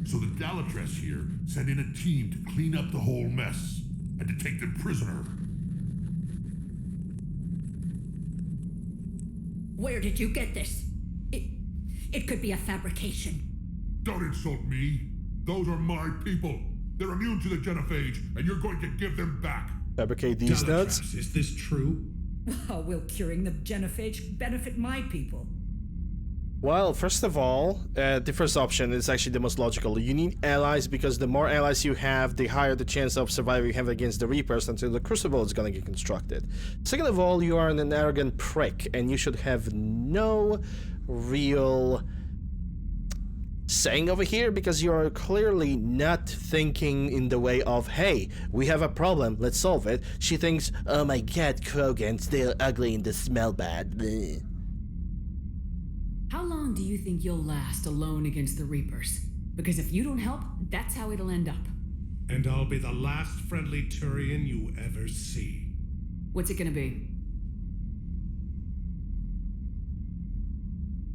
So the Dalatras here sent in a team to clean up the whole mess and to take them prisoner. Where did you get this? It could be a fabrication. Don't insult me. Those are my people. They're immune to the genophage, and you're going to give them back. Fabricate these nuts? Is this true? How will curing the genophage benefit my people? Well, first of all, the first option is actually the most logical. You need allies because the more allies you have, the higher the chance of surviving you have against the Reapers until the Crucible is gonna get constructed. Second of all, you are an arrogant prick, and you should have no real saying over here because you are clearly not thinking in the way of, hey, we have a problem, let's solve it. She thinks, oh my god, Krogans, they're ugly and they smell bad. Bleh. How long do you think you'll last alone against the Reapers? Because if you don't help, that's how it'll end up. And I'll be the last friendly Turian you ever see. What's it gonna be?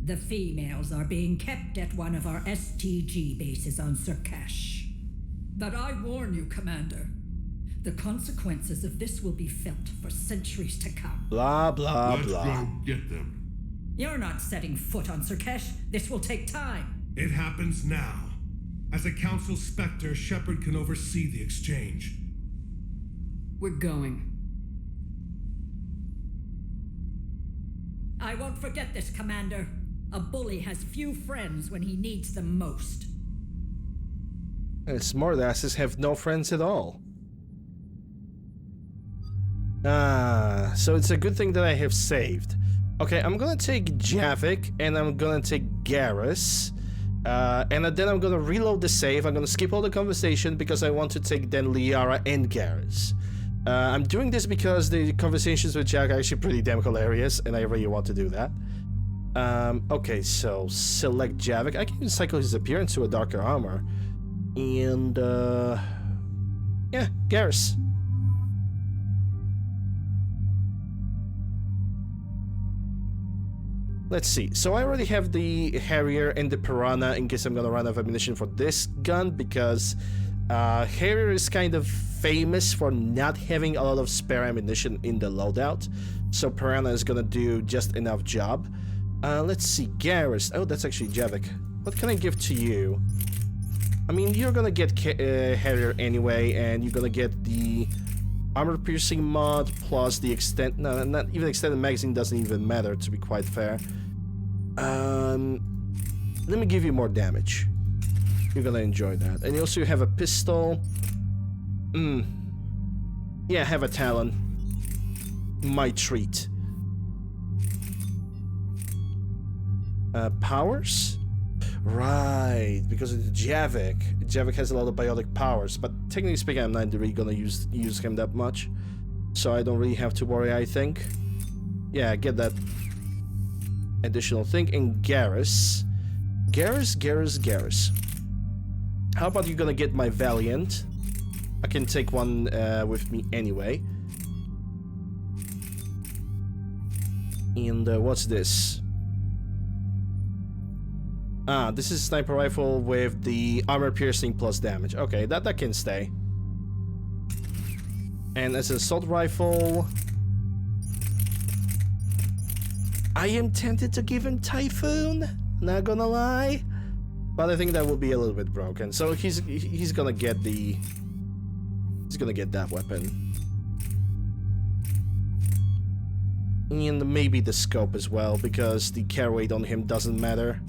The females are being kept at one of our STG bases on Sarkash. But I warn you, Commander, the consequences of this will be felt for centuries to come. Blah, blah, Let's blah. go get them. You're not setting foot on Sarkash. This will take time. It happens now. As a Council Spectre, Shepard can oversee the exchange. We're going. I won't forget this, Commander. A bully has few friends when he needs them most. And smartasses have no friends at all. Ah, so it's a good thing that I have saved. Okay, I'm gonna take Javik and I'm gonna take Garrus And then I'm gonna reload the save. I'm gonna skip all the conversation because I want to take then Liara and Garrus. I'm doing this because the conversations with Jack are actually pretty damn hilarious, and I really want to do that. Okay, so select Javik. I can cycle his appearance to a darker armor. And, yeah, Garrus. Let's see. So I already have the Harrier and the Piranha in case I'm gonna run out of ammunition for this gun, because Harrier is kind of famous for not having a lot of spare ammunition in the loadout. So Piranha is gonna do just enough job. Let's see, Garrus. Oh, that's actually Javik. What can I give to you? I mean, you're gonna get Harrier anyway, and you're gonna get the armor piercing mod plus the no, not even extended magazine doesn't even matter, to be quite fair. Let me give you more damage. You're gonna enjoy that. And you also have a pistol. Yeah, have a Talon. My treat. Powers? Right, because of the Javik. Javik has a lot of biotic powers, but technically speaking, I'm not really gonna use him that much. So I don't really have to worry, I think. Yeah, get that additional thing. And Garrus. Garrus. How about you gonna get my Valiant? I can take one with me anyway. And what's this? Ah, this is a sniper rifle with the armor piercing plus damage. Okay, that can stay. And as an assault rifle, I am tempted to give him Typhoon, not gonna lie, but I think that will be a little bit broken. So he's gonna get that weapon. And maybe the scope as well, because the care weight on him doesn't matter.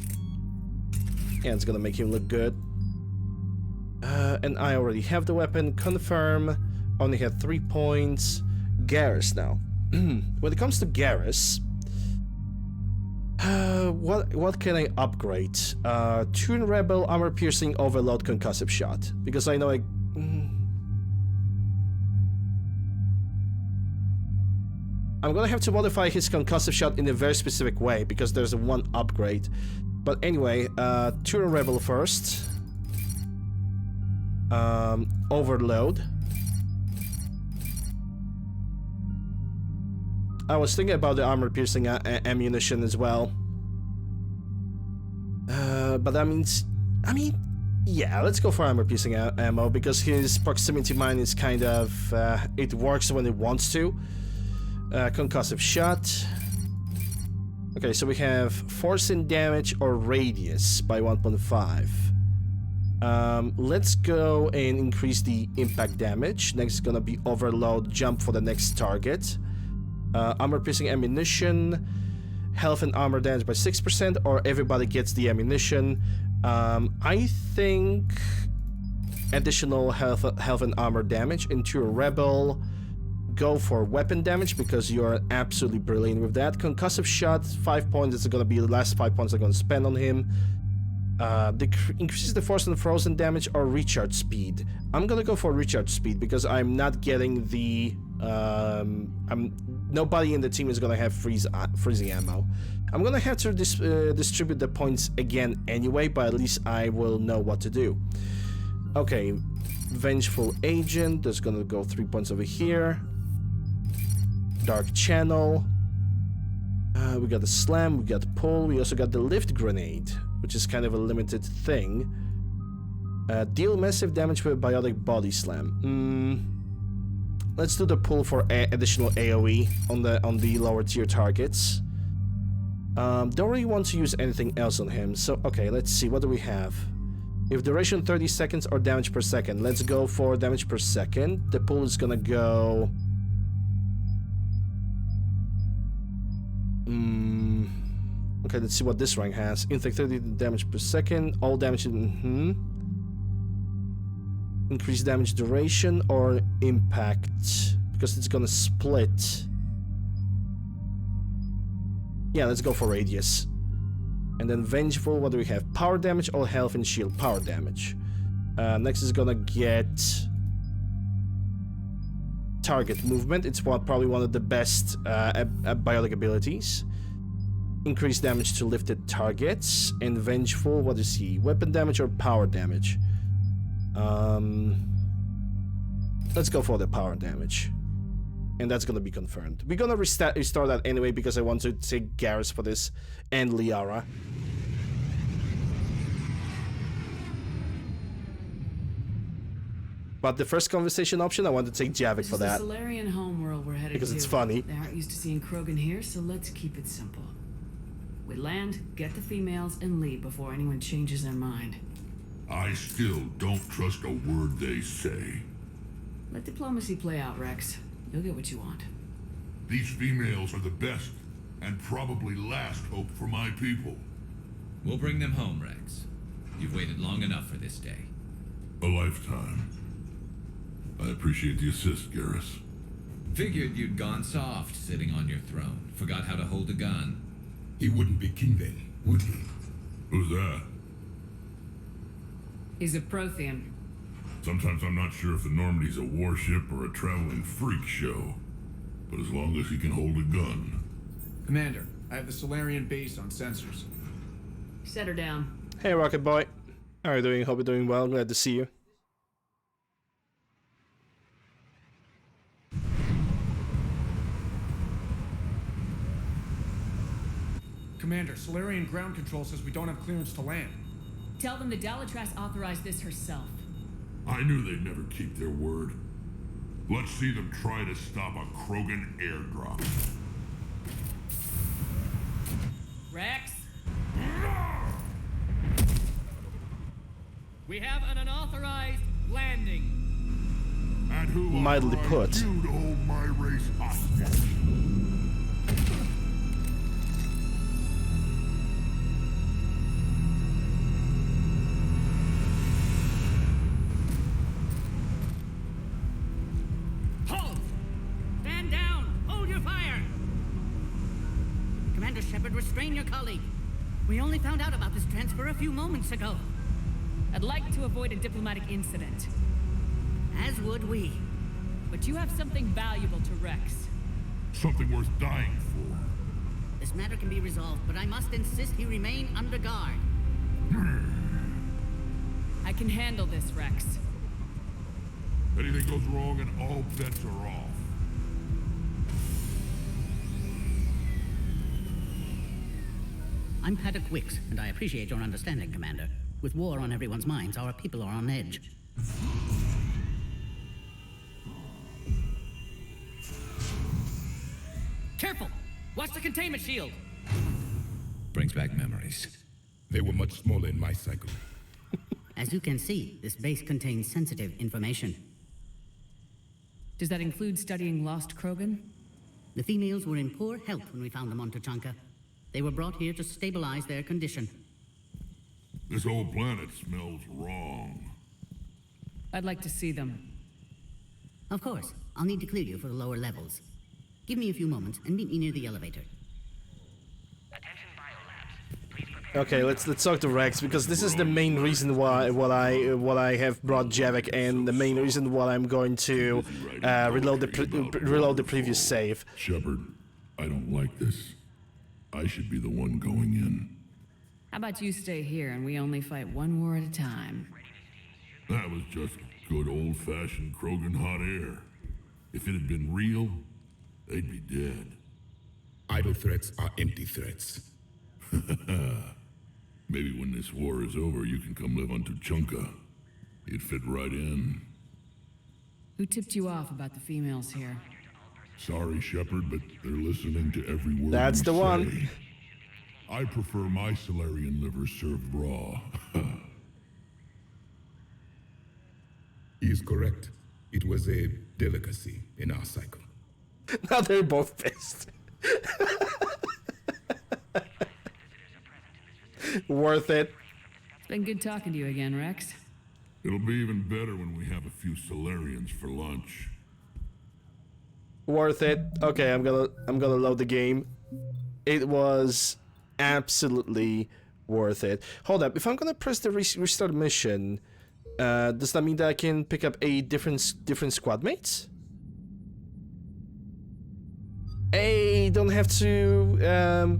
And it's gonna make him look good. And I already have the weapon. Confirm. Only had 3 points. Garrus now. When it comes to Garrus, what can I upgrade? Tune Rebel, Armor Piercing, Overload, Concussive Shot. Because I know I'm gonna have to modify his Concussive Shot in a very specific way, because there's one upgrade. But anyway, Tune Rebel first. Overload. I was thinking about the armor piercing ammunition as well. But that means, yeah, let's go for armor piercing ammo, because his proximity mine is kind of, it works when it wants to. Concussive shot. Okay, so we have force and damage or radius by 1.5. Let's go and increase the impact damage. Next is gonna be overload, jump for the next target. Armor piercing ammunition, health and armor damage by 6%, or everybody gets the ammunition. I think additional health and armor damage into a rebel. Go for weapon damage because you're absolutely brilliant with that. Concussive shot, 5 points. It's gonna be the last 5 points I'm gonna spend on him. Increases the force and frozen damage or recharge speed. I'm gonna go for recharge speed because I'm not getting the nobody in the team is gonna have freezing ammo. I'm gonna have to distribute the points again anyway, but at least I will know what to do. Okay, Vengeful Agent, that's gonna go 3 points over here. Dark Channel. We got the Slam, we got the Pull, we also got the Lift Grenade, which is kind of a limited thing. Deal massive damage with Biotic Body Slam. Let's do the Pull for additional AoE on the lower tier targets. Don't really want to use anything else on him, so okay, let's see, what do we have? If duration 30 seconds or damage per second, let's go for damage per second. The Pull is gonna go... Okay, let's see what this rank has. Inflict 30 damage per second, all damage... Increase damage duration or impact, because it's gonna split. Yeah, let's go for radius. And then Vengeful, what do we have? Power damage, all health and shield power damage. Next is gonna get target movement. It's probably one of the best biotic abilities. Increased damage to lifted targets. And Vengeful, what is he? Weapon damage or power damage? Let's go for the power damage. And that's gonna be confirmed. We're gonna restore that anyway because I want to take Garrus for this and Liara. But the first conversation option, I want to take Javik for that. This is the Solarian homeworld we're headed because to. it's funny. They aren't used to seeing Krogan here, so let's keep it simple. We land, get the females, and leave before anyone changes their mind. I still don't trust a word they say. Let diplomacy play out, Rex. You'll get what you want. These females are the best and probably last hope for my people. We'll bring them home, Rex. You've waited long enough for this day. A lifetime. I appreciate the assist, Garrus. Figured you'd gone soft sitting on your throne. Forgot how to hold a gun. He wouldn't be king then, would he? Who's that? He's a Prothean. Sometimes I'm not sure if the Normandy's a warship or a traveling freak show. But as long as he can hold a gun. Commander, I have the Solarian base on sensors. Set her down. Hey, Rocket Boy. How are you doing? Hope you're doing well. Glad to see you. Commander, Solarian ground control says we don't have clearance to land. Tell them the Dalatras authorized this herself. I knew they'd never keep their word. Let's see them try to stop a Krogan airdrop. Rex? We have an unauthorized landing. And who Mildly put. You to hold my race hostage? Halt! Stand down! Hold your fire! Commander Shepard, restrain your colleague. We only found out about this transfer a few moments ago. I'd like to avoid a diplomatic incident. As would we. But you have something valuable to Rex. Something worth dying for. This matter can be resolved, but I must insist he remain under guard. I can handle this, Rex. Anything goes wrong and all bets are off. I'm Paddock Wicks, and I appreciate your understanding, Commander. With war on everyone's minds, our people are on edge. Careful! Watch the containment shield! Brings back memories. They were much smaller in my cycle. As you can see, this base contains sensitive information. Does that include studying lost Krogan? The females were in poor health when we found them on Tachanka. They were brought here to stabilize their condition. This whole planet smells wrong. I'd like to see them. Of course. I'll need to clear you for the lower levels. Give me a few moments and meet me near the elevator. Okay, let's talk to Rex because this is the main reason why I have brought Javik and the main reason why I'm going to reload the previous save. Shepard, I don't like this. I should be the one going in. How about you stay here and we only fight one war at a time? That was just good old-fashioned Krogan hot air. If it had been real, they'd be dead. Idle threats are empty threats. Maybe when this war is over, you can come live on Tuchanka. You'd fit right in. Who tipped you off about the females here? Sorry, Shepard, but they're listening to every word That's we the say. one. I prefer my Solarian liver served raw. He is correct. It was a delicacy in our cycle. Now they're both pissed. Worth it. It's been good talking to you again, Rex. It'll be even better when we have a few Solarians for lunch. Worth it. Okay, I'm gonna load the game. It was absolutely worth it. Hold up, if I'm gonna press the restart mission, does that mean that I can pick up a different squad mates? I don't have to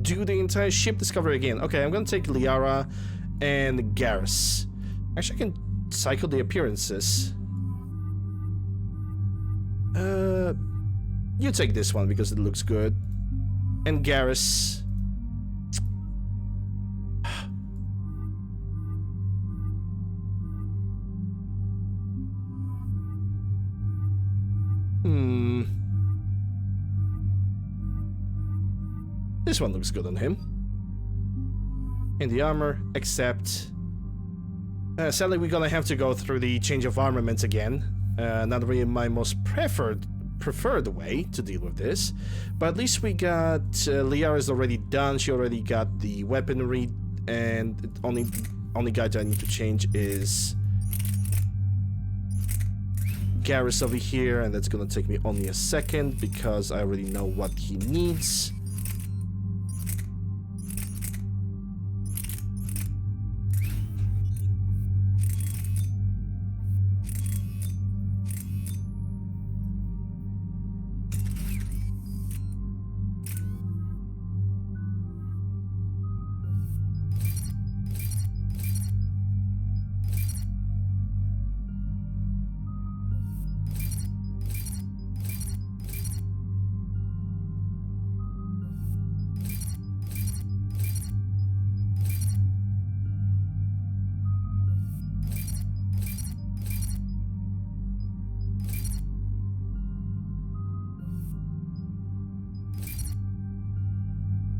do the entire ship discovery again. Okay, I'm gonna take Liara and Garrus. Actually, I can cycle the appearances. You take this one because it looks good. And Garrus. This one looks good on him. In the armor, except... sadly, we're gonna have to go through the change of armaments again. Not really my most preferred way to deal with this. But at least we got... Liara's already done, she already got the weaponry, and the only guy that I need to change is... Garrus over here, and that's gonna take me only a second, because I already know what he needs.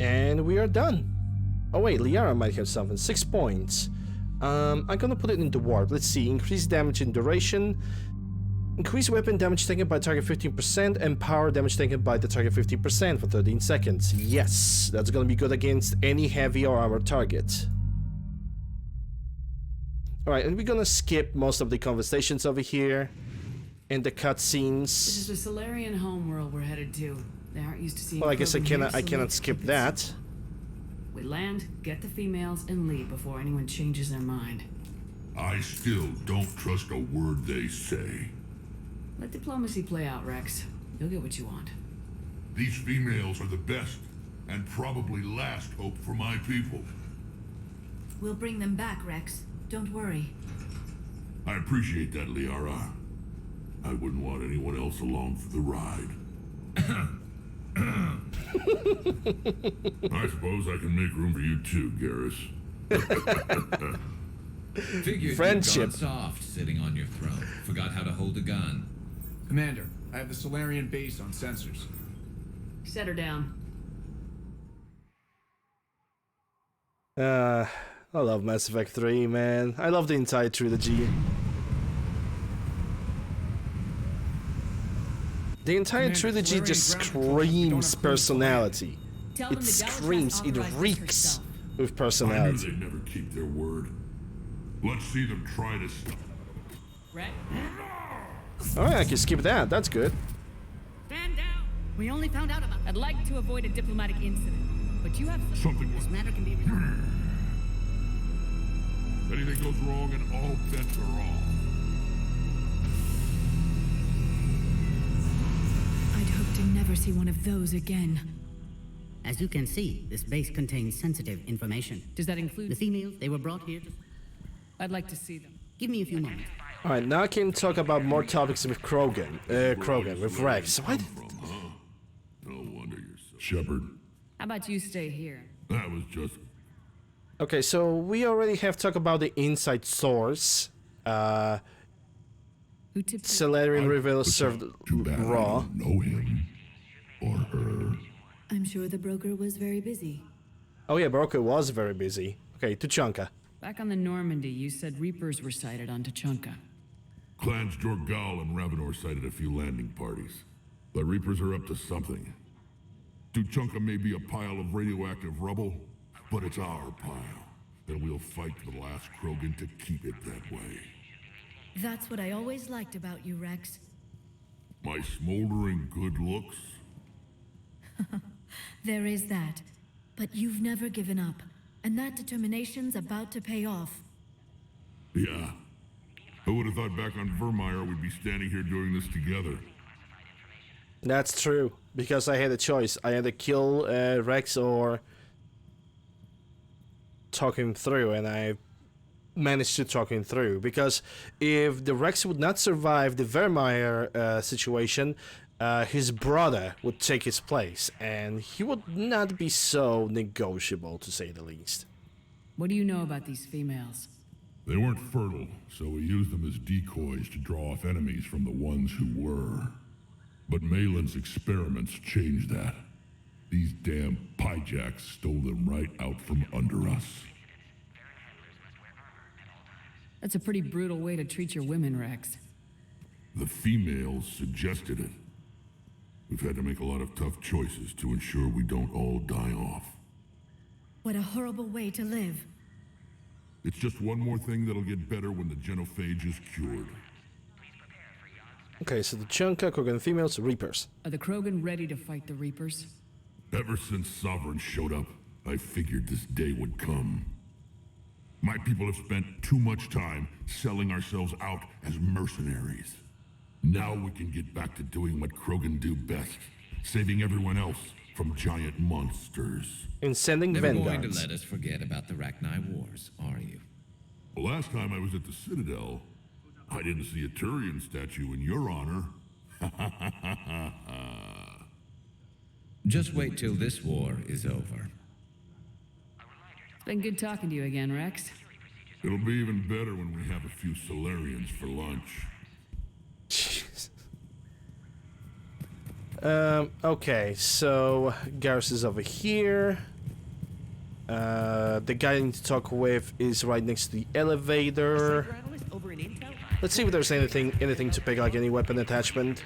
And we are done. Oh wait, Liara might have something. 6 points. I'm gonna put it into warp. Let's see. Increase damage and duration. Increase weapon damage taken by target 15% and power damage taken by the target 15% for 13 seconds. Yes, that's gonna be good against any heavy or armored target. Alright, and we're gonna skip most of the conversations over here and the cutscenes. This is the Solarian homeworld we're headed to. They aren't used to seeing. Well, I guess I Krogan here, cannot so skip keep it that. simple. We land, get the females, and leave before anyone changes their mind. I still don't trust a word they say. Let diplomacy play out, Rex. You'll get what you want. These females are the best and probably last hope for my people. We'll bring them back, Rex. Don't worry. I appreciate that, Liara. I wouldn't want anyone else along for the ride. I suppose I can make room for you too, Garrus. Figured Friendship. you'd gone soft sitting on your throne. Forgot how to hold a gun. Commander, I have the Solarian base on sensors. Set her down. I love Mass Effect 3, man. I love the entire trilogy. The entire trilogy just screams personality. It screams, it reeks with I knew personality. they'd never keep their word. Let's see them try to stop. Alright, I can skip that. That's good. Stand down! We only found out about. I'd like to avoid a diplomatic incident, but you have Something This matter can be resolved. Anything goes wrong and all bets are off. I'd hope to never see one of those again. As you can see, this base contains sensitive information. Does that include the females? They were brought here to... I'd like to see them. Give me a few moments. Alright, now I can talk about more topics with Krogan. With Rex. What? No wonder you're so... Shepard, How about you stay here? that was just... Okay, so we already have talked about the inside source. Solarian Reveal served raw. know him or her. I'm sure the broker was very busy. Oh yeah, Broker was very busy. Okay, Tuchanka. Back on the Normandy, you said Reapers were sighted on Tuchanka. Clans Jorgal and Ravenor sighted a few landing parties. The Reapers are up to something. Tuchanka may be a pile of radioactive rubble, but it's our pile. And we'll fight to the last Krogan to keep it that way. That's what I always liked about you, Rex. My smoldering good looks? There is that. But you've never given up, and that determination's about to pay off. Yeah. Who would have thought back on Vermeer we'd be standing here doing this together? That's true, because I had a choice. I had to kill Rex or talk him through, and I managed to talk him through. Because if the Rex would not survive the Vermeer situation, his brother would take his place, and he would not be so negotiable, to say the least. What do you know about these females? They weren't fertile, so we used them as decoys to draw off enemies from the ones who were. But Malin's experiments changed that. These damn pyjacks stole them right out from under us. That's a pretty brutal way to treat your women, Rex. The females suggested it. We've had to make a lot of tough choices to ensure we don't all die off. What a horrible way to live. It's just one more thing that'll get better when the genophage is cured. Okay, so the Chunka, Krogan females, Reapers. Are the Krogan ready to fight the Reapers? Ever since Sovereign showed up, I figured this day would come. My people have spent too much time selling ourselves out as mercenaries. Now we can get back to doing what Krogan do best, saving everyone else from giant monsters. And sending Never Vanguards. going to let us forget about the Rachni Wars, are you? The last time I was at the Citadel, I didn't see a Turian statue in your honor. Just wait till this war is over. It's been good talking to you again, Rex. It'll be even better when we have a few Solarians for lunch. Jeez. Okay, so Garrus is over here. The guy I need to talk with is right next to the elevator. Let's see if there's anything to pick, like any weapon attachment.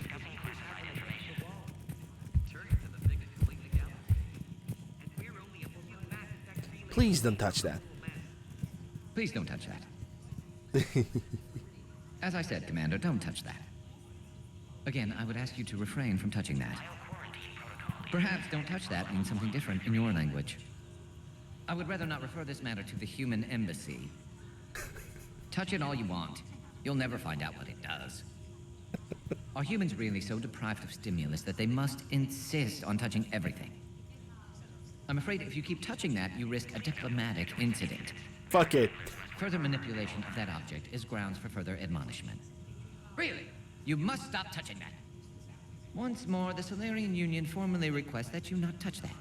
Please don't touch that. Please don't touch that. As I said, Commander, don't touch that. Again, I would ask you to refrain from touching that. Perhaps don't touch that means something different in your language. I would rather not refer this matter to the human embassy. Touch it all you want. You'll never find out what it does. Are humans really so deprived of stimulus that they must insist on touching everything? I'm afraid if you keep touching that, you risk a diplomatic incident. Fuck it. Further manipulation of that object is grounds for further admonishment. Really? You must stop touching that. Once more, the Solarian Union formally requests that you not touch that.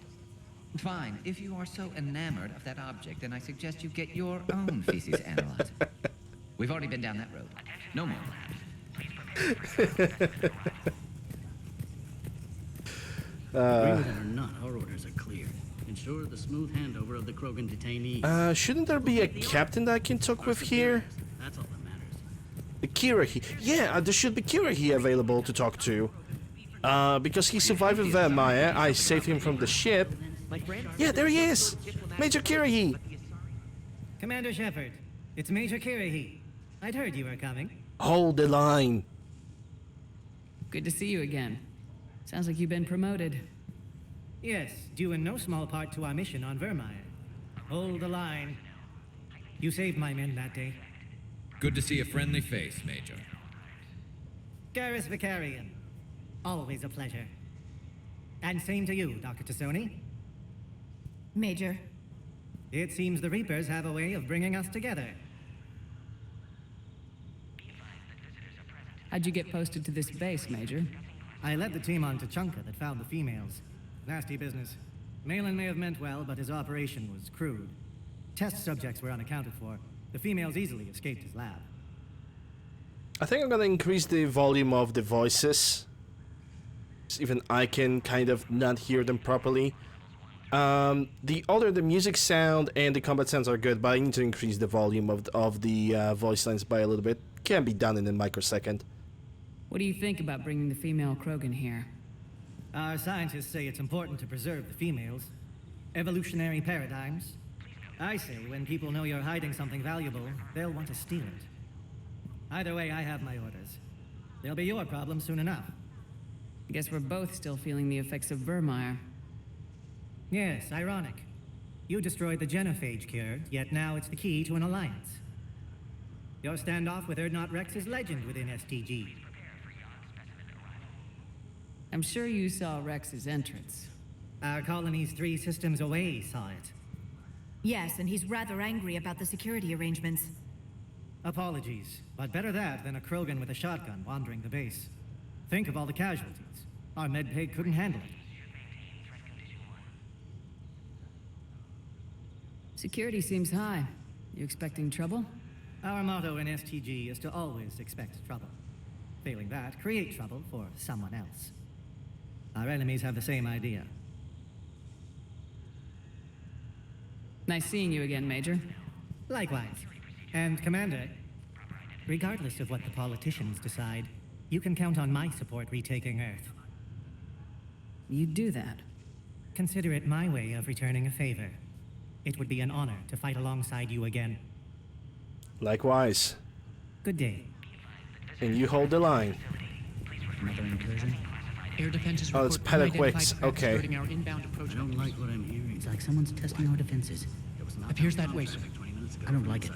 Fine. If you are so enamored of that object, then I suggest you get your own feces analyzed. We've already been down that road. No more. Agreed or not, our orders are clear. Ensure the smooth handover of the Krogan detainees. Shouldn't there be a captain that I can talk with here? That's all that matters. Kirahi. Yeah, there should be Kirahi available to talk to. Because he survived with Vermeer, I saved him from the ship. Yeah, there he is! Major Kirahi! Commander Shepard, it's Major Kirahi. I'd heard you were coming. Hold the line. Good to see you again. Sounds like you've been promoted. Yes, due in no small part to our mission on Vermeer. Hold the line. You saved my men that day. Good to see a friendly face, Major. Garrus Vicarian. Always a pleasure. And same to you, Dr. Tassoni. Major. It seems the Reapers have a way of bringing us together. How'd you get posted to this base, Major? I led the team on Tachanka that found the females. Nasty business. Malin may have meant well, but his operation was crude. Test subjects were unaccounted for. The females easily escaped his lab. I think I'm gonna increase the volume of the voices. So even I can kind of not hear them properly. The music sound and the combat sounds are good, but I need to increase the volume of the voice lines by a little bit. Can be done in a microsecond. What do you think about bringing the female Krogan here? Our scientists say it's important to preserve the females. Evolutionary paradigms. I say when people know you're hiding something valuable, they'll want to steal it. Either way, I have my orders. They'll be your problem soon enough. I guess we're both still feeling the effects of Vermeer. Yes, ironic. You destroyed the genophage cure, yet now it's the key to an alliance. Your standoff with Erdnot Rex is legend within STG. I'm sure you saw Rex's entrance. Our colony's 3 systems away saw it. Yes, and he's rather angry about the security arrangements. Apologies, but better that than a Krogan with a shotgun wandering the base. Think of all the casualties. Our medpay couldn't handle it. Security seems high. You expecting trouble? Our motto in STG is to always expect trouble. Failing that, create trouble for someone else. Our enemies have the same idea. Nice seeing you again, Major. Likewise. And Commander, regardless of what the politicians decide, you can count on my support retaking Earth. You'd do that? Consider it my way of returning a favor. It would be an honor to fight alongside you again. Likewise. Good day. And you hold the line. Another incursion? Air defenses Oh, it's Peliquix. Okay. Our inbound approach. I don't like what I'm hearing. It's like someone's testing our defenses. Appears that way, sir. I don't like it.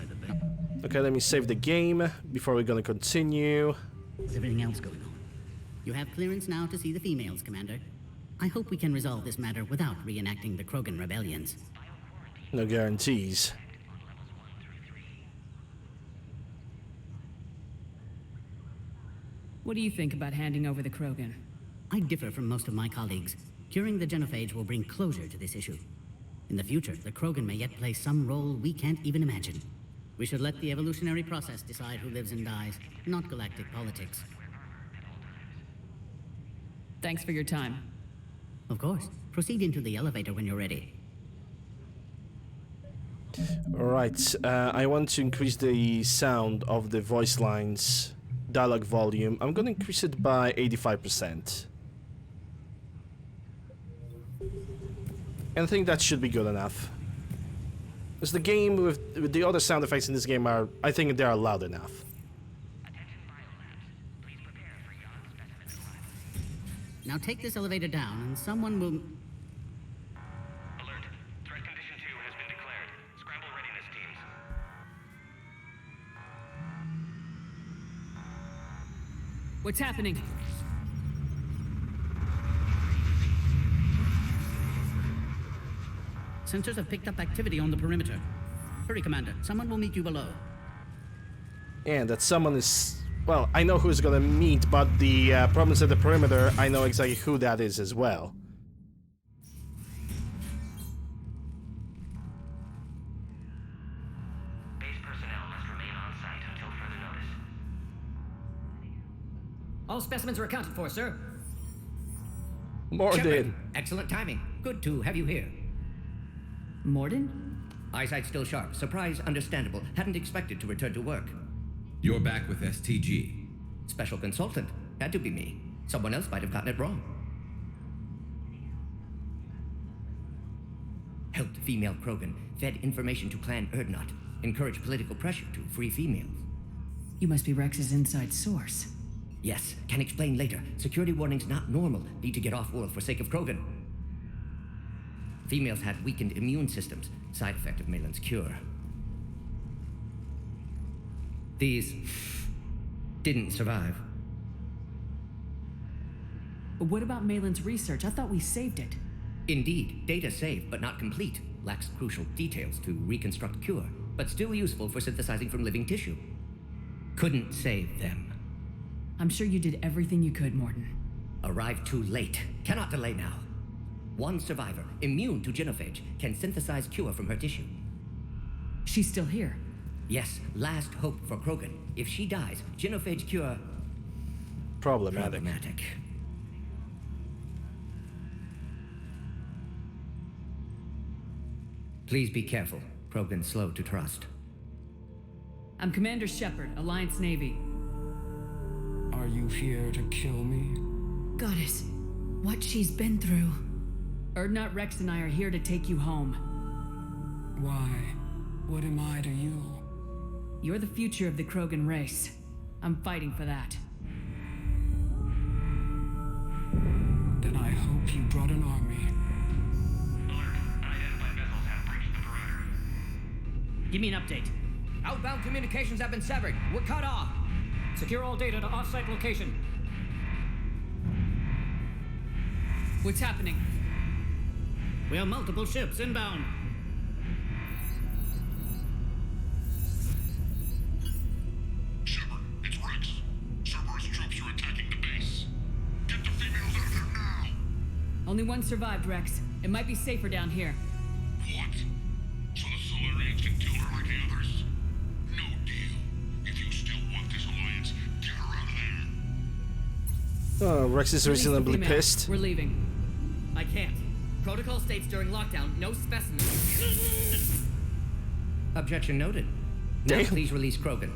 Okay, let me save the game before we're gonna continue. Is everything else going on? You have clearance now to see the females, Commander. I hope we can resolve this matter without reenacting the Krogan rebellions. No guarantees. What do you think about handing over the Krogan? I differ from most of my colleagues. Curing the genophage will bring closure to this issue. In the future, the Krogan may yet play some role we can't even imagine. We should let the evolutionary process decide who lives and dies, not galactic politics. Thanks for your time. Of course. Proceed into the elevator when you're ready. Alright, I want to increase the sound of the voice lines dialogue volume. I'm gonna increase it by 85%. And I think that should be good enough. Because the game with the other sound effects in this game are, I think they are loud enough. Now take this elevator down and someone will... Alert. Threat condition 2 has been declared. Scramble readiness teams. What's happening? Sensors have picked up activity on the perimeter. Hurry, Commander. Someone will meet you below. And that someone is... Well, I know who's gonna meet, but the problems at the perimeter, I know exactly who that is as well. Base personnel must remain on site until further notice. All specimens are accounted for, sir. Morden. Excellent timing. Good to have you here. Morden? Eyesight still sharp. Surprise understandable. Hadn't expected to return to work. You're back with STG. Special consultant. Had to be me. Someone else might have gotten it wrong. Helped female Krogan. Fed information to Clan Erdnot. Encouraged political pressure to free females. You must be Rex's inside source. Yes, can explain later. Security warnings not normal. Need to get off-world for sake of Krogan. Females had weakened immune systems. Side effect of Malin's cure. These didn't survive. But what about Malin's research? I thought we saved it. Indeed, data saved, but not complete. Lacks crucial details to reconstruct cure, but still useful for synthesizing from living tissue. Couldn't save them. I'm sure you did everything you could, Morden. Arrived too late. Cannot delay now. One survivor, immune to genophage, can synthesize cure from her tissue. She's still here. Yes, last hope for Krogan. If she dies, genophage cure... Problematic. Please be careful. Krogan's slow to trust. I'm Commander Shepard, Alliance Navy. Are you here to kill me? Goddess, what she's been through. Erdnot Rex and I are here to take you home. Why? What am I to you? You're the future of the Krogan race. I'm fighting for that. Then I hope you brought an army. Alert. Unidentified vessels have breached Give me an update. Outbound communications have been severed. We're cut off. Secure all data to off-site location. What's happening? We have multiple ships inbound. Shepard, it's Rex. Cerberus troops are attacking the base. Get the females out of there now! Only one survived, Rex. It might be safer down here. What? So the Solarians can kill her like the others? No deal. If you still want this alliance, get her out of there. Oh, Rex is Release the reasonably female. pissed. We're leaving. I can't. Protocol states during lockdown, no specimens. Objection noted. Now Damn. please release Krogan.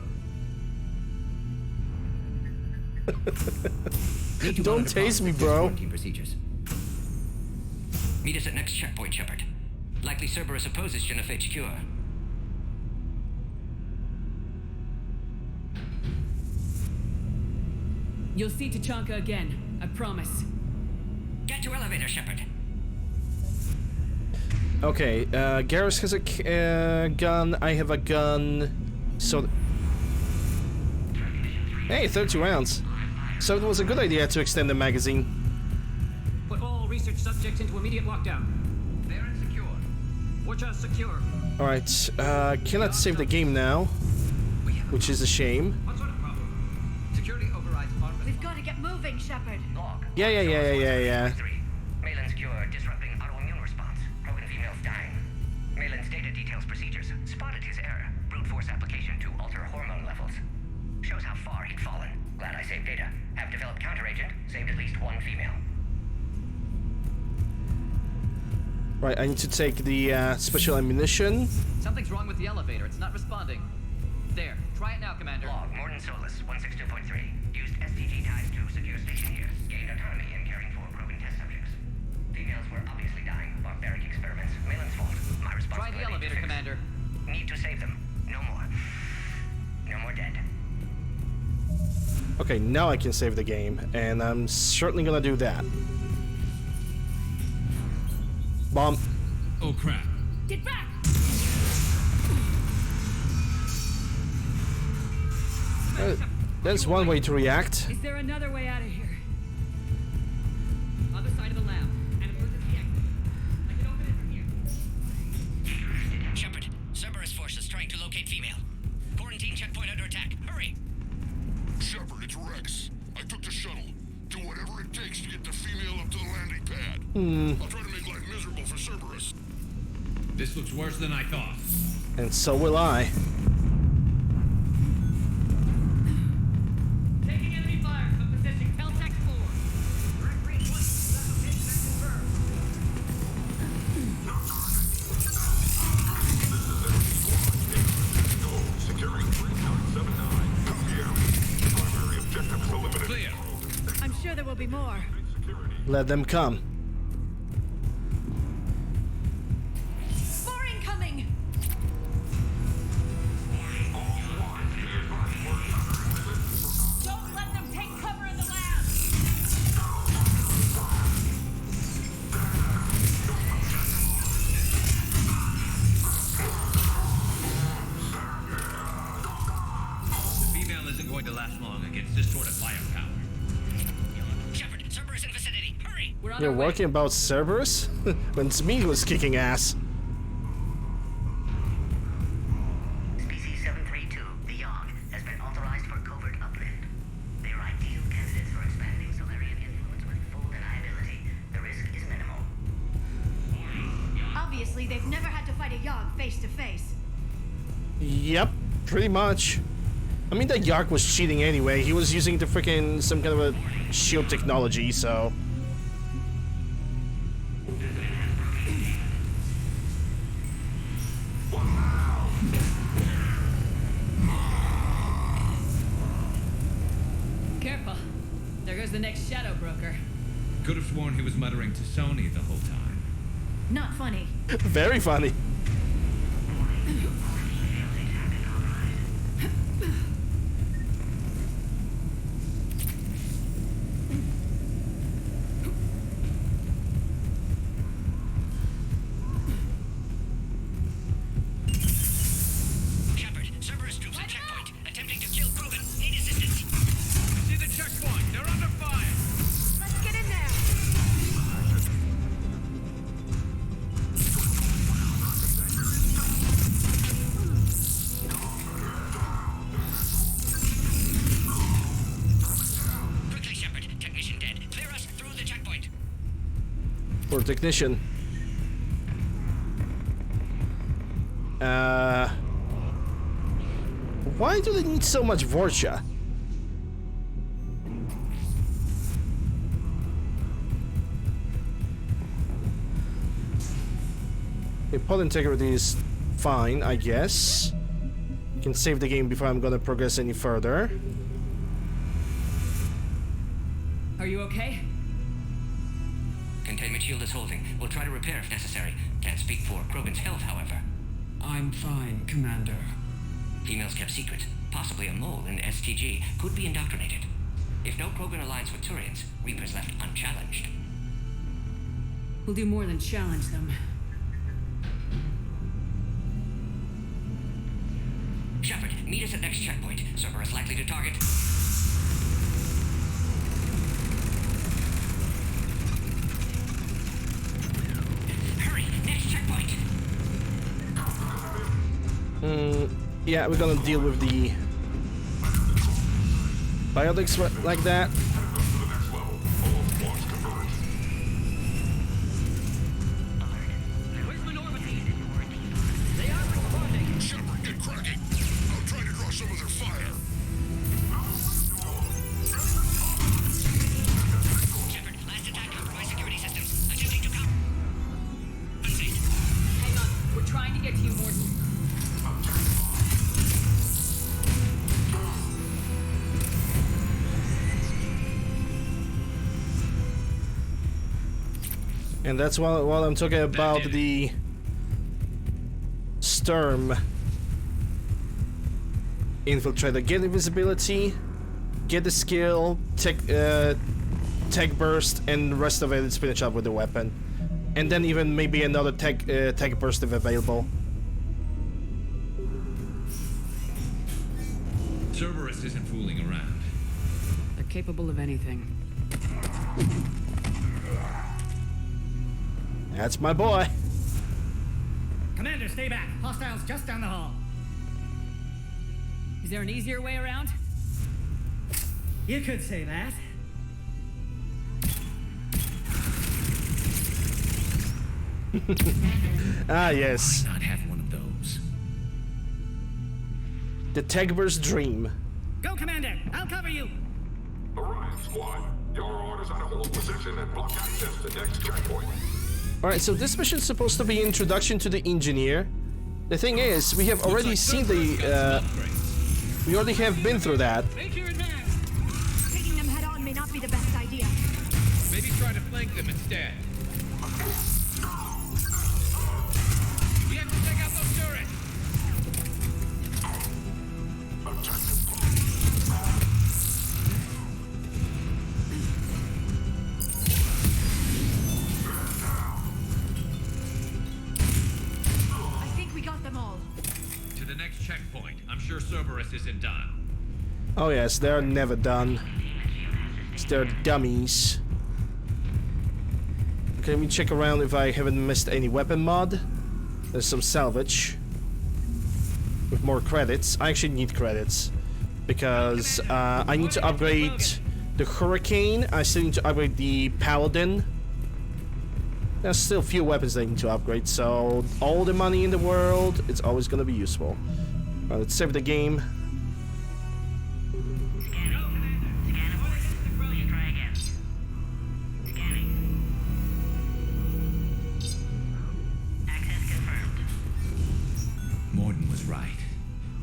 Need to Don't monitor tase me, policies, bro. quarantine procedures. Meet us at next checkpoint, Shepard. Likely Cerberus opposes genophage cure. You'll see Tachanka again. I promise. Get to elevator, Shepard. Okay, Garrus has a gun, I have a gun, so... Hey, 32 rounds. So it was a good idea to extend the magazine. Put all research subjects into immediate lockdown. They're insecure. Watch us secure. Alright, cannot save the game now, which is a shame. What sort of problem? Security overrides arm We've got to get moving, Shepard. log. Yeah. Malin's cure disrupting autoimmune response. Krogan females dying. Malin's data details procedures. Spotted his error. Brute force application to alter hormone levels. Shows how far he'd fallen. Glad I saved data. Have developed counteragent. Saved at least one female. Right, I need to take the special ammunition. Something's wrong with the elevator. It's not responding. There. Try it now, Commander. Log. Morden Solus. 162.3. Used STG ties to secure station here. Gained autonomy in caring for Krogan test subjects. Females were obviously dying. Barbaric experiments. Malin's fault. My responsibility. Try the elevator, Commander. Need to save them. No more. No more dead. Okay, now I can save the game, and I'm certainly gonna do that. Bomb. Oh crap. Get back! That's one way to react. Is there another way out of here? Other side of the lab. An emergency exit. I can open it from here. Shepard, Cerberus forces trying to locate female. Quarantine checkpoint under attack. Hurry! Shepard, it's Rex. I took the shuttle. Do whatever it takes to get the female up to the landing pad. I'll try to make life miserable for Cerberus. This looks worse than I thought. And so will I. Taking enemy fire from position Caltech 4. Direct reinforcements. Confirmed. Securing 3979. Come here. Primary objective is eliminated. Clear. I'm sure there will be more. Let them come. More incoming! Don't let them take cover in the lab. The female isn't going to last long against this sort of firepower. Shepard, Cerberus in vicinity. Hurry! We're on You're our way. working about Cerberus? When it's me who's kicking ass. Species 732, the Yogg, has been authorized for covert uplift. They are ideal candidates for expanding Solarian influence with full deniability. The risk is minimal. Obviously, they've never had to fight a Yogg face to face. Yep, pretty much. I mean, that Yark was cheating anyway. He was using the freaking some kind of a shield technology, so. Careful. There goes the next shadow broker. Could have sworn he was muttering to Sony the whole time. Not funny. Very funny. technician. Why do they need so much Vorcha? Okay, pod integrity is fine, I guess. Can save the game before I'm gonna progress any further. Are you okay? Containment shield is holding. We'll try to repair if necessary. Can't speak for Krogan's health, however. I'm fine, Commander. Females kept secret. Possibly a mole in STG could be indoctrinated. If no Krogan aligns with Turians, Reapers left unchallenged. We'll do more than challenge them. Shepard, meet us at next checkpoint. Server is likely to target. Hurry, next checkpoint. Yeah, we're gonna deal with the biotics like that. And that's while I'm talking about the Sturm Infiltrator. Get invisibility, get the skill, tech burst, and the rest of it is finish up with the weapon. And then even maybe another tech burst if available. Cerberus isn't fooling around. They're capable of anything. That's my boy. Commander, stay back. Hostiles just down the hall. Is there an easier way around? You could say that. Ah, yes. Why not have one of those? The Tegber's dream. Go, Commander. I'll cover you. Orion Squad, your orders are to hold position and block access to next checkpoint. Alright, so this mission is supposed to be introduction to the engineer. The thing is, we have already seen the, we already have been through that. Taking them head on may not be the best idea. Maybe try to flank them instead. We have to take out those turrets. Checkpoint. I'm sure Cerberus isn't done. Oh yes, they're never done. They're dummies. Okay, let me check around if I haven't missed any weapon mod. There's some salvage with more credits. I actually need credits because I need to upgrade the Hurricane. I still need to upgrade the Paladin. There's still a few weapons that I need to upgrade, so all the money in the world, it's always going to be useful. Let's save the game. Morden was right.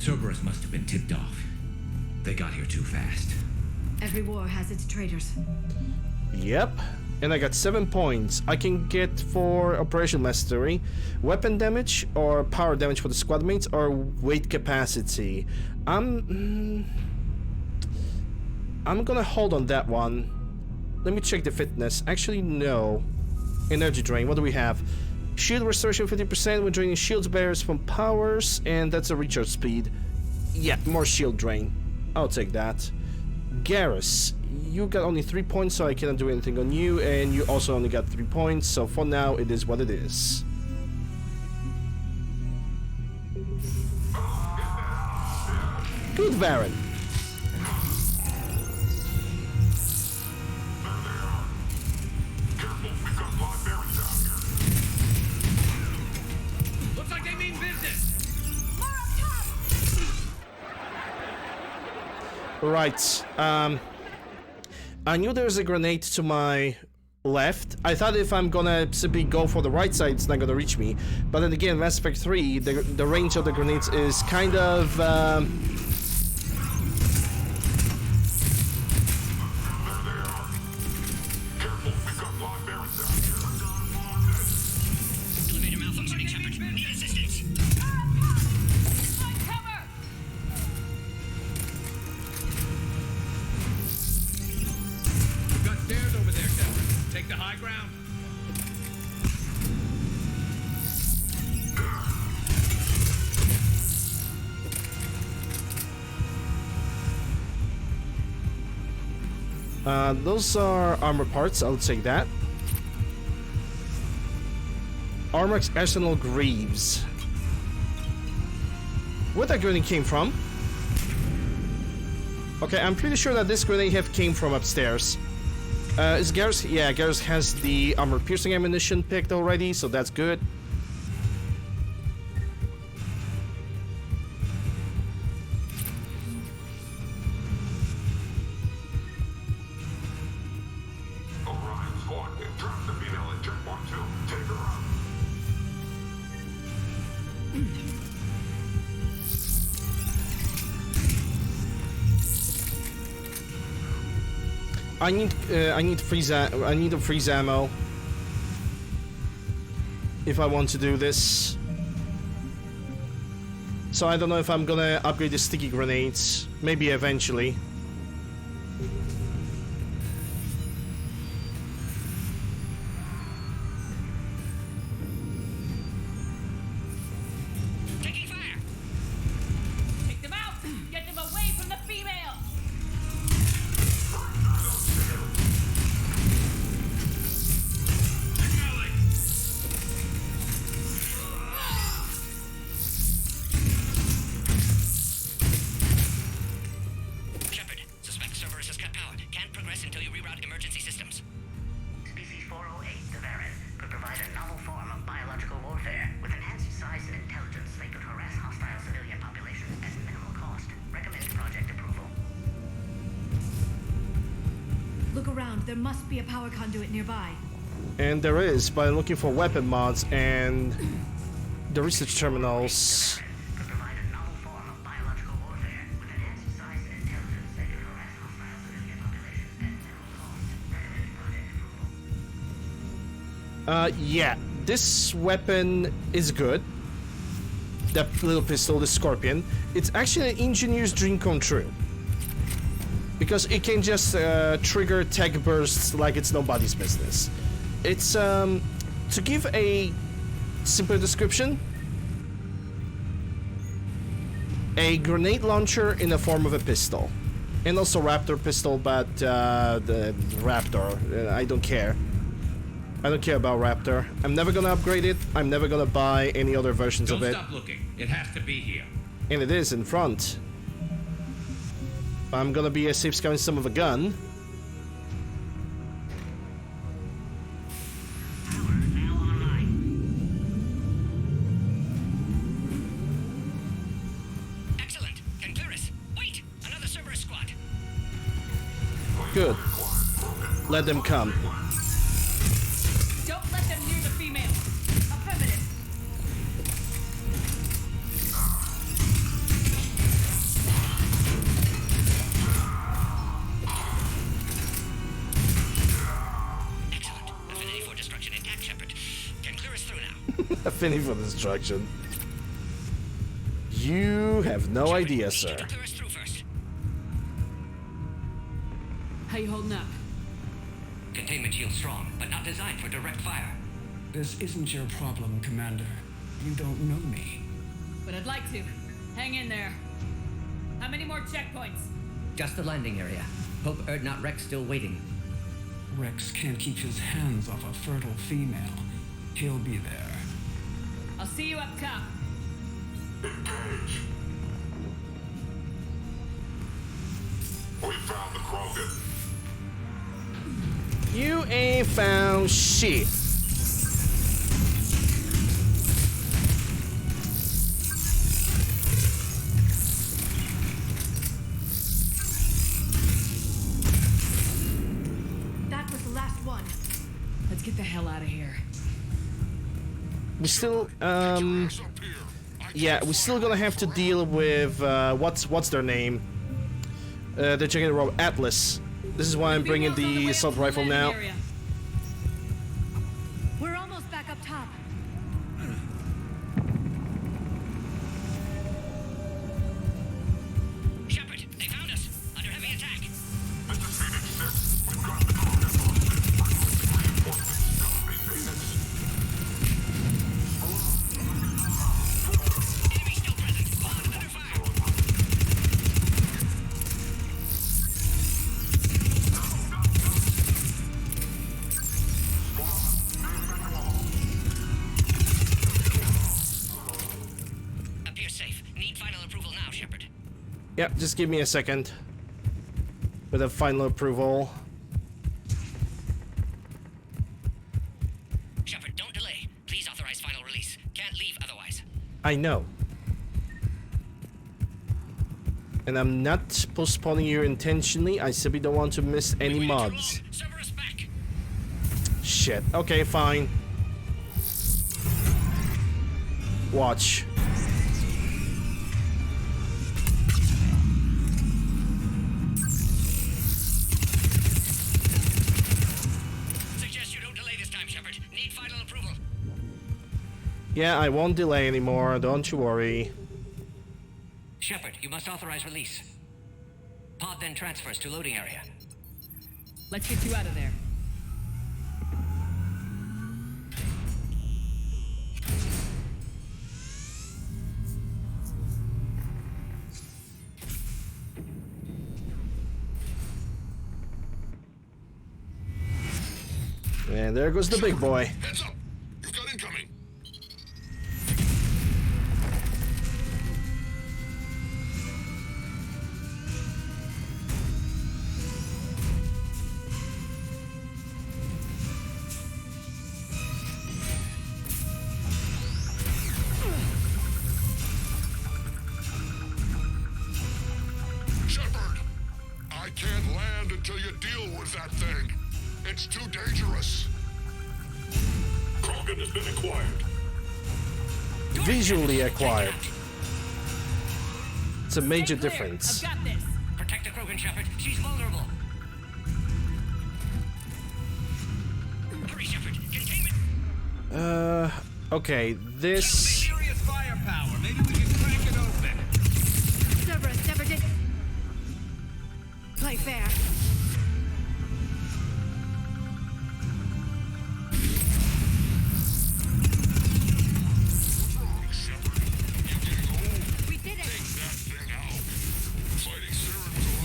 Cerberus must have been tipped off. They got here too fast. Every war has its traitors. Yep. And I got 7 points. I can get for Operation Mastery, weapon damage, or power damage for the squad mates, or weight capacity. I'm gonna hold on that one. Let me check the fitness. Actually, no. Energy drain. What do we have? Shield restoration 50% when draining shield bearers from powers, and that's a recharge speed. Yeah, more shield drain. I'll take that. Garrus, you got only 3 points, so I cannot do anything on you, and you also only got 3 points, so for now it is what it is. Good, Varen. Right. I knew there's a grenade to my left. I thought if I'm gonna simply go for the right side, it's not gonna reach me. But then again, Mass Effect 3, the range of the grenades is kind of... Elevator malfunctioning, Shepard. Need assistance. We've got stairs over there, Shepard. Take the high ground. Those are armor parts, I'll take that. Armor's Arsenal Greaves. Where that grenade came from? Okay, I'm pretty sure that this grenade came from upstairs. Is Garrus? Yeah, Garrus has the armor-piercing ammunition picked already, so that's good. I need a freeze ammo if I want to do this. So I don't know if I'm gonna upgrade the sticky grenades. Maybe eventually. Taking fire! Take them out! Get them away from the female! Shepard, suspect Cerberus has cut power. Can't progress until you reroute emergency systems. Species 408, the Varren, could provide a novel form of biological warfare. With enhanced size and intelligence, they could harass hostile civilian populations at minimal cost. Recommend project approval. Look around. There must be a power conduit nearby. And there is, but I'm looking for weapon mods and the research terminals. Yeah, this weapon is good. That little pistol, the Scorpion. It's actually an engineer's dream come true. Because it can just trigger tech bursts like it's nobody's business. It's, to give a simple description, a grenade launcher in the form of a pistol. And also Raptor pistol, but the Raptor, I don't care. I don't care about Raptor. I'm never gonna upgrade it. I'm never gonna buy any other versions of it. Don't stop looking. It has to be here. And it is in front. I'm gonna be a safe scouting some of a gun. Excellent. Concurrus. Wait! Another Cerberus squad. Good. Let them come. Don't let them near the female. Affirmative. Excellent. Affinity for destruction intact, Shepard. Can clear us through now. Affinity for destruction. You have no idea, sir. Clear us through first. How you holding up? Containment shield strong, but not designed for direct fire. This isn't your problem, Commander. You don't know me. But I'd like to. Hang in there. How many more checkpoints? Just the landing area. Hope Erdnot Rex still waiting. Rex can't keep his hands off a fertile female. He'll be there. I'll see you up top. Engage. We found the Krogan. You ain't found shit. we still, yeah, we're still gonna have to deal with, what's their name? The giant robot, Atlas. This is why I'm bringing the assault rifle now. We're almost back up top. Shepard, they found us. Under heavy attack. Enemy still present. Hold them under fire. Appears safe. Need final approval now, Shepard. Yep, just give me a second. With a final approval. Shepard, don't delay. Please authorize final release. Can't leave otherwise. I know. And I'm not postponing you intentionally. I simply don't want to miss any mods. Shit. Okay, fine. Watch. Suggest you don't delay this time, Shepard. Need final approval. Yeah, I won't delay anymore. Don't you worry. Shepard, you must authorize release. Pod then transfers to loading area. Let's get you out of there. And there goes the big boy. Heads up! You've got incoming! Shepard! I can't land until you deal with that thing. It's too dangerous. Krogan has been acquired. Visually acquired. It's a major difference. I've got this. Protect the Krogan, Shepard. She's vulnerable. Hurry, Shepard. Containment. Okay, this... Serious firepower. Maybe we can crank it open. Cerberus never did play fair. We did it.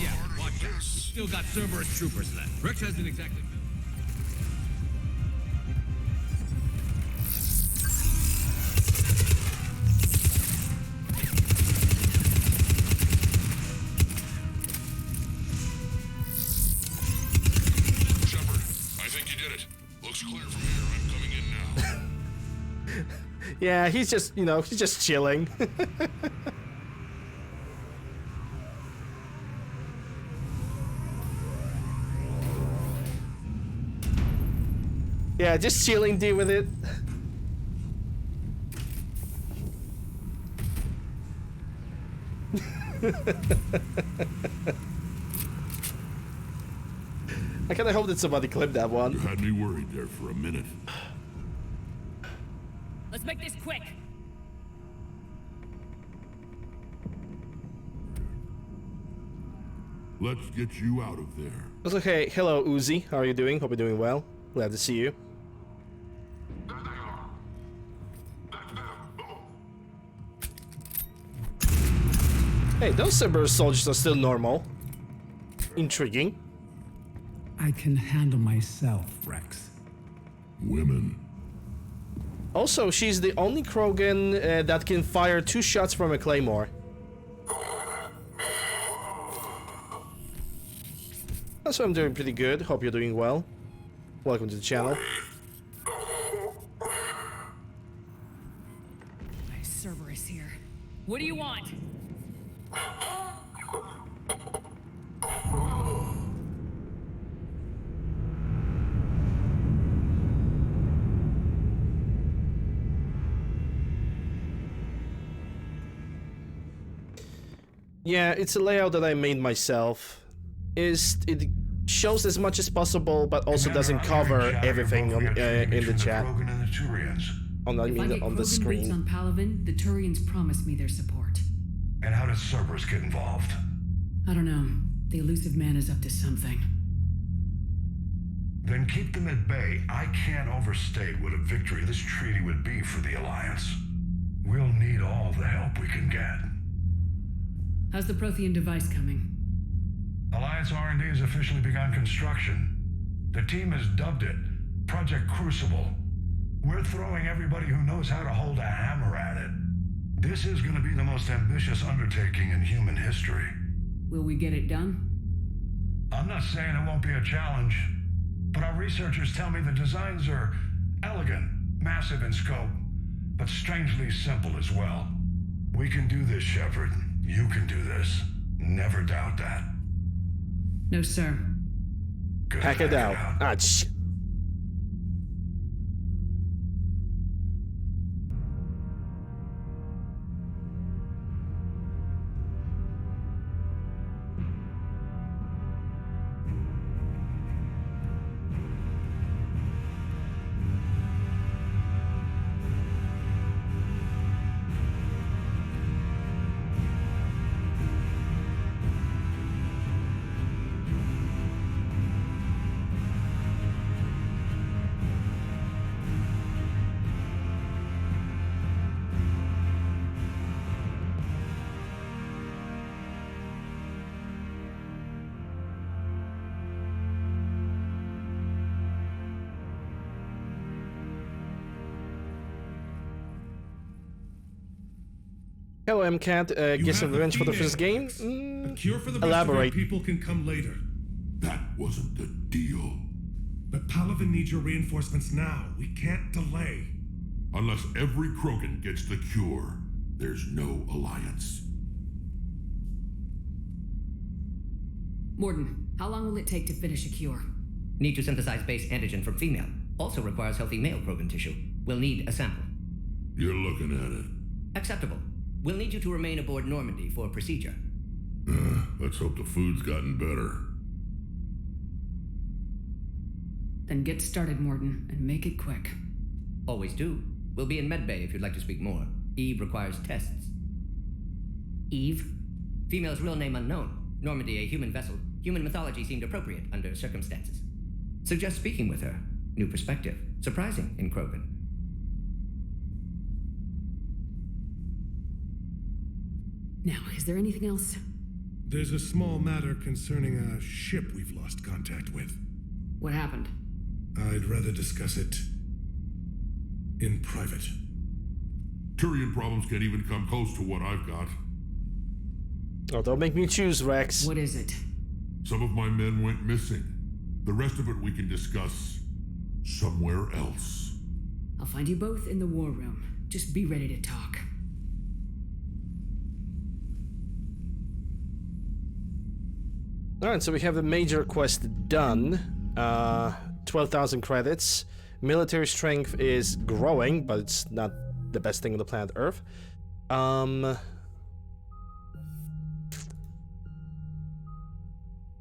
Yeah, watch out. We still got Cerberus troopers left. Rex hasn't exactly... Shepard, I think you did it. Looks clear from here. I'm coming in now. Yeah, he's just, you know, he's just chilling. Yeah, just chilling, deal with it. I kinda hope that somebody clipped that one. You had me worried there for a minute. Let's make this quick. Let's get you out of there. Also, hey, hello Uzi, how are you doing? Hope you're doing well. Glad to see you. Hey, those Cerberus soldiers are still normal. Intriguing. I can handle myself, Rex. Women. Also, she's the only Krogan that can fire 2 shots from a claymore. So I'm doing pretty good. Hope you're doing well. Welcome to the channel. My Cerberus here. What do you want? Yeah, it's a layout that I made myself. It shows as much as possible, but also doesn't cover everything on, in the chat. On, I If I mean, get on the Krogan screen. boots on Palaven, the Turians promise me their support. And how does Cerberus get involved? I don't know. The elusive man is up to something. Then keep them at bay. I can't overstate what a victory this treaty would be for the Alliance. We'll need all the help we can get. How's the Prothean device coming? Alliance R&D has officially begun construction. The team has dubbed it Project Crucible. We're throwing everybody who knows how to hold a hammer at it. This is going to be the most ambitious undertaking in human history. Will we get it done? I'm not saying it won't be a challenge, but our researchers tell me the designs are elegant, massive in scope, but strangely simple as well. We can do this, Shepard. You can do this. Never doubt that. No, sir. Good. Hack it out. Ah, hello, MCAT. Get some revenge for the first game? A cure for the rest Elaborate. of our people can come later. That wasn't the deal. But Palaven needs your reinforcements now. We can't delay. Unless every Krogan gets the cure, there's no alliance. Morden, how long will it take to finish a cure? Need to synthesize base antigen from female. Also requires healthy male Krogan tissue. We'll need a sample. You're looking at it. Acceptable. We'll need you to remain aboard Normandy for procedure. Let's hope the food's gotten better. Then get started, Morden, and make it quick. Always do. We'll be in medbay if you'd like to speak more. Eve requires tests. Eve? Female's real name unknown. Normandy a human vessel. Human mythology seemed appropriate under circumstances. Suggest speaking with her. New perspective. Surprising in Krogan. Now, is there anything else? There's a small matter concerning a ship we've lost contact with. What happened? I'd rather discuss it in private. Turian problems can't even come close to what I've got. Oh, don't make me choose, Rex. What is it? Some of my men went missing. The rest of it we can discuss somewhere else. I'll find you both in the war room. Just be ready to talk. Alright, so we have the major quest done. 12,000 credits. Military strength is growing, but it's not the best thing on the planet Earth.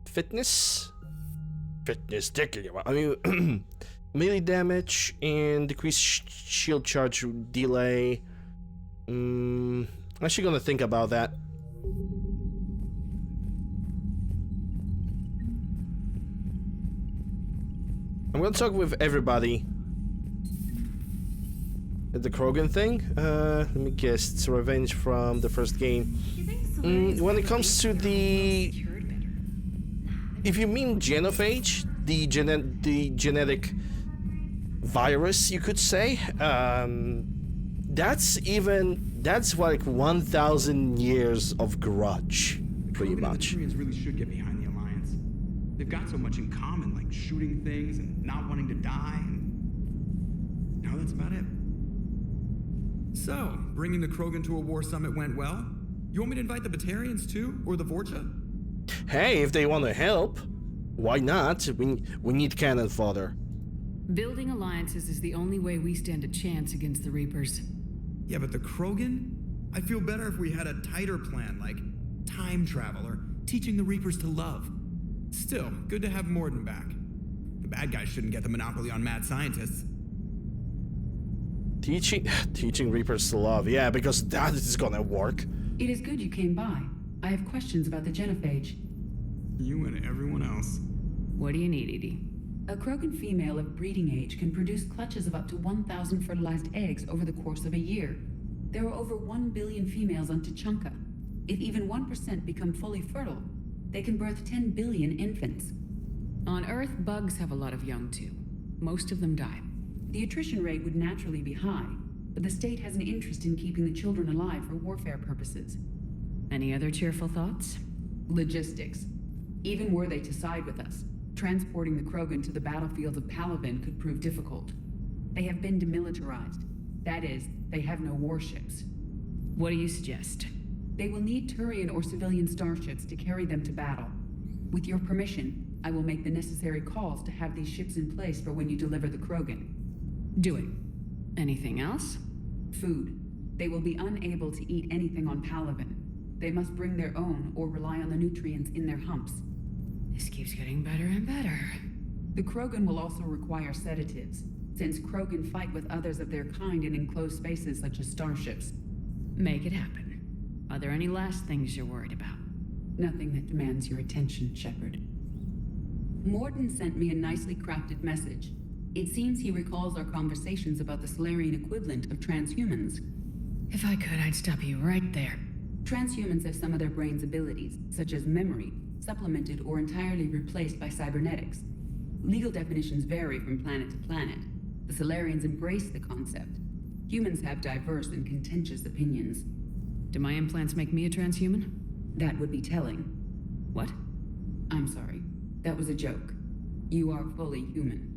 Fitness? Fitness, I mean, melee damage and decreased shield charge delay. I'm actually gonna think about that. I'm gonna talk with everybody at the Krogan thing. Let me guess, it's revenge from the first game. When it comes to the... If you mean genophage, the genetic virus, you could say, that's like 1,000 years of grudge, pretty much. The Turians really should get behind the Alliance. They've got so much in common, like shooting things and not wanting to die, and now that's about it. So, bringing the Krogan to a war summit went well? You want me to invite the Batarians too, or the Vorcha? Hey, if they want to help, why not? We need cannon fodder. Building alliances is the only way we stand a chance against the Reapers. Yeah, but the Krogan? I'd feel better if we had a tighter plan, like time travel, or teaching the Reapers to love. Still, good to have Morden back. The bad guys shouldn't get the monopoly on mad scientists. Teaching Reapers to love, yeah, because that is gonna work. It is good you came by. I have questions about the genophage. You and everyone else. What do you need, Edie? A Krogan female of breeding age can produce clutches of up to 1,000 fertilized eggs over the course of a year. There are over 1 billion females on Tuchanka. If even 1% become fully fertile, they can birth 10 billion infants. On Earth, bugs have a lot of young too. Most of them die. The attrition rate would naturally be high, but the state has an interest in keeping the children alive for warfare purposes. Any other cheerful thoughts? Logistics. Even were they to side with us, transporting the Krogan to the battlefields of Palaven could prove difficult. They have been demilitarized. That is, they have no warships. What do you suggest? They will need Turian or civilian starships to carry them to battle. With your permission, I will make the necessary calls to have these ships in place for when you deliver the Krogan. Do it. Anything else? Food. They will be unable to eat anything on Palaven. They must bring their own or rely on the nutrients in their humps. This keeps getting better and better. The Krogan will also require sedatives, since Krogan fight with others of their kind in enclosed spaces such as starships. Make it happen. Are there any last things you're worried about? Nothing that demands your attention, Shepard. Morden sent me a nicely crafted message. It seems he recalls our conversations about the Solarian equivalent of transhumans. If I could, I'd stop you right there. Transhumans have some of their brain's abilities, such as memory, supplemented or entirely replaced by cybernetics. Legal definitions vary from planet to planet. The Solarians embrace the concept. Humans have diverse and contentious opinions. Do my implants make me a transhuman? That would be telling. What? I'm sorry. That was a joke. You are fully human.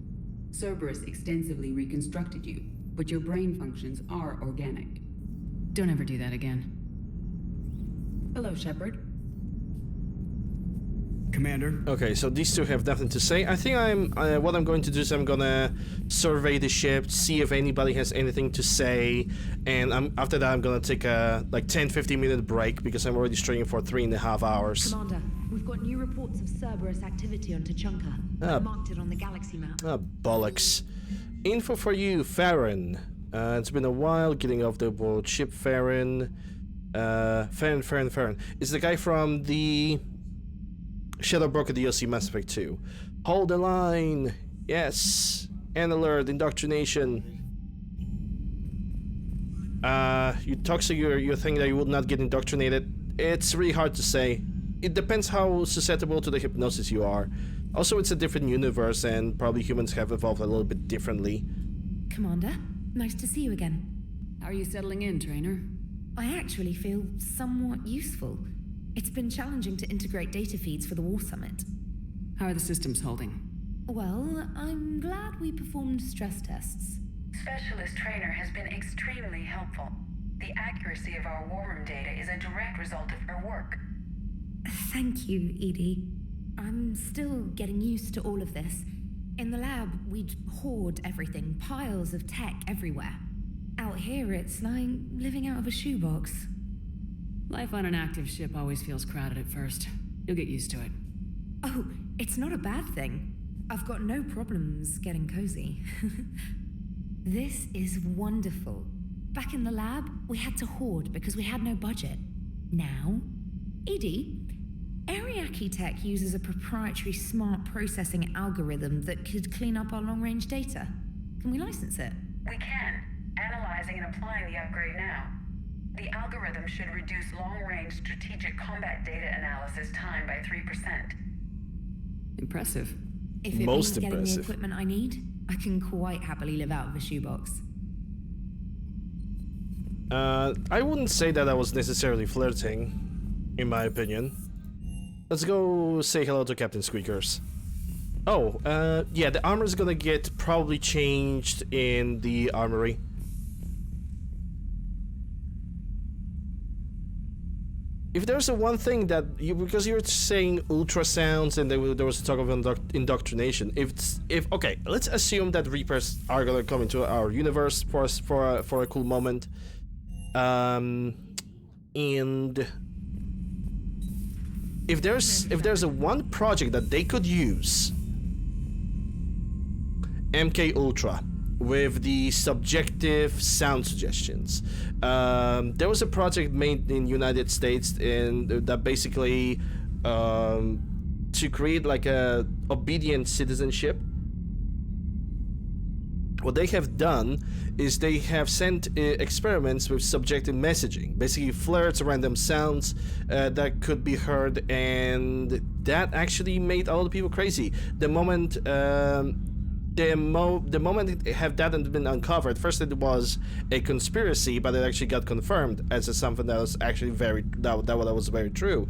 Cerberus extensively reconstructed you, but your brain functions are organic. Don't ever do that again. Hello, Shepard. Commander. Okay, so these two have nothing to say. I think what I'm going to do is I'm gonna survey the ship, see if anybody has anything to say, and after that I'm gonna take a like 10-15 minute break because I'm already streaming for 3.5 hours. Commander, we've got new reports of Cerberus activity on Tuchanka. I marked it on the galaxy map. Bollocks. Info for you, Farron. It's been a while getting off the board ship, Farron. Farron. It's the guy from the Shadow Broker DLC Mass Effect 2. Hold the line. Yes. And alert. Indoctrination. You toxic, you think that you would not get indoctrinated? It's really hard to say. It depends how susceptible to the hypnosis you are. Also, it's a different universe and probably humans have evolved a little bit differently. Commander, nice to see you again. How are you settling in, Trainer? I actually feel somewhat useful. It's been challenging to integrate data feeds for the War Summit. How are the systems holding? Well, I'm glad we performed stress tests. Specialist Trainer has been extremely helpful. The accuracy of our war room data is a direct result of her work. Thank you, Edie. I'm still getting used to all of this. In the lab, we'd hoard everything, piles of tech everywhere. Out here, it's like living out of a shoebox. Life on an active ship always feels crowded at first. You'll get used to it. Oh, it's not a bad thing. I've got no problems getting cozy. This is wonderful. Back in the lab, we had to hoard because we had no budget. Now, Edie, Ariake Tech uses a proprietary smart processing algorithm that could clean up our long-range data. Can we license it? We can. Analyzing and applying the upgrade now. The algorithm should reduce long-range strategic combat data analysis time by 3%. Impressive. If it means getting the equipment I need, I can quite happily live out of a shoebox. I wouldn't say that I was necessarily flirting, in my opinion. Let's go say hello to Captain Squeakers. Oh, yeah, the armor is gonna get probably changed in the armory. If there's a one thing that because you're saying ultrasounds and there was talk of indoctrination. Okay, let's assume that Reapers are gonna come into our universe for a cool moment, and if there's a one project that they could use, MK Ultra with the subjective sound suggestions. There was a project made in United States that basically to create like a obedient citizenship. What they have done is they have sent experiments with subjective messaging, basically flirts, random sounds that could be heard, and that actually made a lot of people crazy. The moment the moment it have that been uncovered, first it was a conspiracy, but it actually got confirmed as something that was actually that was very true.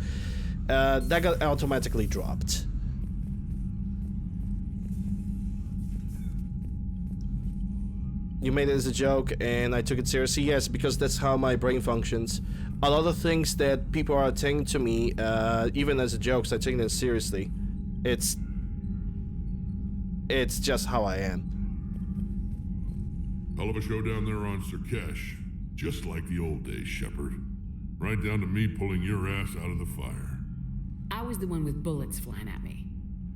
That got automatically dropped. You made it as a joke, and I took it seriously. Yes, because that's how my brain functions. A lot of things that people are saying to me, even as a joke, I take them seriously. It's just how I am. Hell of a show down there on Sirkesh. Just like the old days, Shepard. Right down to me pulling your ass out of the fire. I was the one with bullets flying at me.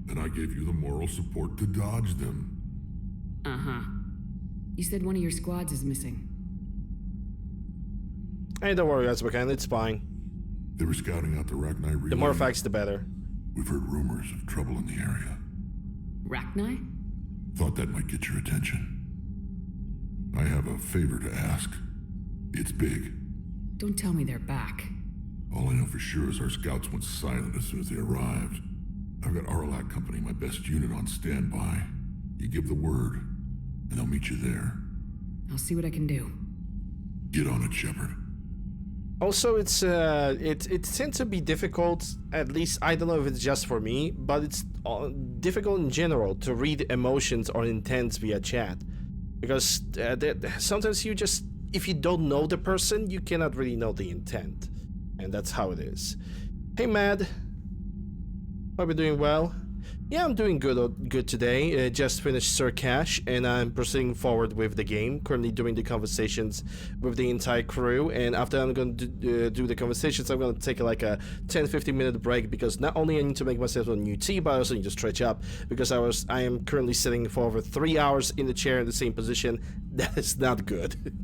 And I gave you the moral support to dodge them. Uh-huh. You said one of your squads is missing. Hey, don't worry, Azbakan, it's fine. They were scouting out the Rachni relay. The more facts, the better. We've heard rumors of trouble in the area. Rachni? Thought that might get your attention. I have a favor to ask. It's big. Don't tell me they're back. All I know for sure is our scouts went silent as soon as they arrived. I've got Arlac Company, my best unit, on standby. You give the word, and I'll meet you there. I'll see what I can do. Get on it, Shepard. Also, it tends to be difficult, at least I don't know if it's just for me, but it's difficult in general to read emotions or intents via chat. Because sometimes you just, if you don't know the person, you cannot really know the intent. And that's how it is. Hey, Mad. Hope you're doing well. Yeah, I'm doing good today. Just finished Sirkesh, and I'm proceeding forward with the game. Currently doing the conversations with the entire crew, and after I'm going to do the conversations, I'm going to take like a 10-15 minute break, because not only I need to make myself a new tea, but I also need to stretch up, because I am currently sitting for over 3 hours in the chair in the same position. That is not good.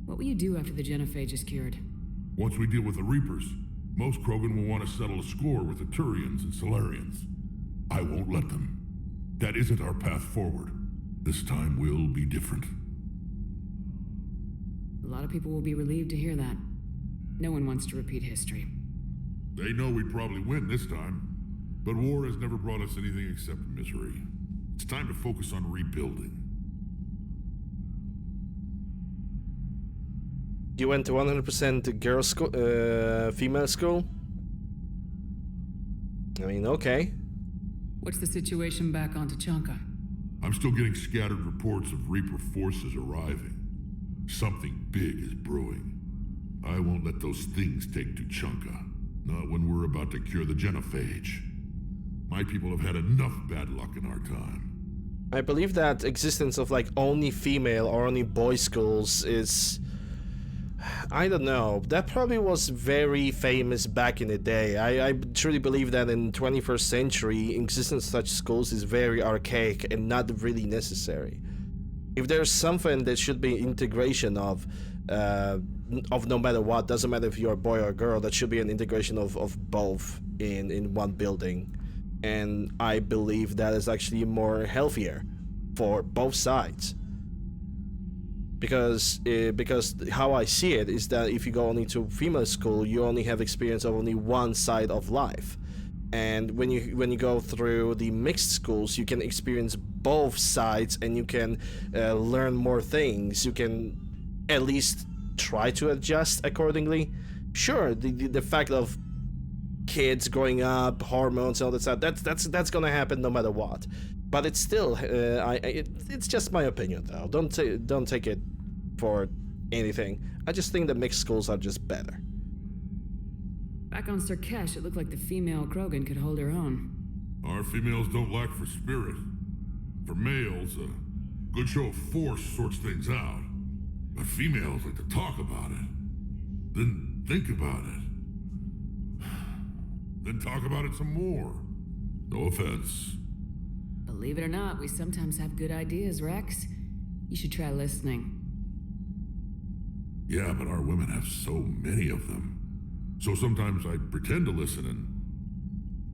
What will you do after the genophage is cured? Once we deal with the Reapers, most Krogan will want to settle a score with the Turians and Solarians. I won't let them. That isn't our path forward. This time will be different. A lot of people will be relieved to hear that. No one wants to repeat history. They know we'd probably win this time, but war has never brought us anything except misery. It's time to focus on rebuilding. You went to 100% girls' school, female school? I mean, okay. What's the situation back on Tuchanka? I'm still getting scattered reports of Reaper forces arriving. Something big is brewing. I won't let those things take Tuchanka. Not when we're about to cure the genophage. My people have had enough bad luck in our time. I believe that existence of like only female or only boy schools is... I don't know. That probably was very famous back in the day. I truly believe that in 21st century, existence of such schools is very archaic and not really necessary. If there's something that should be integration of no matter what, doesn't matter if you're a boy or a girl, that should be an integration of both in one building. And I believe that is actually more healthier for both sides. Because how I see it is that if you go only to female school, you only have experience of only one side of life, and when you go through the mixed schools, you can experience both sides, and you can learn more things. You can at least try to adjust accordingly. Sure, the fact of kids growing up, hormones, and all that stuff, that's gonna happen no matter what. But it's still, it's just my opinion though. Don't take it for anything. I just think that mixed schools are just better. Back on Sirkesh, it looked like the female Krogan could hold her own. Our females don't lack for spirit. For males, a good show of force sorts things out. But females like to talk about it, then think about it. Then talk about it some more. No offense. Believe it or not, we sometimes have good ideas, Rex. You should try listening. Yeah, but our women have so many of them. So sometimes I pretend to listen and...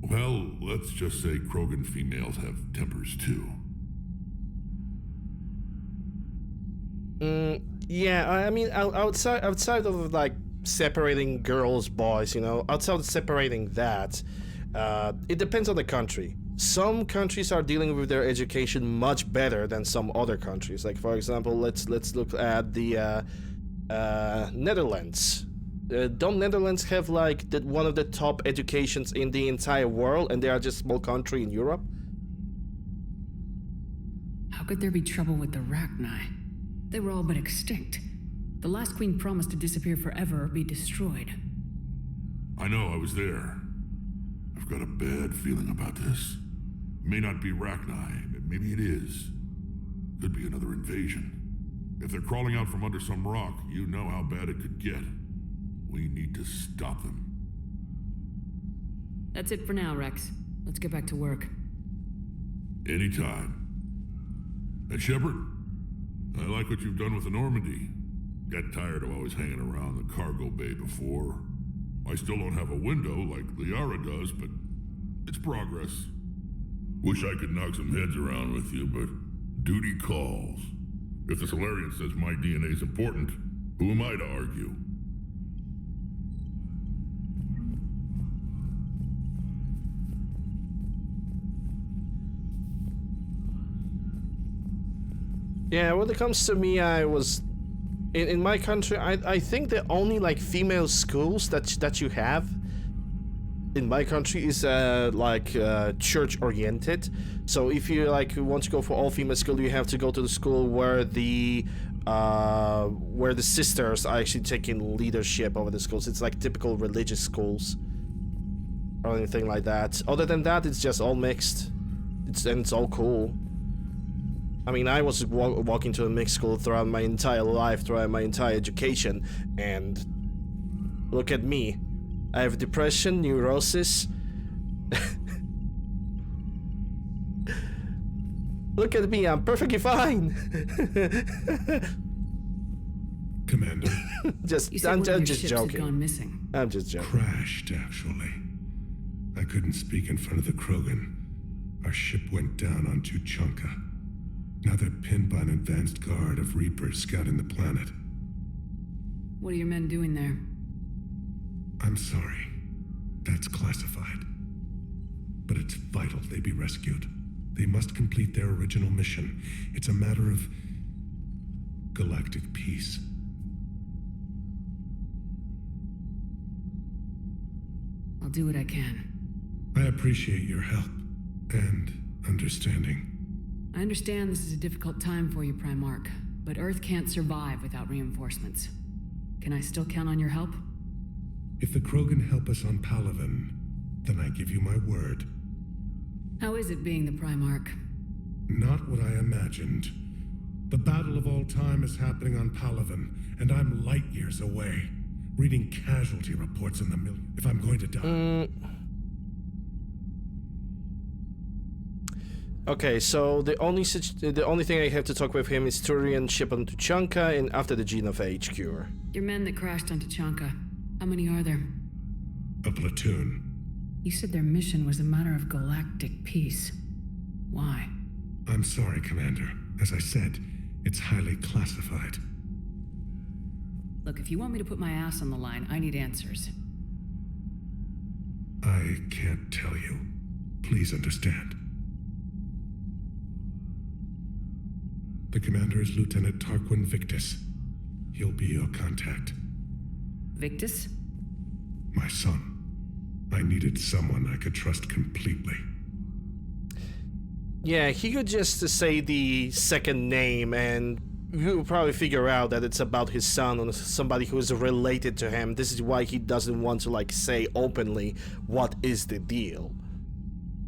Well, let's just say Krogan females have tempers too. Yeah, I mean, outside of like separating girls, boys, you know, outside of separating that, it depends on the country. Some countries are dealing with their education much better than some other countries. Like, for example, let's look at the Netherlands. Don't Netherlands have like one of the top educations in the entire world, and they are just a small country in Europe? How could there be trouble with the Rachni? They were all but extinct. The last queen promised to disappear forever or be destroyed. I know, I was there. I've got a bad feeling about this. May not be Rachni, but maybe it is. Could be another invasion. If they're crawling out from under some rock, you know how bad it could get. We need to stop them. That's it for now, Rex. Let's get back to work. Anytime. And Shepard, I like what you've done with the Normandy. Got tired of always hanging around the cargo bay before. I still don't have a window like Liara does, but it's progress. Wish I could knock some heads around with you, but duty calls. If the Solarian says my DNA's important, who am I to argue? Yeah, when it comes to me, I was in my country. I think the only like female schools that you have in my country is church oriented. So if you like want to go for all female school, you have to go to the school where the sisters are actually taking leadership over the schools. It's like typical religious schools or anything like that. Other than that, it's just all mixed. It's all cool. I mean, I was walking to a mixed school throughout my entire life, throughout my entire education, and look at me. I have depression, neurosis. Look at me, I'm perfectly fine. Commander. I'm just joking. Gone missing. I'm just joking. Crashed, actually. I couldn't speak in front of the Krogan. Our ship went down on Tuchanka. Now they're pinned by an advanced guard of Reapers scouting the planet. What are your men doing there? I'm sorry. That's classified. But it's vital they be rescued. They must complete their original mission. It's a matter of galactic peace. I'll do what I can. I appreciate your help and understanding. I understand this is a difficult time for you, Primarch, but Earth can't survive without reinforcements. Can I still count on your help? If the Krogan help us on Palaven, then I give you my word. How is it being the Primarch? Not what I imagined. The battle of all time is happening on Palaven, and I'm light years away, reading casualty reports in the million. If I'm going to die... Okay, so the only thing I have to talk with him is Turian ship on Tuchanka and after the Genophage cure. Your men that crashed on Tuchanka, how many are there? A platoon. You said their mission was a matter of galactic peace. Why? I'm sorry, Commander. As I said, it's highly classified. Look, if you want me to put my ass on the line, I need answers. I can't tell you. Please understand. The commander is Lieutenant Tarquin Victus. He'll be your contact. Victus? My son. I needed someone I could trust completely. Yeah, he could just say the second name and you'll probably figure out that it's about his son or somebody who is related to him. This is why he doesn't want to like say openly what is the deal.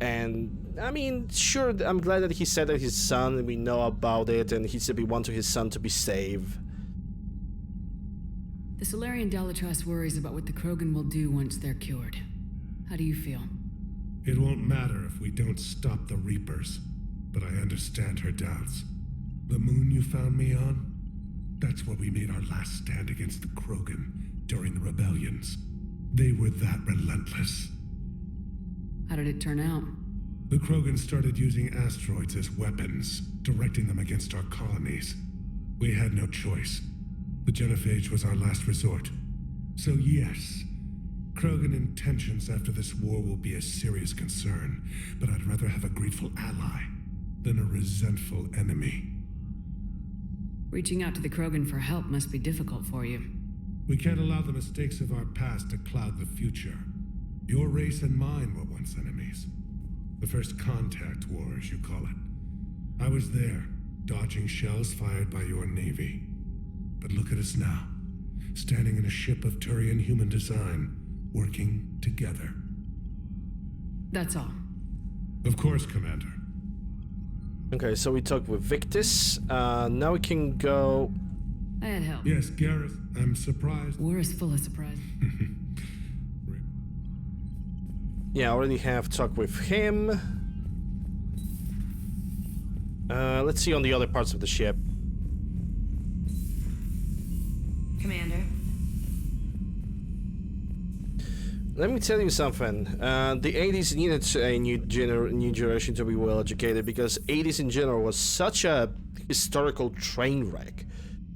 And I mean, sure, I'm glad that he said that his son, and we know about it, and he said we want his son to be safe. The Solarian Dalatrass worries about what the Krogan will do once they're cured. How do you feel? It won't matter if we don't stop the Reapers, but I understand her doubts. The moon you found me on? That's where we made our last stand against the Krogan during the rebellions. They were that relentless. How did it turn out? The Krogan started using asteroids as weapons, directing them against our colonies. We had no choice. The genophage was our last resort. So yes, Krogan intentions after this war will be a serious concern, but I'd rather have a grateful ally than a resentful enemy. Reaching out to the Krogan for help must be difficult for you. We can't allow the mistakes of our past to cloud the future. Your race and mine were once enemies. The first contact war, as you call it. I was there, dodging shells fired by your navy. But look at us now, standing in a ship of Turian human design, working together. That's all. Of course, Commander. Okay, so we talked with Victus. Now we can go... I had help. Yes, Gareth, I'm surprised. War is full of surprises. Yeah, I already have talked with him. Let's see on the other parts of the ship. Commander. Let me tell you something. The 80s needed a new generation to be well educated, because 80s in general was such a historical train wreck.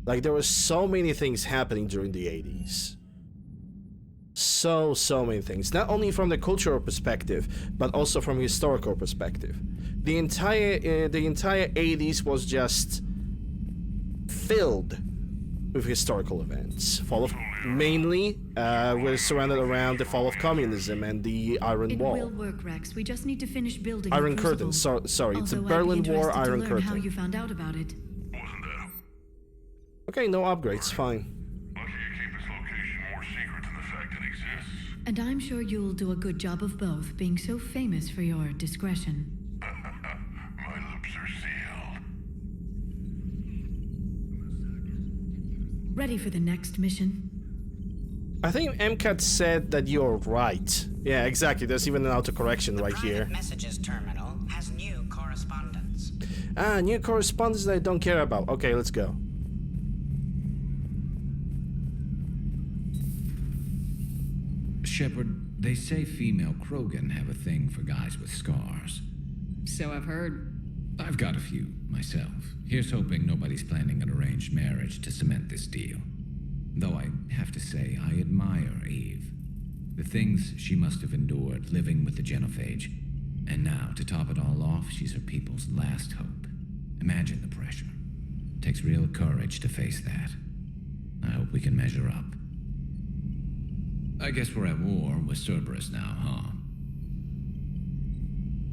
Like, there were so many things happening during the 80s. So many things. Not only from the cultural perspective, but also from a historical perspective. The entire 80s was just filled with historical events. Mainly, we're surrounded around the fall of communism and the Iron Wall. It will work, Rex. We just need to finish building Iron the Curtain. Crucible. Sorry, it's the Although I'd Berlin be War, interested to Iron learn Curtain. how you found out about it. Okay, no upgrades, fine. And I'm sure you'll do a good job of both, being so famous for your discretion. My lips are sealed. Ready for the next mission? I think MCAT said that you're right. Yeah, exactly. There's even an autocorrection right here. Messages terminal has new correspondence. Ah, new correspondence that I don't care about. Okay, let's go. Shepard, they say female Krogan have a thing for guys with scars. So I've heard. I've got a few, myself. Here's hoping nobody's planning an arranged marriage to cement this deal. Though I have to say, I admire Eve. The things she must have endured living with the genophage. And now, to top it all off, she's her people's last hope. Imagine the pressure. Takes real courage to face that. I hope we can measure up. I guess we're at war with Cerberus now, huh?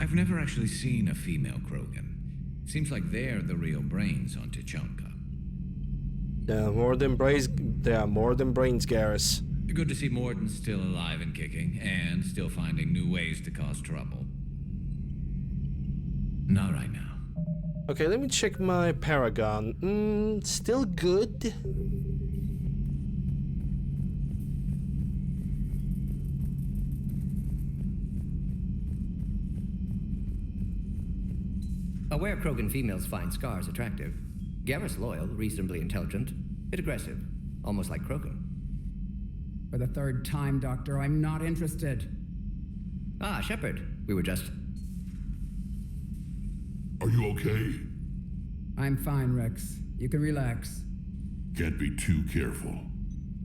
I've never actually seen a female Krogan. Seems like they're the real brains on Tuchanka. There are more than brains, Garrus. Good to see Morden's still alive and kicking, and still finding new ways to cause trouble. Not right now. Okay, let me check my Paragon. Still good. Aware Krogan females find scars attractive. Garrus loyal, reasonably intelligent, bit aggressive, almost like Krogan. For the third time, Doctor, I'm not interested. Ah, Shepard, we were just... Are you okay? I'm fine, Rex. You can relax. Can't be too careful,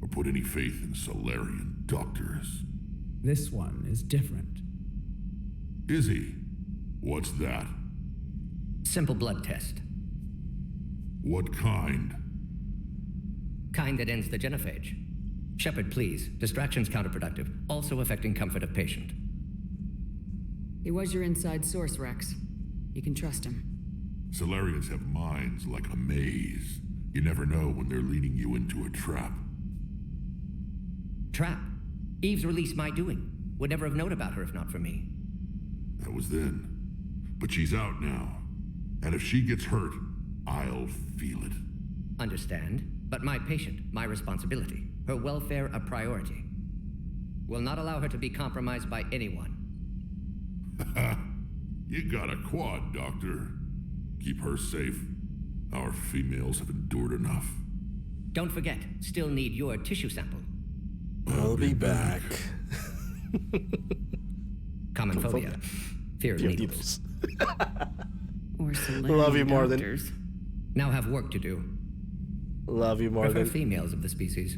or put any faith in Solarian doctors. This one is different. Is he? What's that? Simple blood test. What kind? Kind that ends the genophage. Shepard, please. Distraction's counterproductive, also affecting comfort of patient. He was your inside source, Rex. You can trust him. Solarians have minds like a maze. You never know when they're leading you into a trap. Trap? Eve's release my doing. Would never have known about her if not for me. That was then. But she's out now. And if she gets hurt, I'll feel it. Understand, but my patient, my responsibility. Her welfare a priority. Will not allow her to be compromised by anyone. You got a quad, Doctor. Keep her safe. Our females have endured enough. Don't forget, still need your tissue sample. I'll be back. Common phobia. Fear of needles. Or Love you more doctors. than. Now have work to do. Love you more Prefer than. females of the species.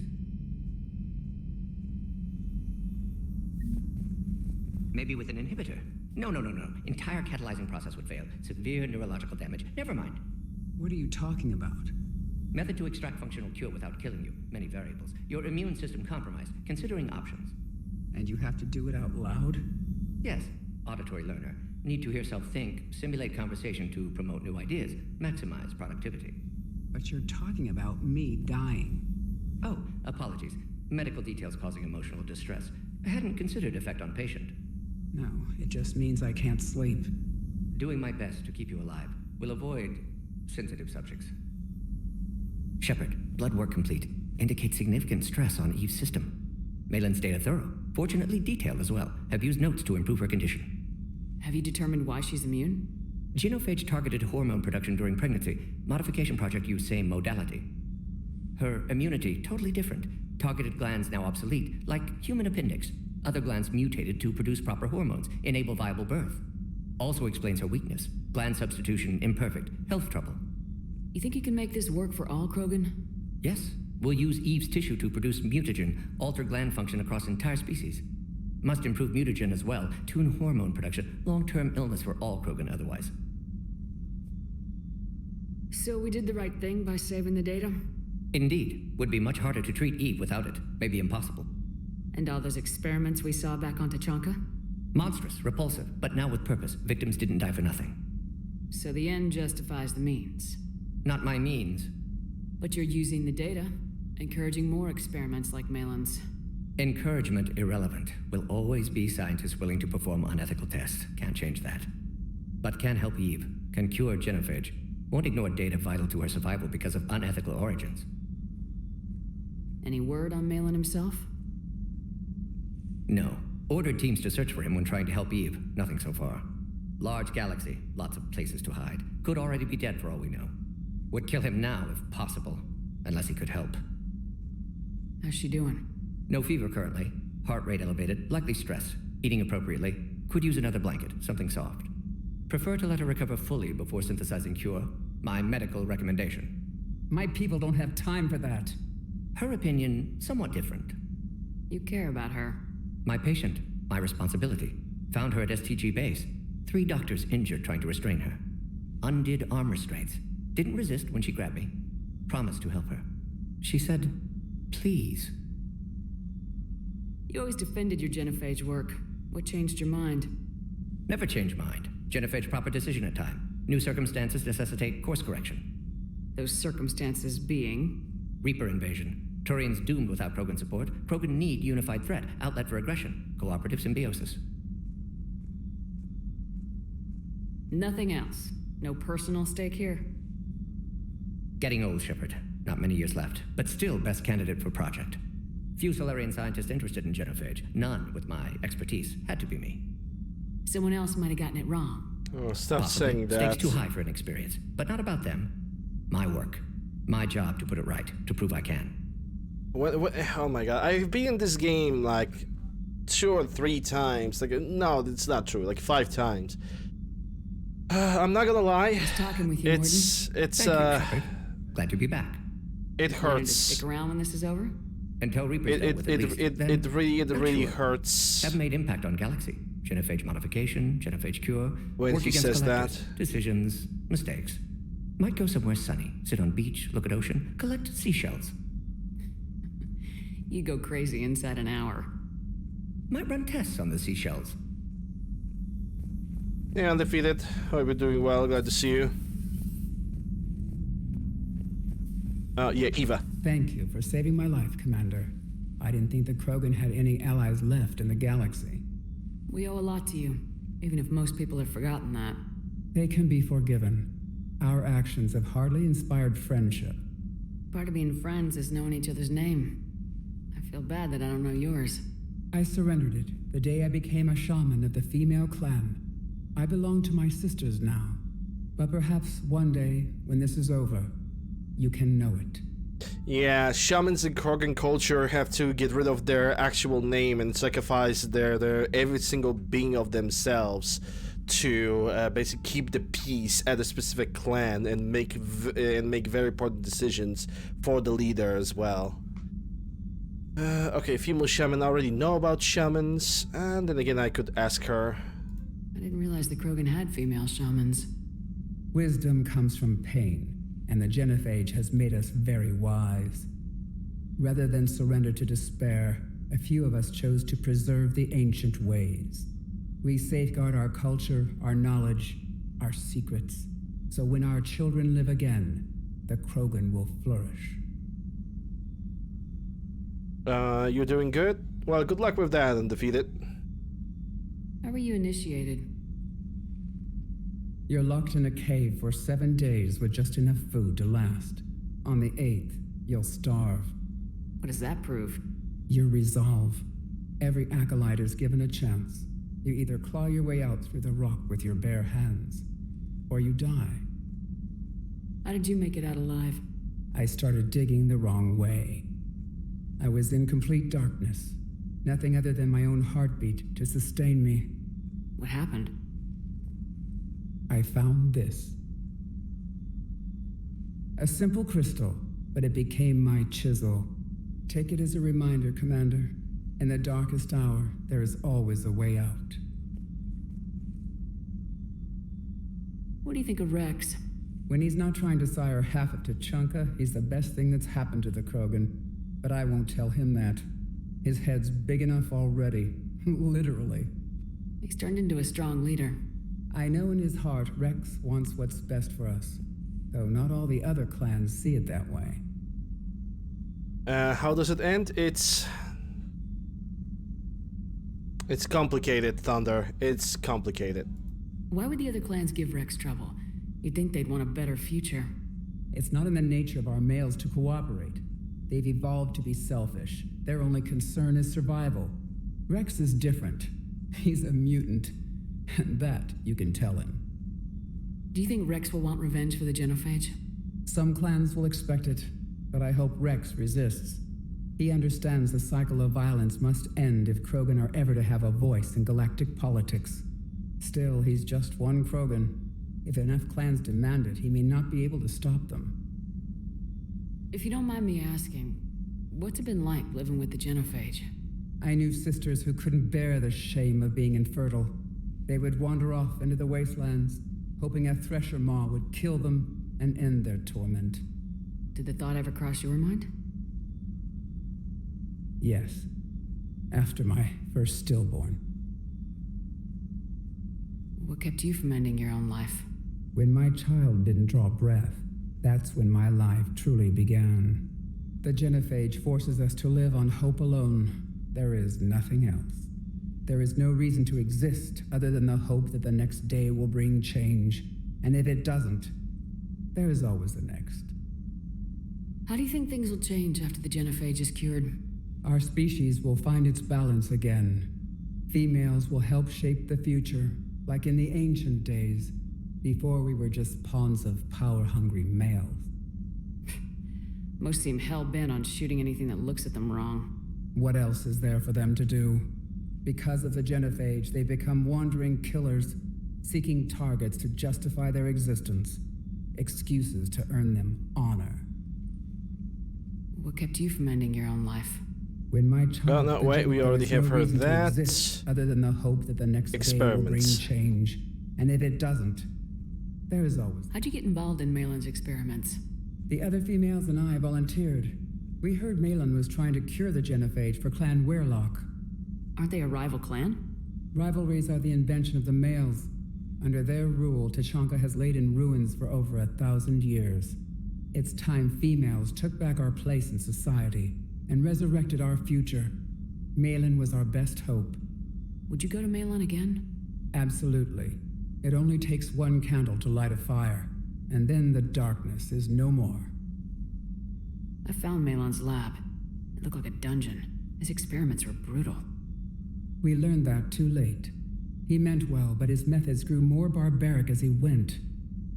Maybe with an inhibitor. No. Entire catalyzing process would fail. Severe neurological damage. Never mind. What are you talking about? Method to extract functional cure without killing you. Many variables. Your immune system compromised. Considering options. And you have to do it out loud? Yes. Auditory learner. Need to hear self think, simulate conversation to promote new ideas, maximize productivity. But you're talking about me dying. Oh, apologies. Medical details causing emotional distress. I hadn't considered effect on patient. No, it just means I can't sleep. Doing my best to keep you alive. Will avoid sensitive subjects. Shepard, blood work complete. Indicates significant stress on Eve's system. Malin's data thorough. Fortunately detailed as well. Have used notes to improve her condition. Have you determined why she's immune? Genophage targeted hormone production during pregnancy. Modification project used same modality. Her immunity totally different. Targeted glands now obsolete, like human appendix. Other glands mutated to produce proper hormones, enable viable birth. Also explains her weakness. Gland substitution imperfect. Health trouble. You think you can make this work for all Krogan? Yes. We'll use Eve's tissue to produce mutagen, alter gland function across entire species. Must improve mutagen as well, tune hormone production, long-term illness for all Krogan otherwise. So we did the right thing by saving the data? Indeed. Would be much harder to treat Eve without it. Maybe impossible. And all those experiments we saw back on Tachanka? Monstrous, repulsive, but now with purpose. Victims didn't die for nothing. So the end justifies the means. Not my means. But you're using the data, encouraging more experiments like Malin's. Encouragement irrelevant. Will always be scientists willing to perform unethical tests. Can't change that. But can help Eve. Can cure genophage. Won't ignore data vital to her survival because of unethical origins. Any word on Malin himself? No. Ordered teams to search for him when trying to help Eve. Nothing so far. Large galaxy. Lots of places to hide. Could already be dead for all we know. Would kill him now if possible. Unless he could help. How's she doing? No fever currently. Heart rate elevated. Likely stress. Eating appropriately. Could use another blanket. Something soft. Prefer to let her recover fully before synthesizing cure. My medical recommendation. My people don't have time for that. Her opinion, somewhat different. You care about her. My patient. My responsibility. Found her at STG base. 3 doctors injured trying to restrain her. Undid arm restraints. Didn't resist when she grabbed me. Promised to help her. She said, please. You always defended your genophage work. What changed your mind? Never change mind. Genophage proper decision at time. New circumstances necessitate course correction. Those circumstances being? Reaper invasion. Turians doomed without Krogan support. Krogan need unified threat. Outlet for aggression. Cooperative symbiosis. Nothing else. No personal stake here. Getting old, Shepard. Not many years left, but still best candidate for project. Few Solarian scientists interested in genophage. None with my expertise. Had to be me. Someone else might have gotten it wrong. Oh, stop Possibly. saying that. Stakes too high for an experience, but not about them. My work. My job to put it right, to prove I can. What, oh my god, I've been in this game like 2 or 3 times. Like, no, it's not true. Like 5 times. I'm not gonna lie. Just talking with you, It's Thank you, Shepard. Glad to be back. It Wanted to hurts. stick around when this is over? Until Reaper's dealt with at least. It Then really sure. hurts. Have made impact on Galaxy. Genophage modification, genophage cure. When work he against says collectors, that. Decisions, mistakes. Might go somewhere sunny. Sit on beach, look at ocean, collect seashells. You go crazy inside an hour. Might run tests on the seashells. Yeah, undefeated. Hope you're doing well. Glad to see you. Yeah, Eva. Thank you for saving my life, Commander. I didn't think the Krogan had any allies left in the galaxy. We owe a lot to you, even if most people have forgotten that. They can be forgiven. Our actions have hardly inspired friendship. Part of being friends is knowing each other's name. I feel bad that I don't know yours. I surrendered it the day I became a shaman of the female clan. I belong to my sisters now. But perhaps one day, when this is over, you can know it. Yeah, shamans in Krogan culture have to get rid of their actual name and sacrifice their every single being of themselves to basically keep the peace at a specific clan and make very important decisions for the leader as well. Okay, female shaman. I already know about shamans, and then again I could ask her. I didn't realize the Krogan had female shamans. Wisdom comes from pain, and the genophage has made us very wise. Rather than surrender to despair, a few of us chose to preserve the ancient ways. We safeguard our culture, our knowledge, our secrets, so when our children live again, the Krogan will flourish. You're doing good? Well, good luck with that, Undefeated. How were you initiated? You're locked in a cave for 7 days with just enough food to last. On the 8th, you'll starve. What does that prove? Your resolve. Every acolyte is given a chance. You either claw your way out through the rock with your bare hands, or you die. How did you make it out alive? I started digging the wrong way. I was in complete darkness. Nothing other than my own heartbeat to sustain me. What happened? I found this. A simple crystal, but it became my chisel. Take it as a reminder, Commander. In the darkest hour, there is always a way out. What do you think of Rex? When he's not trying to sire half of Tuchanka, he's the best thing that's happened to the Krogan. But I won't tell him that. His head's big enough already. Literally. He's turned into a strong leader. I know in his heart Rex wants what's best for us. Though not all the other clans see it that way. How does it end? It's complicated, Thunder. It's complicated. Why would the other clans give Rex trouble? You'd think they'd want a better future. It's not in the nature of our males to cooperate. They've evolved to be selfish. Their only concern is survival. Rex is different. He's a mutant. And that you can tell him. Do you think Rex will want revenge for the genophage? Some clans will expect it, but I hope Rex resists. He understands the cycle of violence must end if Krogan are ever to have a voice in galactic politics. Still, he's just one Krogan. If enough clans demand it, he may not be able to stop them. If you don't mind me asking, what's it been like living with the genophage? I knew sisters who couldn't bear the shame of being infertile. They would wander off into the wastelands, hoping a thresher maw would kill them and end their torment. Did the thought ever cross your mind? Yes. After my first stillborn. What kept you from ending your own life? When my child didn't draw breath, that's when my life truly began. The genophage forces us to live on hope alone. There is nothing else. There is no reason to exist other than the hope that the next day will bring change. And if it doesn't, there is always the next. How do you think things will change after the genophage is cured? Our species will find its balance again. Females will help shape the future, like in the ancient days, before we were just pawns of power-hungry males. Most seem hell-bent on shooting anything that looks at them wrong. What else is there for them to do? Because of the genophage, they become wandering killers, seeking targets to justify their existence, excuses to earn them honor. What kept you from ending your own life? When my child... Oh, no, wait, we already have heard that. Other than the hope that the next day will bring change. And if it doesn't, there is always... How'd you get involved in Malin's experiments? The other females and I volunteered. We heard Malin was trying to cure the genophage for Clan Weirlock. Aren't they a rival clan? Rivalries are the invention of the males. Under their rule, Tuchanka has laid in ruins for over 1,000 years. It's time females took back our place in society and resurrected our future. Malin was our best hope. Would you go to Malin again? Absolutely. It only takes one candle to light a fire, and then the darkness is no more. I found Malin's lab. It looked like a dungeon. His experiments were brutal. We learned that too late. He meant well, but his methods grew more barbaric as he went.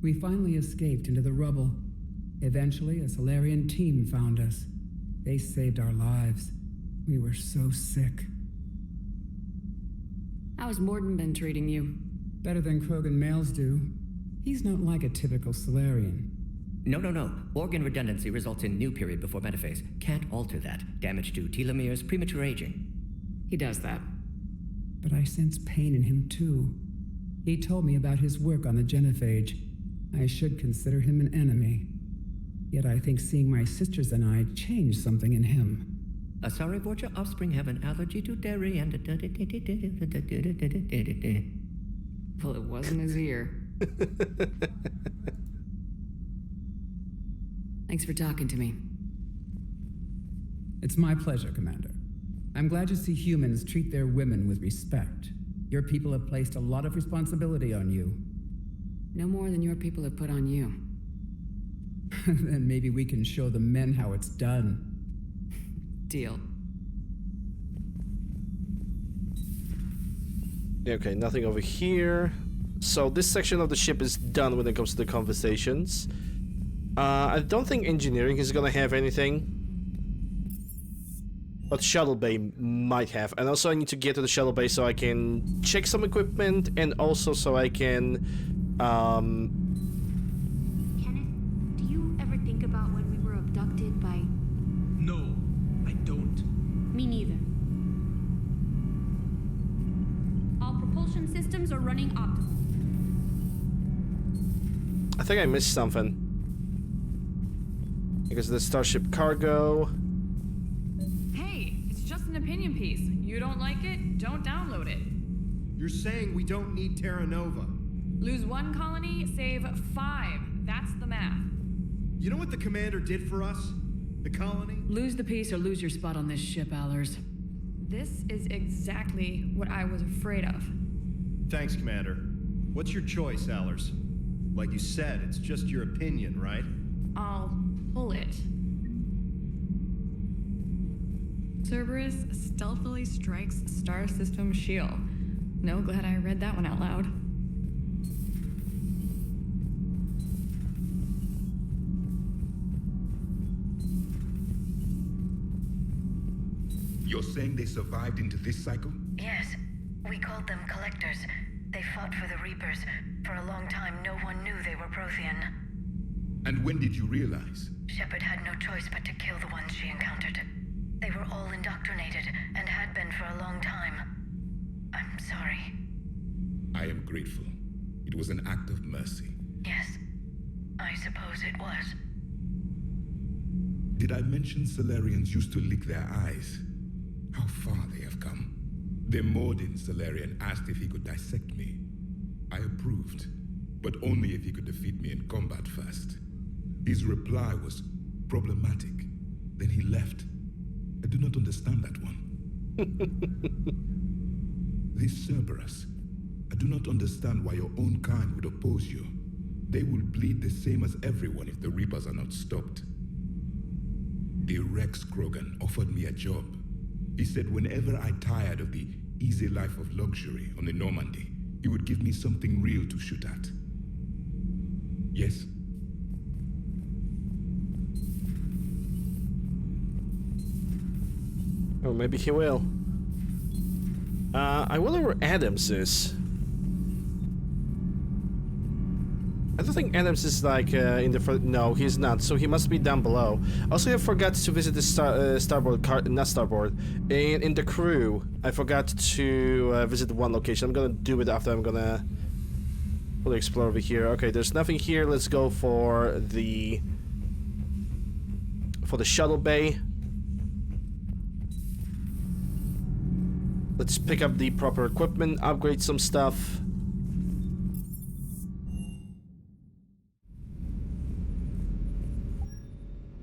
We finally escaped into the rubble. Eventually, a Solarian team found us. They saved our lives. We were so sick. How's Morden been treating you? Better than Krogan males do. He's not like a typical Solarian. No. Organ redundancy results in new period before metaphase. Can't alter that. Damage to telomeres, premature aging. He does that. But I sense pain in him too. He told me about his work on the genophage. I should consider him an enemy. Yet I think seeing my sisters and I changed something in him. Sorry, your offspring have an allergy to dairy and... Well, it wasn't his ear. Thanks for talking to me. It's my pleasure, Commander. I'm glad to see humans treat their women with respect. Your people have placed a lot of responsibility on you. No more than your people have put on you. Then maybe we can show the men how it's done. Deal. Okay, nothing over here. So this section of the ship is done when it comes to the conversations. I don't think engineering is gonna have anything. But Shuttle Bay might have. And also I need to get to the Shuttle Bay so I can check some equipment and also so I can... Kenneth, do you ever think about when we were abducted by... No, I don't. Me neither. All propulsion systems are running optimal. I think I missed something. Because the Starship cargo... Hey, it's just an opinion piece. You don't like it, don't download it. You're saying we don't need Terra Nova. Lose 1 colony, save 5. That's the math. You know what the commander did for us? The colony? Lose the piece or lose your spot on this ship, Allers. This is exactly what I was afraid of. Thanks, Commander. What's your choice, Allers? Like you said, it's just your opinion, right? I'll pull it. Cerberus stealthily strikes star system shield. No, glad I read that one out loud. You're saying they survived into this cycle? Yes. We called them Collectors. They fought for the Reapers. For a long time, no one knew they were Prothean. And when did you realize? Shepard had no choice but to kill the ones she encountered. They were all indoctrinated, and had been for a long time. I'm sorry. I am grateful. It was an act of mercy. Yes, I suppose it was. Did I mention Solarians used to lick their eyes? How far they have come. The Morden Solarian asked if he could dissect me. I approved, but only if he could defeat me in combat first. His reply was problematic. Then he left. I do not understand that one. This Cerberus, I do not understand why your own kind would oppose you. They will bleed the same as everyone if the Reapers are not stopped. The Rex Krogan offered me a job. He said whenever I tired of the easy life of luxury on the Normandy, he would give me something real to shoot at. Yes? Oh, maybe he will. I wonder where Adams is. I don't think Adams is like in the front. No, he's not. So he must be down below. Also, I forgot to visit the starboard car, not starboard. In the crew, I forgot to visit one location. I'm gonna do it after I'm gonna fully explore over here. Okay, there's nothing here. Let's go for the shuttle bay. Let's pick up the proper equipment, upgrade some stuff.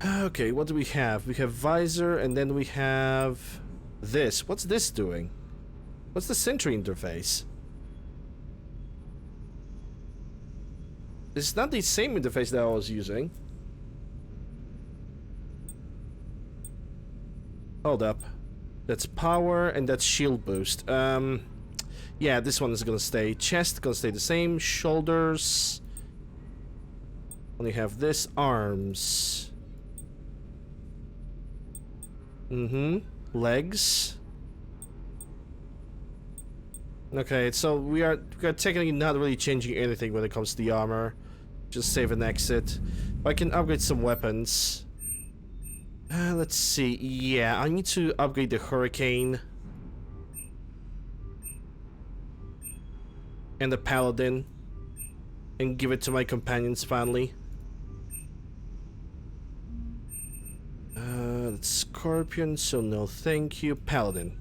Okay, what do we have? We have visor, and then we have this. What's this doing? What's the sentry interface? It's not the same interface that I was using. Hold up. That's power, and that's shield boost. Yeah, this one is gonna stay. Chest gonna stay the same. Shoulders. Only have this. Arms. Legs. Okay, so we're technically not really changing anything when it comes to the armor. Just save and exit. I can upgrade some weapons. Let's see. Yeah, I need to upgrade the Hurricane. And the Paladin. And give it to my companions finally. Scorpion, so no thank you. Paladin.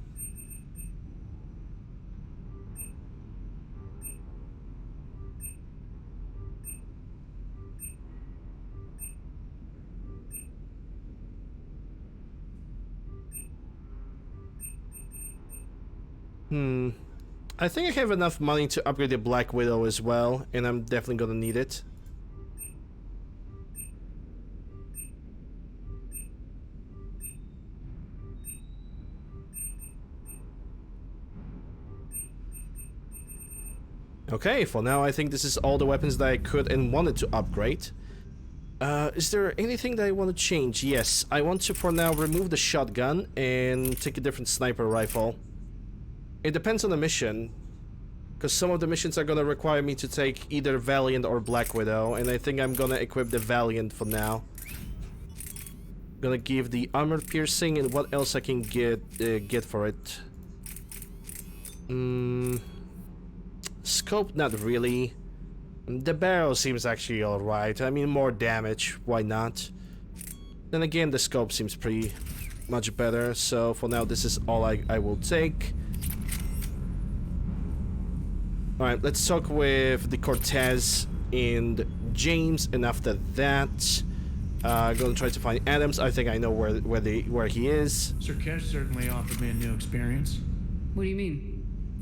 I think I have enough money to upgrade the Black Widow as well, and I'm definitely gonna need it. Okay, for now I think this is all the weapons that I could and wanted to upgrade. Is there anything that I want to change? Yes, I want to for now remove the shotgun and take a different sniper rifle. It depends on the mission, because some of the missions are gonna require me to take either Valiant or Black Widow, and I think I'm gonna equip the Valiant for now. Gonna give the armor piercing, and what else I can get for it? Scope, not really. The barrel seems actually alright. I mean, more damage, why not? Then again, the scope seems pretty much better, so for now this is all I will take. Alright, let's talk with the Cortez and James, and after that, gonna try to find Adams. I think I know where he is. Sir Kesh certainly offered me a new experience. What do you mean?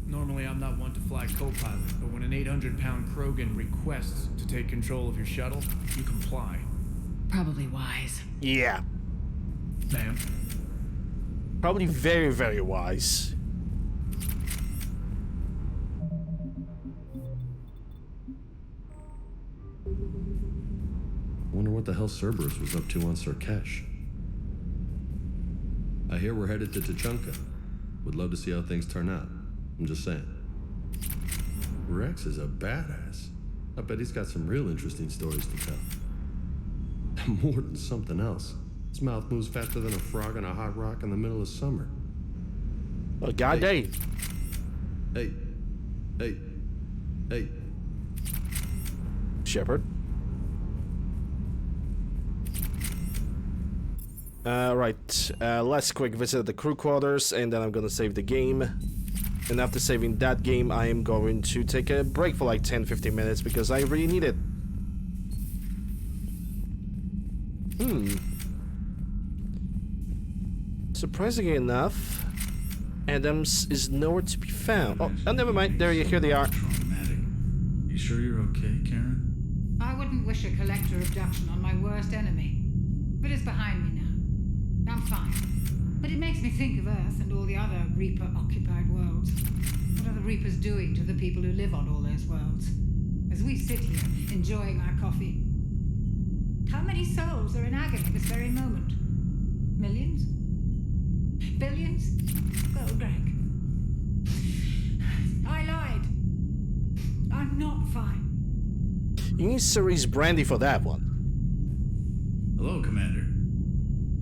Normally I'm not one to fly co-pilot, but when an 800-pound Krogan requests to take control of your shuttle, you comply. Probably wise. Yeah. Ma'am? Probably very, very wise. Wonder what the hell Cerberus was up to on Surkesh. I hear we're headed to Tuchanka. Would love to see how things turn out. I'm just saying. Rex is a badass. I bet he's got some real interesting stories to tell. More than something else. His mouth moves faster than a frog on a hot rock in the middle of summer. Oh, God dang. Hey. Shepard. Right, last quick visit at the crew quarters, and then I'm gonna save the game. And after saving that game, I am going to take a break for like 10-15 minutes because I really need it. Surprisingly enough, Adams is nowhere to be found. Oh, never mind. Here they are. Traumatic. You sure you're okay, Karen? I wouldn't wish a collector abduction on my worst enemy. But it's behind me now. I'm fine. But it makes me think of Earth and all the other Reaper-occupied worlds. What are the Reapers doing to the people who live on all those worlds? As we sit here, enjoying our coffee. How many souls are in agony this very moment? Millions? Billions? Go, Greg. I lied. I'm not fine. You need Cerise Brandy for that one. Hello, Commander.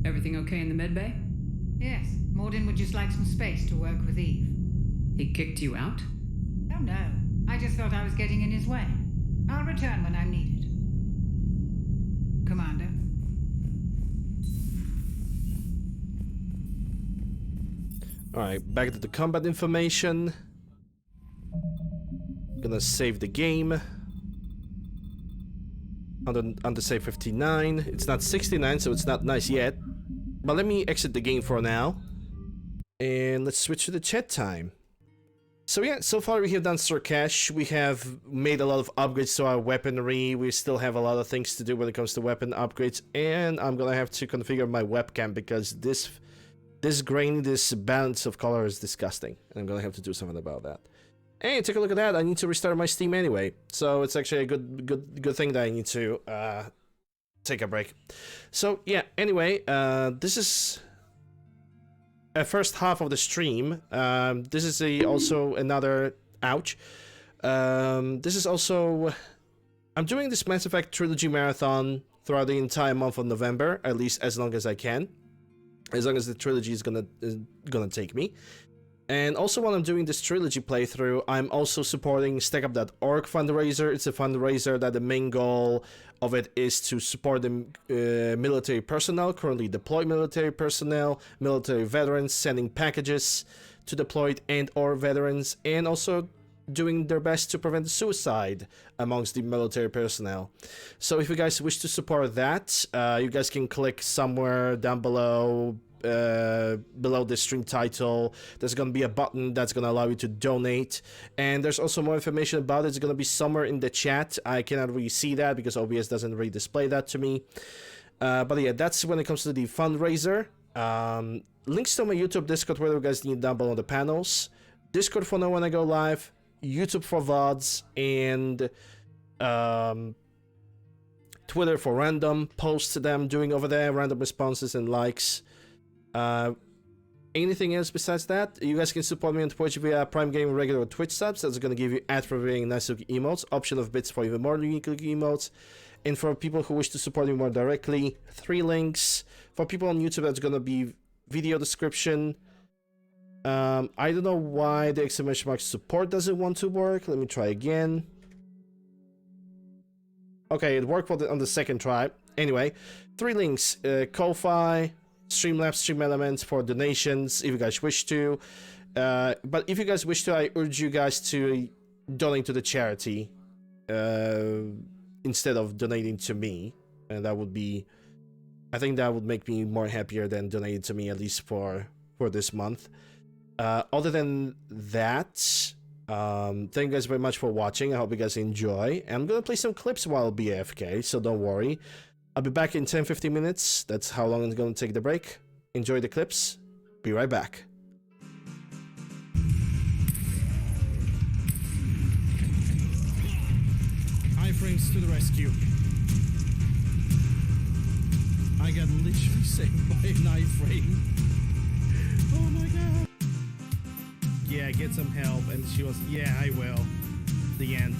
Everything okay in the medbay? Yes. Mordin would just like some space to work with Eve. He kicked you out? Oh no. I just felt I was getting in his way. I'll return when I'm needed. Commander. Alright, back to the combat information. Gonna save the game. Under save 59. It's not 69, so it's not nice yet. But let me exit the game for now. And let's switch to the chat time. So yeah, so far we have done Surkesh. We have made a lot of upgrades to our weaponry. We still have a lot of things to do when it comes to weapon upgrades. And I'm gonna have to configure my webcam because this this grain, this balance of color is disgusting, and I'm gonna have to do something about that. Hey, take a look at that. I need to restart my Steam anyway, so it's actually a good thing that I need to take a break. So yeah, anyway, this is a first half of the stream. This is also another ouch. This is also, I'm doing this Mass Effect trilogy marathon throughout the entire month of November, at least as long as I can, as long as the trilogy is gonna take me. And also, while I'm doing this trilogy playthrough, I'm also supporting StackUp.org fundraiser. It's a fundraiser that the main goal of it is to support the military personnel, currently deployed military personnel, military veterans, sending packages to deployed and/or veterans, and also doing their best to prevent suicide amongst the military personnel. So if you guys wish to support that, you guys can click somewhere down below the stream title. There's gonna be a button that's gonna allow you to donate, and there's also more information about it. It's gonna be somewhere in the chat. I cannot really see that because OBS doesn't really display that to me, but yeah, that's when it comes to the fundraiser. Links to my YouTube, Discord, where you guys need down below the panels. Discord for when I go live, YouTube for VODs, and Twitter for random posts that I'm doing over there, random responses and likes. Anything else besides that? You guys can support me on Twitch via Prime Game regular Twitch subs. That's going to give you ad-free nice looking emotes, option of bits for even more unique looking emotes. And for people who wish to support me more directly, 3 links. For people on YouTube, that's going to be video description. I don't know why the exclamation mark support doesn't want to work. Let me try again. Okay, it worked on the second try. Anyway, 3 links. Ko-Fi, Streamlabs, Stream Elements for donations if you guys wish to. But if you guys wish to, I urge you guys to donate to the charity instead of donating to me. And that would be, I think that would make me more happier than donating to me, at least for this month. Other than that, thank you guys very much for watching. I hope you guys enjoy. And I'm gonna play some clips while I'll be AFK, so don't worry. I'll be back in 10-15 minutes. That's how long it's gonna take the break. Enjoy the clips. Be right back. Iframes to the rescue. I got literally saved by an iframe. Oh my god. Yeah, get some help. And she was, yeah, I will. The end.